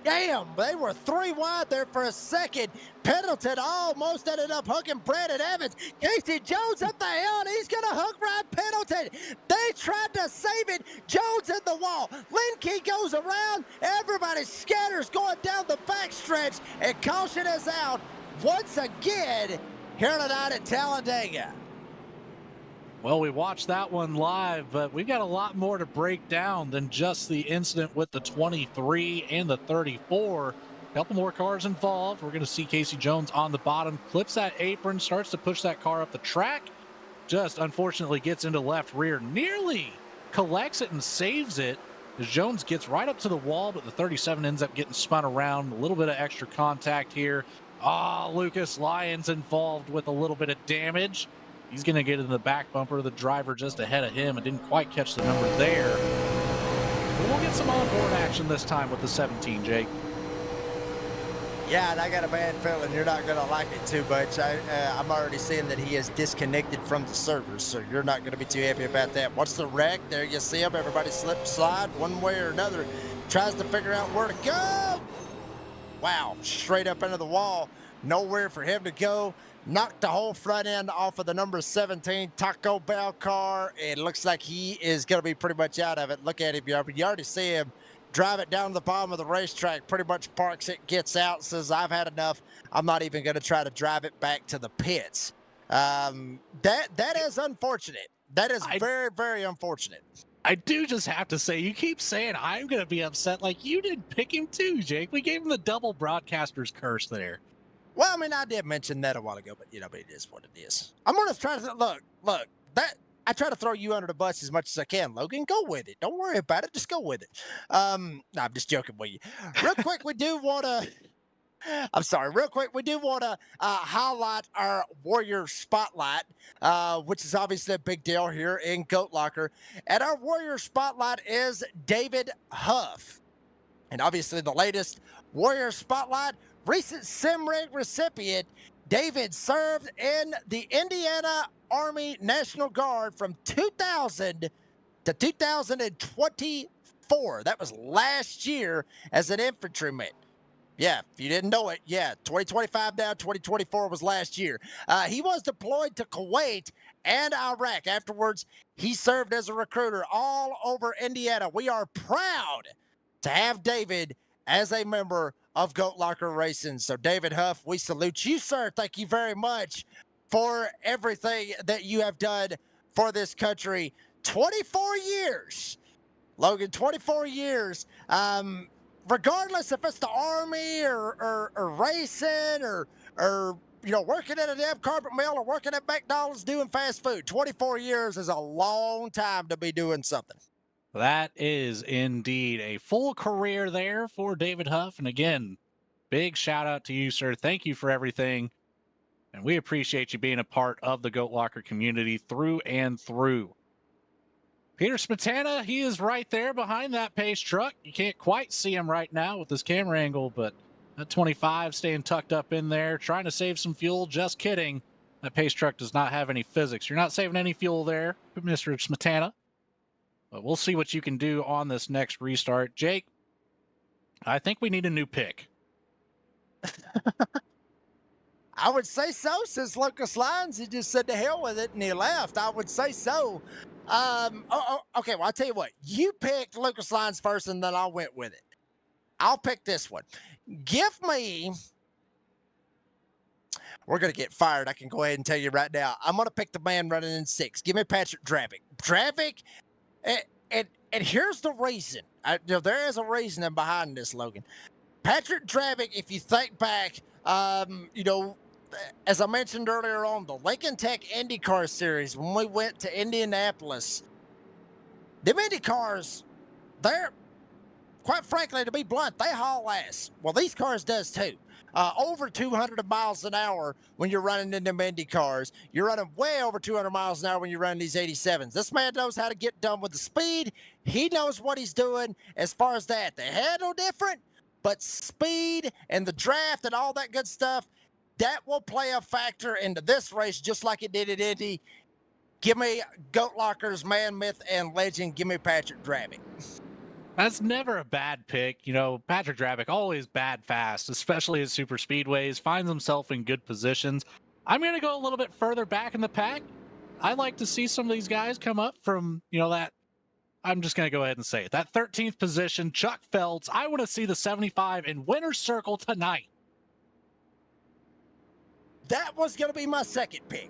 Damn, they were 3 wide there for a second. Pendleton almost ended up hooking Brandon Evans. Casey Jones up the hill, and he's going to hook Ryan Pendleton. They tried to save it. Jones in the wall. Linkey goes around. Everybody scatters going down the backstretch, and caution is out once again here tonight at Talladega. Well, we watched that one live, but we've got a lot more to break down than just the incident with the 23 and the 34. A couple more cars involved. We're going to see Casey Jones on the bottom, clips that apron, starts to push that car up the track, just unfortunately gets into left rear, nearly collects it and saves it as Jones gets right up to the wall, but the 37 ends up getting spun around. A little bit of extra contact here. Lucas Lyons involved with a little bit of damage. He's going to get in the back bumper of the driver just ahead of him and didn't quite catch the number there. But we'll get some onboard action this time with the 17, Jake. Yeah, and I got a bad feeling you're not going to like it too much. I'm already seeing that he is disconnected from the servers, so you're not going to be too happy about that. What's the wreck? There you see him. Everybody slip and slide one way or another. Tries to figure out where to go. Wow, straight up into the wall. Nowhere for him to go. Knocked the whole front end off of the number 17 Taco Bell car. It looks like he is going to be pretty much out of it. Look at him. You already see him drive it down to the bottom of the racetrack. Pretty much parks it, gets out, says, I've had enough. I'm not even going to try to drive it back to the pits. That is unfortunate. That is very, very unfortunate. I do just have to say, you keep saying I'm going to be upset. Like, you didn't pick him too, Jake. We gave him the double broadcaster's curse there. Well, I mean, I did mention that a while ago, but, but it is what it is. I'm going to try to, look, that I try to throw you under the bus as much as I can, Logan. Go with it. Don't worry about it. Just go with it. No, I'm just joking with you. Real quick, we do want to highlight our Warrior Spotlight, which is obviously a big deal here in Goat Locker. And our Warrior Spotlight is David Huff. And obviously the latest Warrior Spotlight, recent SimRig recipient, David served in the Indiana Army National Guard from 2000 to 2024. That was last year as an infantryman. Yeah, if you didn't know it, 2025 now, 2024 was last year. He was deployed to Kuwait and Iraq. Afterwards, he served as a recruiter all over Indiana. We are proud to have David as a member of Goat Locker Racing. So, David Huff, we salute you, sir. Thank you very much for everything that you have done for this country. 24 years, Logan, 24 years. Regardless if it's the Army or racing or working at a damn carpet mill or working at McDonald's doing fast food, 24 years is a long time to be doing something. That is indeed a full career there for David Huff. And again, big shout out to you, sir. Thank you for everything. And we appreciate you being a part of the Goat Locker community through and through. Peter Smetana, he is right there behind that pace truck. You can't quite see him right now with this camera angle, but that 25 staying tucked up in there, trying to save some fuel. Just kidding. That pace truck does not have any physics. You're not saving any fuel there, Mr. Smetana. But we'll see what you can do on this next restart. Jake, I think we need a new pick. I would say so, since Lucas Lyons, he just said to hell with it and he left. I would say so. Okay, well, I'll tell you what. You picked Lucas Lyons first, and then I went with it. I'll pick this one. Give me... We're going to get fired. I can go ahead and tell you right now. I'm going to pick the man running in 6. Give me Patrick Dravick. Dravick, and here's the reason. There is a reasoning behind this, Logan. Patrick Dravick, if you think back, as I mentioned earlier on, the Lincoln Tech IndyCar Series, when we went to Indianapolis, them Indy cars, they're, quite frankly, to be blunt, they haul ass. Well, these cars does too. Over 200 miles an hour when you're running in them Indy cars. You're running way over 200 miles an hour when you're running these 87s. This man knows how to get done with the speed. He knows what he's doing as far as that. The handle different, but speed and the draft and all that good stuff, that will play a factor into this race just like it did at Indy. Give me Goat Lockers, man, myth, and legend. Give me Patrick Dravick. That's never a bad pick. Patrick Dravick, always bad fast, especially at super speedways, finds himself in good positions. I'm going to go a little bit further back in the pack. I like to see some of these guys come up from, that, I'm just going to go ahead and say it, that 13th position, Chuck Feltz. I want to see the 75 in winner's circle tonight. That was going to be my second pick.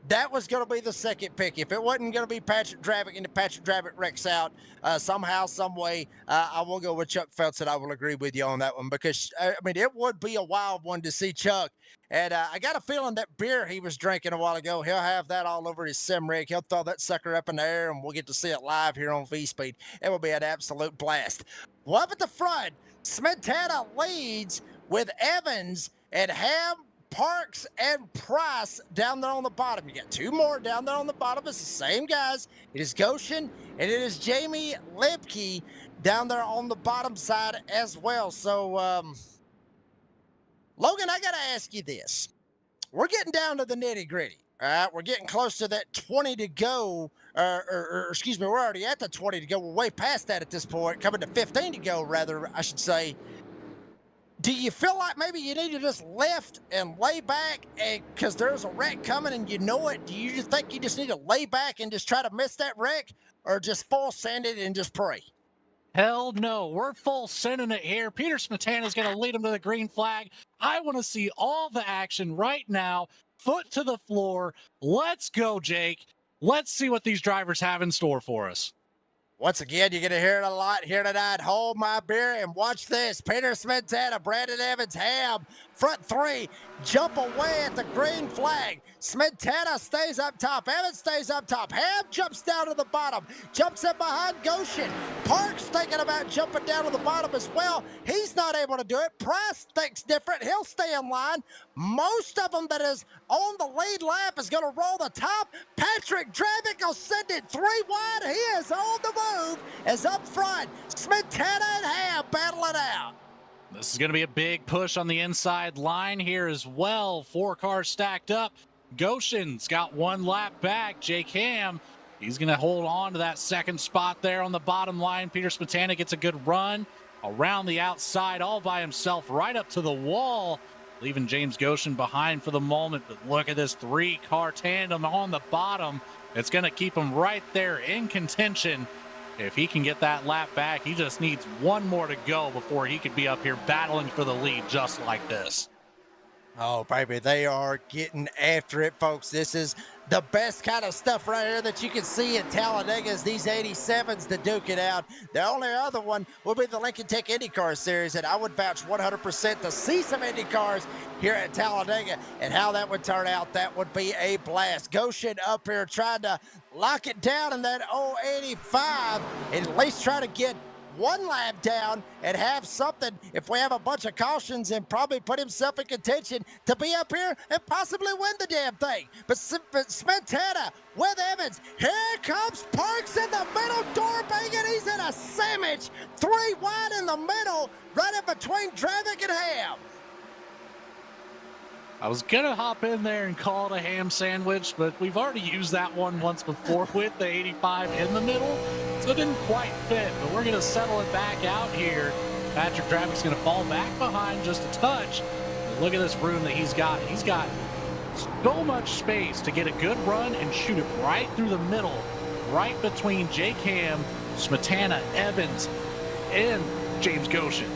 That was going to be the second pick. If it wasn't going to be Patrick Dravick and the Patrick Dravick wrecks out somehow, some way, I will go with Chuck Feltz, and I will agree with you on that one because, it would be a wild one to see Chuck. And I got a feeling that beer he was drinking a while ago, he'll have that all over his sim rig. He'll throw that sucker up in the air, and we'll get to see it live here on V-Speed. It will be an absolute blast. Well, up at the front, Smetana leads with Evans and Ham, Parks, and Price down there on the bottom. You got two more down there on the bottom. It's the same guys. It is Goshen and it is Jamie Lemke down there on the bottom side as well. So, Logan, I got to ask you this. We're getting down to the nitty gritty. All right, we're getting close to that 20 to go, or excuse me, we're already at the 20 to go. We're way past that at this point, coming to 15 to go, rather, I should say. Do you feel like maybe you need to just lift and lay back because there's a wreck coming and you know it? Do you just think you just need to lay back and just try to miss that wreck, or just full send it and just pray? Hell no, we're full sending it here. Peter Smetana is going to lead him to the green flag. I want to see all the action right now. Foot to the floor. Let's go, Jake. Let's see what these drivers have in store for us. Once again, you're going to hear it a lot here tonight. Hold my beer and watch this. Peter Smetana, Brandon Evans, Ham, front three, jump away at the green flag. Smetana stays up top. Evans stays up top. Ham jumps down to the bottom. Jumps in behind Goshen. Parks thinking about jumping down to the bottom as well. He's not able to do it. Price thinks different. He'll stay in line. Most of them that is on the lead lap is going to roll the top. Patrick Dravick will send it 3 wide. He is on the move as up front. Smetana and Ham battle it out. This is going to be a big push on the inside line here as well. 4 cars stacked up. Goshen's got 1 lap back. Jake Ham, he's going to hold on to that second spot there on the bottom line. Peter Smetana gets a good run around the outside all by himself right up to the wall, leaving James Goshen behind for the moment. But look at this 3-car tandem on the bottom. It's going to keep him right there in contention. If he can get that lap back, he just needs 1 more to go before he could be up here battling for the lead just like this. Oh, baby, they are getting after it, folks. This is the best kind of stuff right here that you can see in Talladega is these 87s to duke it out. The only other one will be the Lincoln Tech IndyCar Series, and I would vouch 100% to see some Indy cars here at Talladega, and how that would turn out, that would be a blast. Goshen up here trying to lock it down in that 085 and at least try to get one lap down and have something, if we have a bunch of cautions, and probably put himself in contention to be up here and possibly win the damn thing. But Smetana with Evans. Here comes Parks in the middle, door banging. He's in a sandwich. 3 wide in the middle, right in between Dravic and Ham. I was going to hop in there and call it a ham sandwich, but we've already used that one once before with the 85 in the middle, so it didn't quite fit, but we're going to settle it back out here. Patrick Dravic's going to fall back behind just a touch. And look at this room that he's got. He's got so much space to get a good run and shoot it right through the middle, right between Jake Ham, Smetana, Evans, and James Goshen.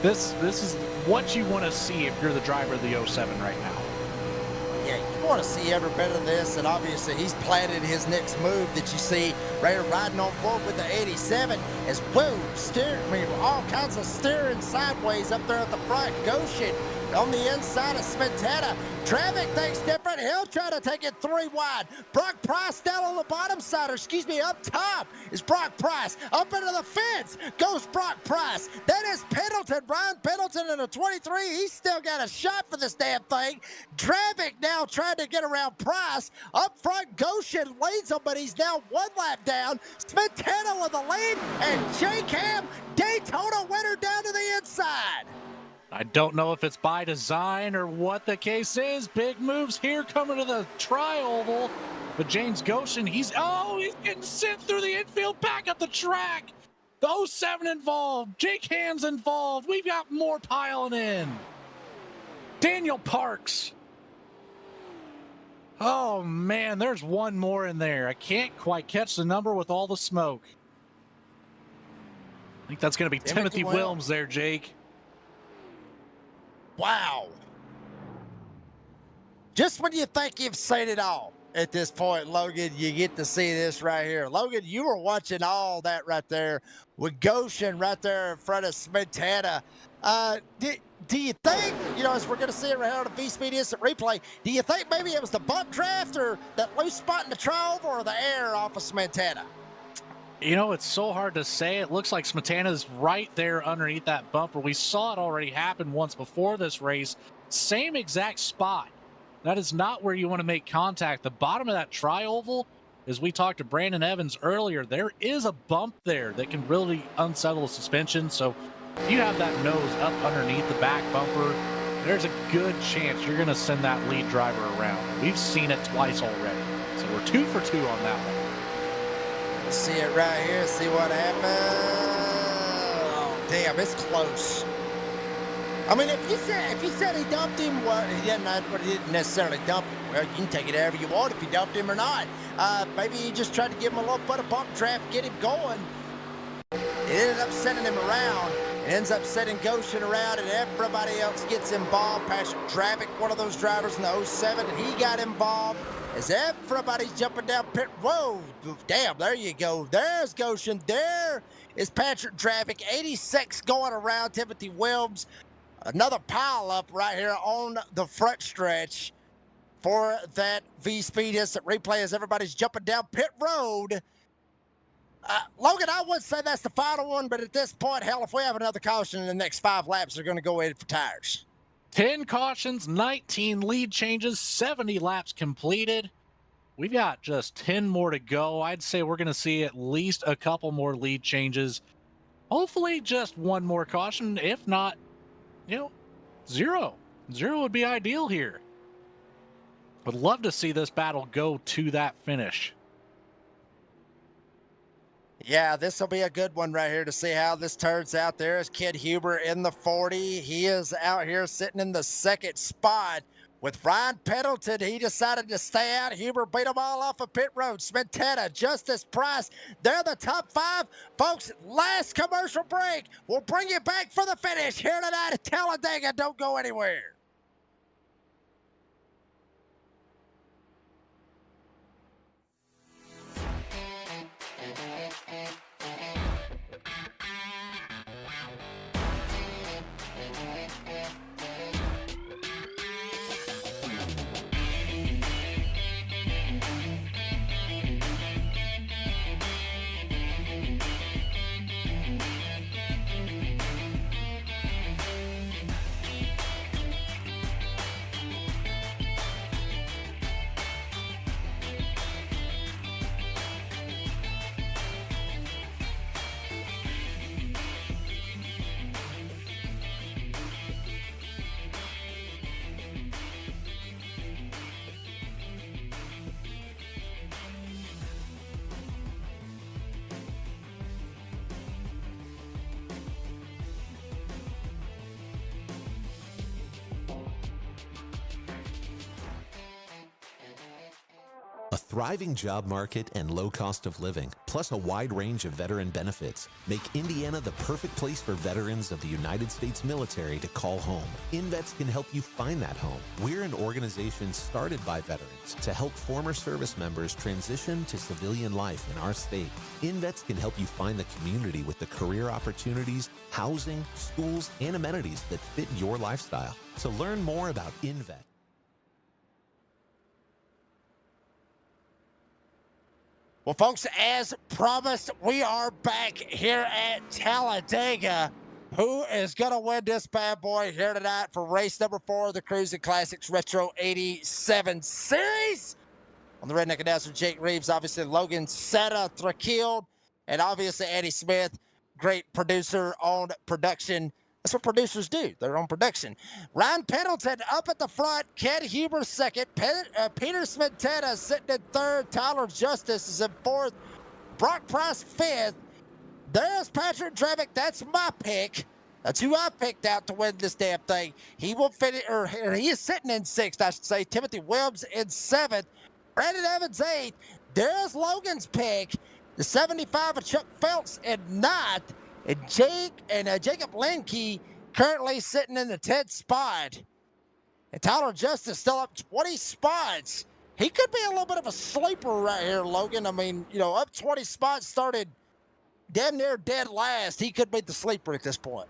This is what you want to see if you're the driver of the 07 right now. Yeah, you want to see every bit of this, and obviously he's planted his next move that you see right here riding on board with the 87 as whoa, all kinds of steering sideways up there at the front. Goshen on the inside of Smetana. Dravic thinks different. He'll try to take it 3 wide. Brock Price down on the bottom side, or excuse me, up top is Brock Price. Up into the fence goes Brock Price. That is Pendleton. Ryan Pendleton in a 23. He's still got a shot for this damn thing. Dravic now trying to get around Price. Up front, Goshen leads him, but he's now 1 lap down. Smetana with the lead, and Jake Ham, Daytona winner, down to the inside. I don't know if it's by design or what the case is. Big moves here coming to the tri-oval. But James Goshen, he's getting sent through the infield, back up the track. The 07 involved. Jake Ham's involved. We've got more piling in. Daniel Parks. Oh, man, there's one more in there. I can't quite catch the number with all the smoke. I think that's going to be Timothy Wilms there, Jake. Wow. Just when you think you've seen it all at this point, Logan, you get to see this right here. Logan, you were watching all that right there with Goshen right there in front of Smetana. Do you think, as we're going to see it right here on the V-Speed Instant Replay, do you think maybe it was the bump draft or that loose spot in the trove or the air off of Smetana? It's so hard to say. It looks like Smetana's right there underneath that bumper. We saw it already happen once before this race. Same exact spot. That is not where you want to make contact. The bottom of that tri-oval, as we talked to Brandon Evans earlier, there is a bump there that can really unsettle the suspension. So if you have that nose up underneath the back bumper, there's a good chance you're going to send that lead driver around. We've seen it twice already. So we're 2 for 2 on that one. See it right here. See what happened. Oh, damn, it's close. I mean, if you said he dumped him, well, he didn't necessarily dump him. Well, you can take it however you want if he dumped him or not. Maybe he just tried to give him a little bit of bump draft, get him going. It ended up sending him around. It ends up setting Goshen around, and everybody else gets involved. Patrick Dravic, one of those drivers in the 07, and he got involved. As everybody's jumping down pit. Whoa, damn, there you go. There's Goshen. There is Patrick Dravic. 86 going around Timothy Wilms. Another pile up right here on the front stretch for that V-Speed Instant Replay as everybody's jumping down pit road. Logan, I would say that's the final one, but at this point, hell, if we have another caution in the next 5 laps, they're going to go in for tires. 10 cautions, 19 lead changes, 70 laps completed. We've got just 10 more to go. I'd say we're going to see at least a couple more lead changes. Hopefully just 1 more caution. If not, 0. 0 would be ideal here. Would love to see this battle go to that finish. Yeah, this will be a good one right here to see how this turns out. There's Kid Huber in the 40. He is out here sitting in the 2nd spot with Ryan Pendleton. He decided to stay out. Huber beat them all off of pit road. Smetana, Justice Price, they're the top 5. Folks, last commercial break. We'll bring you back for the finish here tonight at Talladega. Don't go anywhere. thriving job market and low cost of living, plus a wide range of veteran benefits, make Indiana the perfect place for veterans of the United States military to call home. InVets can help you find that home. We're an organization started by veterans to help former service members transition to civilian life in our state. InVets can help you find the community with the career opportunities, housing, schools, and amenities that fit your lifestyle. To learn more about InVet, well, folks, as promised, we are back here at Talladega. Who is going to win this bad boy here tonight for race number 4 of the Cruisin Classics Retro 87 Series? On the Redneck announcer, Jake Reeves, obviously Logan Seta Thrakil, and obviously Eddie Smith, great producer on production. That's what producers do. They're on production. Ryan Pendleton up at the front. Ken Huber second. Peter Smetana sitting in third. Tyler Justice is in fourth. Brock Price fifth. There's Patrick Drevick. That's my pick. That's who I picked out to win this damn thing. He will finish, or he is sitting in sixth, I should say. Timothy Webbs in seventh. Brandon Evans eighth. There's Logan's pick. The 75 of Chuck Phelps in ninth. And Jacob Lenke currently sitting in the 10th spot. And Tyler Justice still up 20 spots. He could be a little bit of a sleeper right here, Logan. I mean, up 20 spots, started damn near dead last. He could be the sleeper at this point.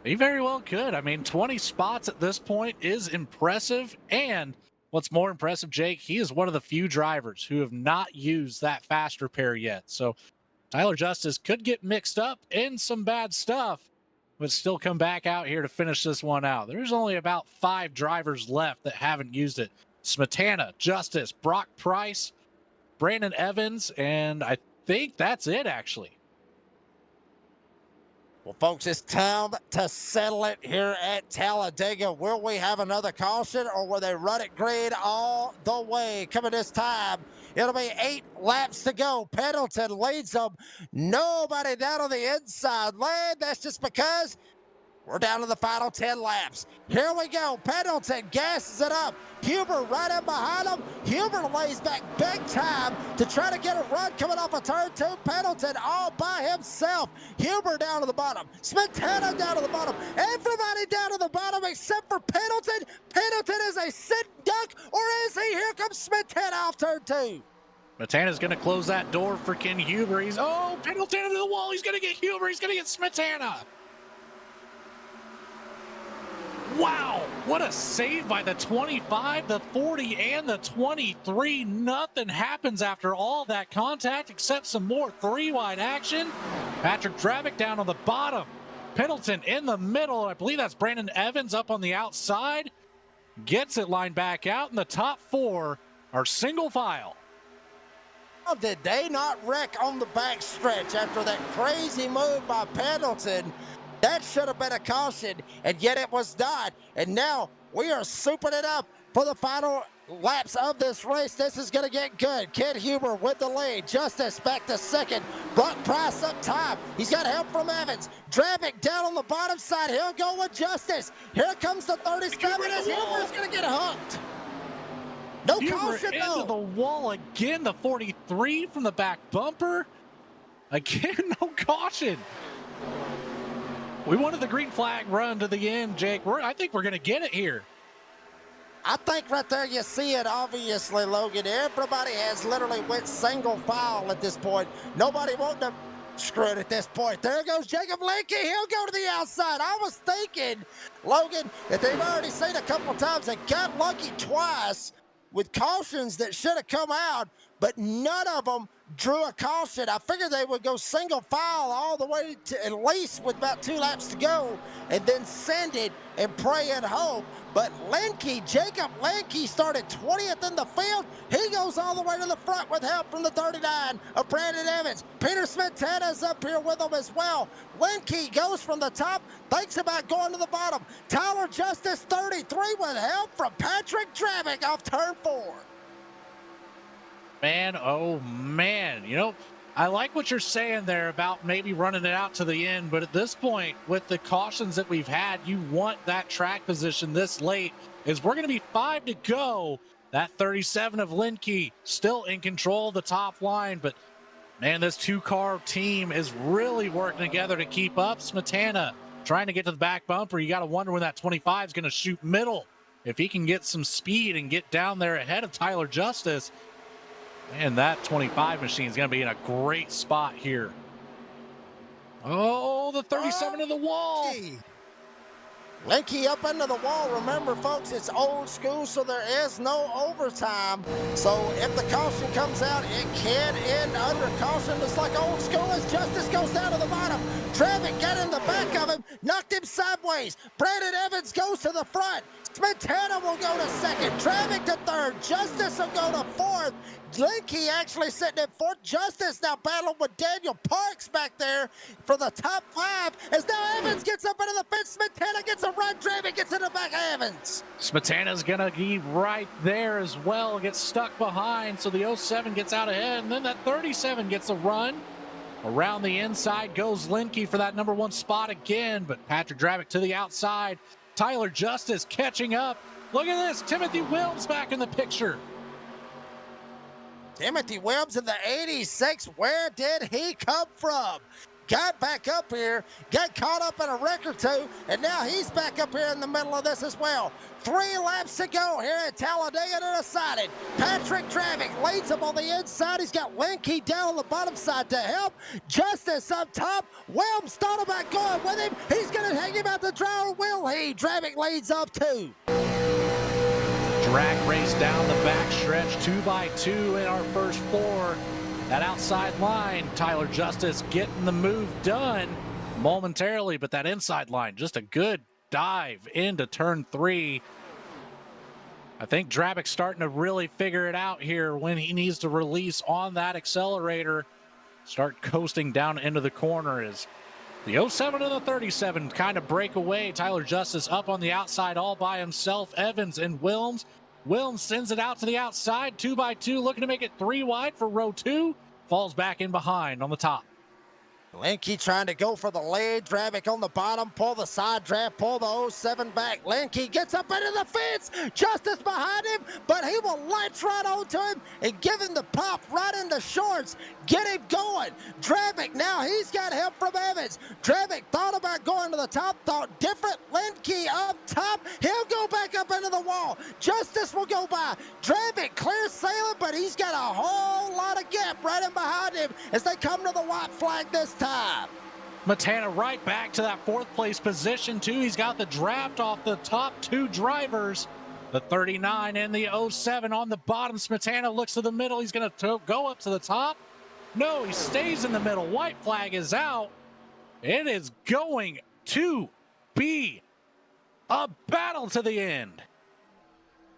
He very well could. I mean, 20 spots at this point is impressive. And what's more impressive, Jake, he is one of the few drivers who have not used that faster pair yet. So Tyler Justice could get mixed up in some bad stuff, but still come back out here to finish this one out. There's only about 5 drivers left that haven't used it. Smetana, Justice, Brock Price, Brandon Evans, and I think that's it, actually. Well, folks, it's time to settle it here at Talladega. Will we have another caution, or will they run it green all the way? Coming this time, it'll be 8 laps to go. Pendleton leads them. Nobody down on the inside lane. That's just because we're down to the final 10 laps. Here we go. Pendleton gasses it up. Huber right in behind him. Huber lays back big time to try to get a run coming off of turn 2. Pendleton all by himself. Huber down to the bottom. Smetana down to the bottom. Everybody down to the bottom except for Pendleton. Pendleton is a sit duck, or is he? Here comes Smetana off turn 2. Smetana's going to close that door for Ken Huber. Pendleton into the wall. He's going to get Huber. He's going to get Smetana. Wow, what a save by the 25, the 40, and the 23. Nothing happens after all that contact except some more 3-wide action. Patrick Drevick down on the bottom. Pendleton in the middle. I believe that's Brandon Evans up on the outside. Gets it lined back out, and the top 4 are single file. Did they not wreck on the back stretch after that crazy move by Pendleton? That should have been a caution, and yet it was not. And now we are souping it up for the final laps of this race. This is going to get good. Ken Huber with the lead. Justice back to second. Brock Price up top. He's got help from Evans. Drevick down on the bottom side. He'll go with Justice. Here comes the 37 as Huber's going to get hooked. No caution, though. Into the wall again. The 43 from the back bumper. Again, no caution. We wanted the green flag run to the end, Jake. I think we're going to get it here. I think right there you see it, obviously, Logan. Everybody has literally went single file at this point. Nobody wanting to screw it at this point. There goes Jacob Lenke. He'll go to the outside. I was thinking, Logan, that they've already seen a couple of times and got lucky twice with cautions that should have come out, but none of them drew a caution. I figured they would go single file all the way to at least with about 2 laps to go and then send it and pray and hope. But Jacob Lenke started 20th in the field. He goes all the way to the front with help from the 39 of Brandon Evans. Peter Smetana's up here with him as well. Lenke goes from the top, thinks about going to the bottom. Tyler Justice 33 with help from Patrick Drevick off turn 4. Man, oh man. I like what you're saying there about maybe running it out to the end, but at this point, with the cautions that we've had, you want that track position this late, as we're going to be 5 to go That 37 of Linke still in control of the top line, but man, this two-car team is really working together to keep up. Smetana trying to get to the back bumper. You got to wonder when that 25 is going to shoot middle. If he can get some speed and get down there ahead of Tyler Justice, man, that 25 machine is going to be in a great spot here. Oh, the 37 to the wall. Linke up into the wall. Remember, folks, it's old school, so there is no overtime. So if the caution comes out, it can end under caution. It's like old school as Justice goes down to the bottom. Travick got in the back of him, knocked him sideways. Brandon Evans goes to the front. Smetana will go to second. Travick to third. Justice will go to fourth. Linke actually sitting in fourth. Justice now battling with Daniel Parks back there for the top 5 as now Evans gets up into the fence. Smetana gets a run. Travick gets in the back of Evans. Smetana's going to be right there as well. Gets stuck behind, so the 07 gets out ahead, and then that 37 gets a run. Around the inside goes Linke for that number 1 spot again, but Patrick Drabick to the outside. Tyler Justice catching up. Look at this. Timothy Wilms back in the picture. Timothy Wilms in the 86. Where did he come from? Got back up here, got caught up in a wreck or two, and now he's back up here in the middle of this as well. 3 laps to go here at Talladega decided. Patrick Drabick leads him on the inside. He's got Linke down on the bottom side to help. Justice up top. Wilms thought about going with him. He's going to hang him out the dry, or will he? Drabick leads up 2. Drag race down the back stretch, 2 by 2 in our first 4. That outside line, Tyler Justice getting the move done momentarily, but that inside line, just a good dive into turn 3. I think Drabick's starting to really figure it out here when he needs to release on that accelerator. Start coasting down into the corner as the 07 and the 37 kind of break away. Tyler Justice up on the outside all by himself. Evans and Wilms. Wilms sends it out to the outside, 2 by 2, looking to make it 3 wide for row 2. Falls back in behind on the top. Linke trying to go for the lead. Drabick on the bottom. Pull the side draft. Pull the 07 back. Linke gets up into the fence. Justice behind him, but he will latch right onto him and give him the pop right in the shorts. Get him going. Drabick, now he's got help from Evans. Drabick thought about going to the top. Thought different. Linke up top. He'll go back up into the wall. Justice will go by. Drabick clear sailing, but he's got a whole lot of gap right in behind him as they come to the white flag this time. Smetana right back to that 4th place position too. He's got the draft off the top 2 drivers. The 39 and the 07 on the bottom. Smetana looks to the middle. He's going to go up to the top. No, he stays in the middle. White flag is out. It is going to be a battle to the end.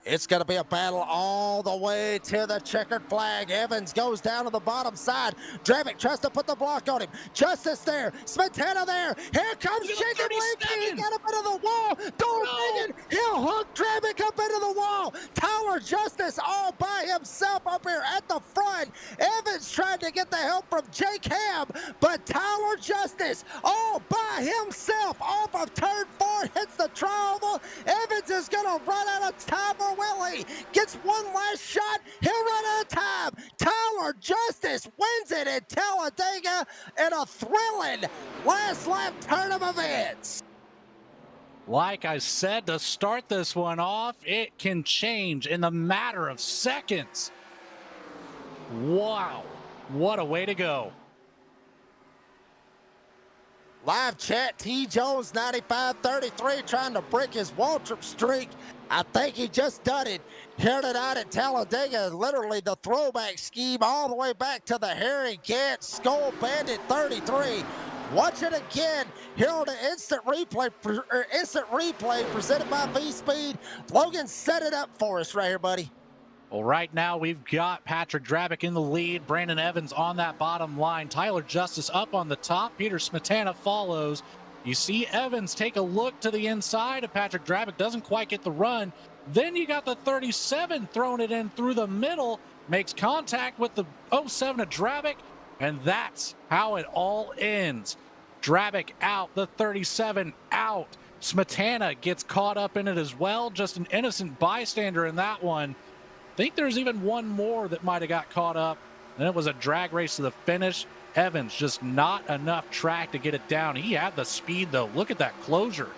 It's going to be a battle all the way to the checkered flag. Evans goes down to the bottom side. Drabick tries to put the block on him. Justice there. Smetana there. Here comes Jacob Linke. He got up into the wall. Don't He'll hook Drabick up into the wall. Tyler Justice all by himself up here at the front. Evans tried to get the help from Jake Ham, but Tyler Justice all by himself off of turn 4 hits the triangle. Evans is going to run out of time. Willie gets one last shot. He'll run out of time. Tyler Justice wins it at Talladega in a thrilling last lap turn of events. Like I said to start this one off, it can change in the matter of seconds. Wow, what a way to go. Live chat, T. Jones 9533 trying to break his Waltrip streak. I think he just done it here tonight at Talladega. Literally the throwback scheme all the way back to the Harry Gant Skull Bandit 33. Watch it again here on the instant replay presented by V-Speed. Logan set it up for us right here, buddy. Well, right now we've got Patrick Drabick in the lead, Brandon Evans on that bottom line, Tyler Justice up on the top, Peter Smetana follows. You see Evans take a look to the inside of Patrick Drabick, doesn't quite get the run. Then you got the 37 throwing it in through the middle, makes contact with the 07 of Drabick, and that's how it all ends. Drabick out, the 37 out. Smetana gets caught up in it as well, just an innocent bystander in that one. think there's even one more that might have got caught up, and it was a drag race to the finish. Evans just not enough track to get it down. He had the speed, though. Look at that closure.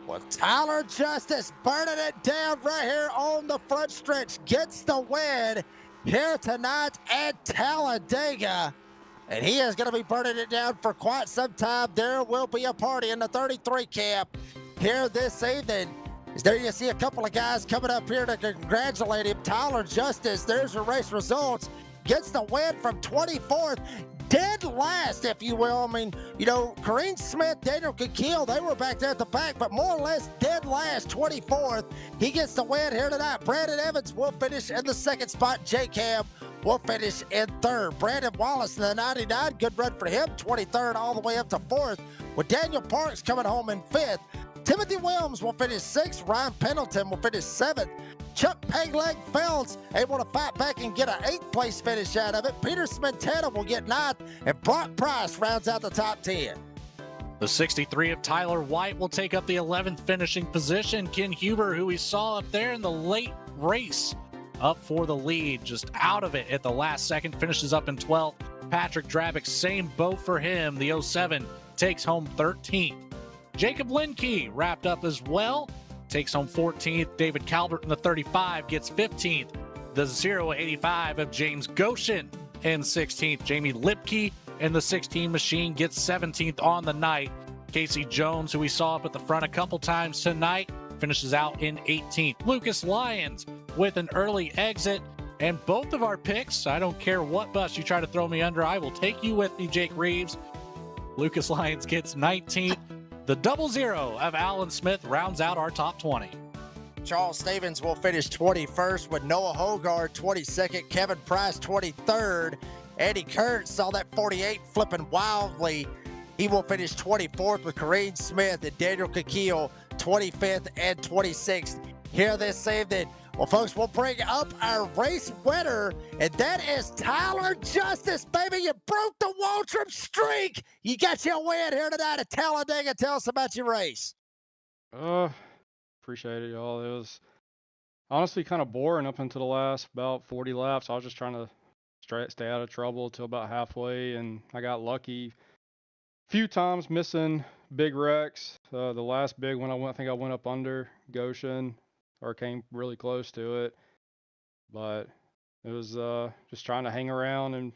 Well, Tyler Justice burning it down right here on the front stretch. Gets the win here tonight at Talladega. And he is going to be burning it down for quite some time. There will be a party in the 33 camp here this evening. There you see a couple of guys coming up here to congratulate him. Tyler Justice, there's your race results. Gets the win from 24th. Dead last, if you will. I mean, you know, Cruisin Smith, Daniel Kikil, they were back there at the back, but more or less dead last, 24th. He gets the win here tonight. Brandon Evans will finish in the second spot. J-Cam will finish in third. Brandon Wallace in the 99, good run for him, 23rd all the way up to fourth, with Daniel Parks coming home in fifth. Timothy Williams will finish sixth. Ryan Pendleton will finish seventh. Chuck Pegleg Felds able to fight back and get an 8th place finish out of it. Peter Smentana will get 9th, and Brock Price rounds out the top 10. The 63 of Tyler White will take up the 11th finishing position. Ken Huber, who we saw up there in the late race, up for the lead, just out of it at the last second, finishes up in 12th. Patrick Drabick, same boat for him. The 07 takes home 13th. Jacob Linkey wrapped up as well, takes home 14th. David Calvert in the 35 gets 15th. The 085 of James Goshen in 16th. Jamie Lipke in the 16 machine gets 17th on the night. Casey Jones, who we saw up at the front a couple times tonight, finishes out in 18th. Lucas Lyons with an early exit. And both of our picks, I don't care what bus you try to throw me under, I will take you with me, Jake Reeves. Lucas Lyons gets 19th. The 00 of Alan Smith rounds out our top 20. Charles Stevens will finish 21st with Noah Hogarth 22nd, Kevin Price 23rd. Eddie Kurtz saw that 48 flipping wildly. He will finish 24th with Cruisin Smith and Daniel Kikil 25th and 26th here this evening. Well, folks, we'll bring up our race winner, and that is Tyler Justice, baby. You broke the Waltrip streak. You got your win here tonight at Talladega. Tell us about your race. Appreciate it, y'all. It was honestly kind of boring up until the last about 40 laps. I was just trying to stay out of trouble till about halfway, and I got lucky a few times missing big wrecks. The last big one I think I went up under Goshen, or came really close to it, but it was just trying to hang around and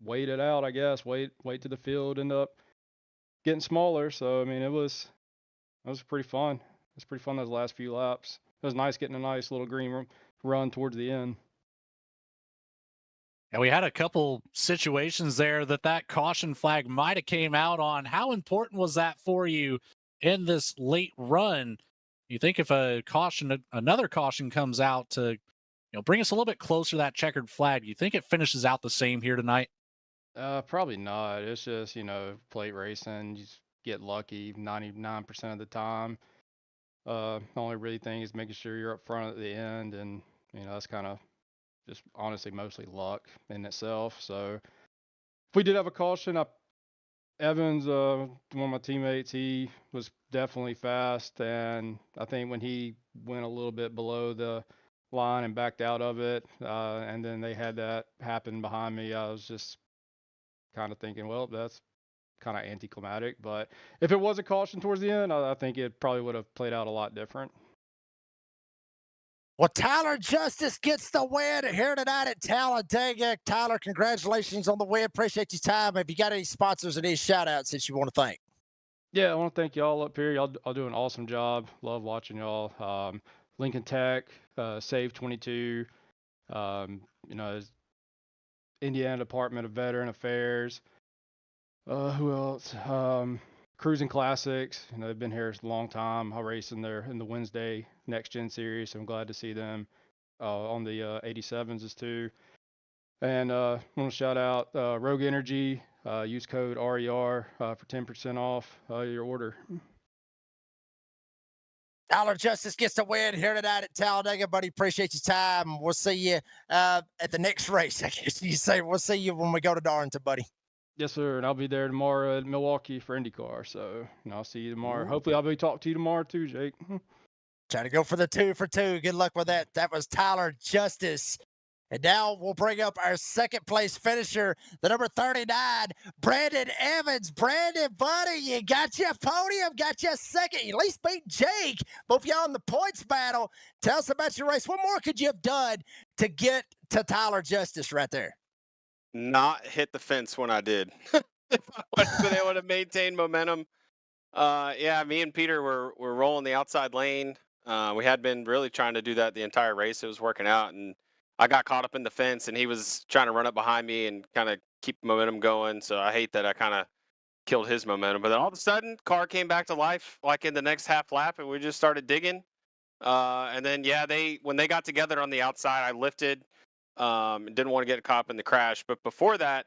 wait it out, I guess. Wait till the field end up getting smaller. So I mean, it was pretty fun. It was pretty fun those last few laps. It was nice getting a nice little green run towards the end. And we had a couple situations there that caution flag might have came out on. How important was that for you in this late run? You think if another caution comes out to, bring us a little bit closer to that checkered flag, you think it finishes out the same here tonight? Probably not. It's just, plate racing. You just get lucky 99% of the time. The only really thing is making sure you're up front at the end, and that's kind of just honestly mostly luck in itself. So if we did have a caution, Evans, one of my teammates, he was definitely fast, and I think when he went a little bit below the line and backed out of it, and then they had that happen behind me, I was just kind of thinking, well, that's kind of anticlimactic. But if it was a caution towards the end, I think it probably would have played out a lot different. Well, Tyler Justice gets the win here tonight at Talladega. Tyler, congratulations on the win. Appreciate your time. Have you got any sponsors and any shout-outs that you want to thank? Yeah, I want to thank y'all up here. Y'all do an awesome job. Love watching y'all. Lincoln Tech, Save 22, Indiana Department of Veteran Affairs. Who else? Cruisin Classics. They've been here a long time. I race in the Wednesday Next Gen Series, so I'm glad to see them on the 87s too. And I want to shout out Rogue Energy. Use code RER for 10% off your order. Tyler Justice gets the win here tonight at Talladega, buddy. Appreciate your time. We'll see you at the next race, I guess you say. We'll see you when we go to Darlington, buddy. Yes, sir. And I'll be there tomorrow at Milwaukee for IndyCar. So I'll see you tomorrow. Hopefully I'll be talking to you tomorrow too, Jake. Trying to go for the 2 for 2. Good luck with that. That was Tyler Justice. And now we'll bring up our second place finisher, the number 39, Brandon Evans. Brandon, buddy, you got your podium, got your second. You at least beat Jake. Both y'all in the points battle. Tell us about your race. What more could you have done to get to Tyler Justice right there? Not hit the fence when I did. If I would have been able to maintain momentum. Yeah, me and Peter were rolling the outside lane. We had been really trying to do that the entire race. It was working out, and I got caught up in the fence, and he was trying to run up behind me and kind of keep momentum going. So I hate that I kind of killed his momentum. But then all of a sudden, car came back to life like in the next half lap, and we just started digging. And then yeah, when they got together on the outside, I lifted. Didn't want to get caught up in the crash. But before that,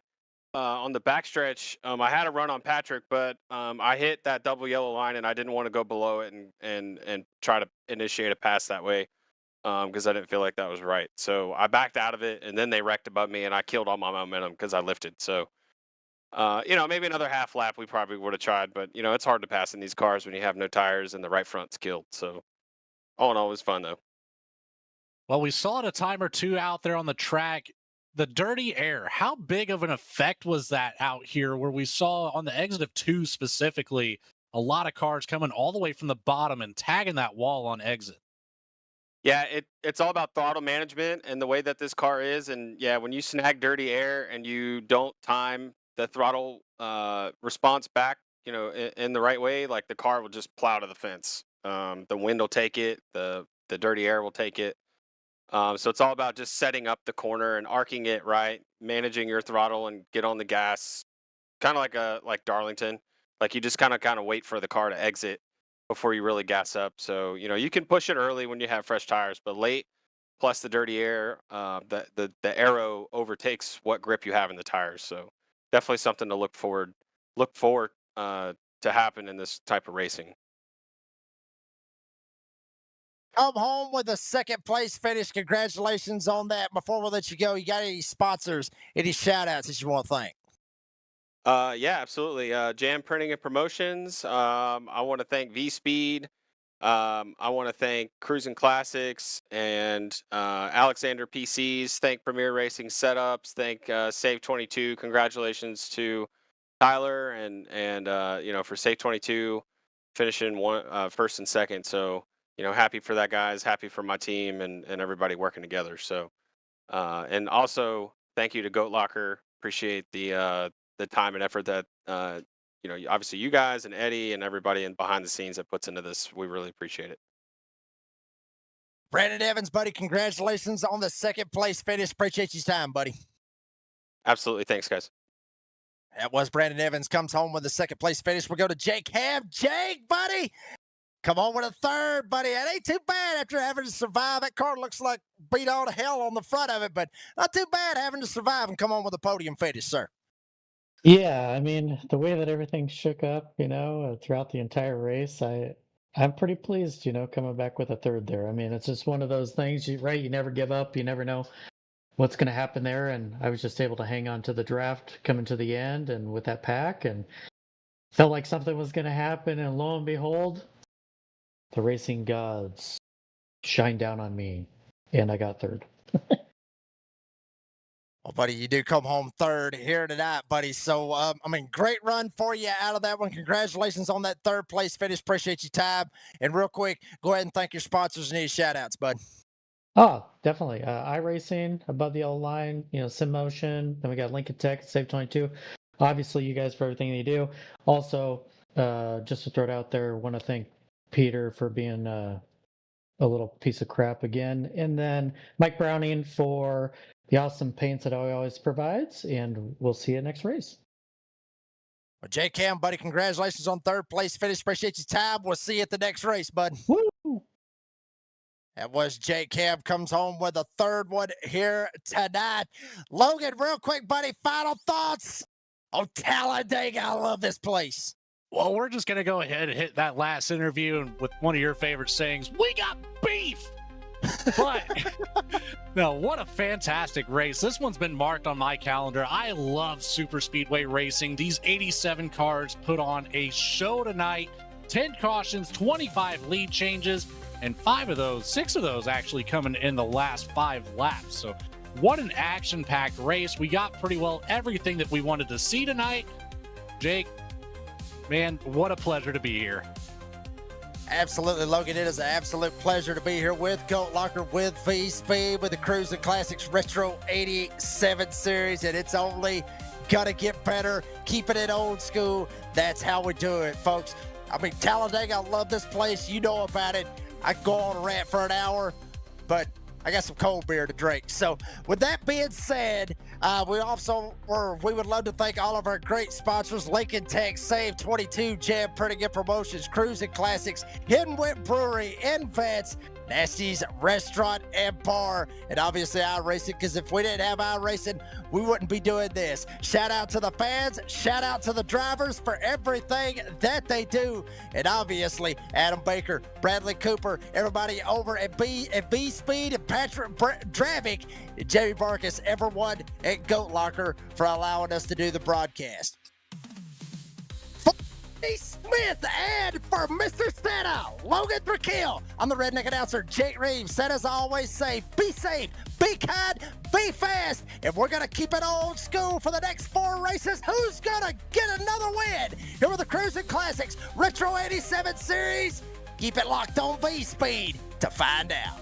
on the backstretch, I had a run on Patrick, but I hit that double yellow line, and I didn't want to go below it and try to initiate a pass that way because I didn't feel like that was right. So I backed out of it, and then they wrecked above me, and I killed all my momentum because I lifted. So, maybe another half lap we probably would have tried, but it's hard to pass in these cars when you have no tires and the right front's killed. So all in all, it was fun though. Well, we saw it a time or two out there on the track. The dirty air, how big of an effect was that out here where we saw on the exit of 2 specifically, a lot of cars coming all the way from the bottom and tagging that wall on exit? Yeah, it's all about throttle management and the way that this car is. And yeah, when you snag dirty air and you don't time the throttle response back, in the right way, like the car will just plow to the fence. The wind will take it, the dirty air will take it. So it's all about just setting up the corner and arcing it right, managing your throttle and get on the gas, kind of like Darlington. Like you just kind of wait for the car to exit before you really gas up. So you can push it early when you have fresh tires, but late plus the dirty air, the aero overtakes what grip you have in the tires. So definitely something to look forward to happen in this type of racing. Come home with a second place finish. Congratulations on that. Before we let you go, you got any sponsors, any shout outs that you want to thank? Yeah, absolutely. Jam Printing and Promotions. I want to thank V Speed. I want to thank Cruisin Classics and Alexander PCs. Thank Premier Racing Setups. Thank Save 22. Congratulations to Tyler and for Save 22 finishing first and second. So happy for that, guys. Happy for my team and everybody working together. So and also thank you to Goat Locker. Appreciate the time and effort that obviously you guys and Eddie and everybody behind the scenes that puts into this. We really appreciate it. Brandon Evans, buddy, congratulations on the second place finish. Appreciate your time, buddy. Absolutely. Thanks, guys. That was Brandon Evans, comes home with the second place finish. We'll go to Jake Ham. Jake, buddy, come on with a third, buddy. It ain't too bad after having to survive. That car looks like beat all to hell on the front of it, but not too bad having to survive and come on with a podium finish, sir. Yeah, I mean, the way that everything shook up, throughout the entire race, I'm pretty pleased, coming back with a third there. I mean, it's just one of those things, right? You never give up. You never know what's going to happen there. And I was just able to hang on to the draft coming to the end and with that pack and felt like something was going to happen. And lo and behold, the racing gods shined down on me and I got third. Well, buddy, you do come home third here tonight, buddy. So, great run for you out of that one. Congratulations on that third place finish. Appreciate your time. And real quick, go ahead and thank your sponsors and any shout outs, bud. Oh, definitely. iRacing, Above the Yellow Line, SimMotion. Then we got Lincoln Tech, Save 22. Obviously, you guys for everything you do. Also, just to throw it out there, want to thank Peter for being a little piece of crap again. And then Mike Browning for the awesome paints that he always provides. And we'll see you next race. Well, Jay Cam, buddy, congratulations on third place finish. Appreciate your time. We'll see you at the next race, bud. Woo! That was Jake Cam, comes home with a third one here tonight. Logan, real quick, buddy, final thoughts on Talladega. I love this place. Well, we're just going to go ahead and hit that last interview and with one of your favorite sayings, we got beef. But no, what a fantastic race. This one's been marked on my calendar. I love super speedway racing. These 87 cars put on a show tonight. 10 cautions, 25 lead changes. and 6 of those actually coming in the last 5 laps. So what an action-packed race. We got pretty well everything that we wanted to see tonight. Jake, man, what a pleasure to be here. Absolutely, Logan. It is an absolute pleasure to be here with Goat Locker, with V-Speed, with the Cruisin Classics Retro 87 series, and it's only gonna get better. Keeping it old school. That's how we do it, folks. I mean, Talladega, I love this place. You know about it. I could go on a rant for an hour, but I got some cold beer to drink. So with that being said, we would love to thank all of our great sponsors: Lincoln Tech, Save 22, Jam Printing and Promotions, Cruisin Classics, Hidden Wit Brewery, Invets, Nasty's Restaurant and Bar, and obviously iRacing, because if we didn't have iRacing, we wouldn't be doing this. Shout out to the fans, shout out to the drivers for everything that they do, and obviously Adam Baker, Bradley Cooper, everybody over at B Speed, and Patrick Dravick, and Jamie Barkus, everyone at Goat Locker for allowing us to do the broadcast. Smith and for Mr. Santa, Logan Thurkill, I'm the redneck announcer, Jake Reeves. Santa's always safe, be kind, be fast, and we're going to keep it old school for the next 4 races. Who's going to get another win? Here with the Cruisin Classics Retro 87 series. Keep it locked on V-Speed to find out.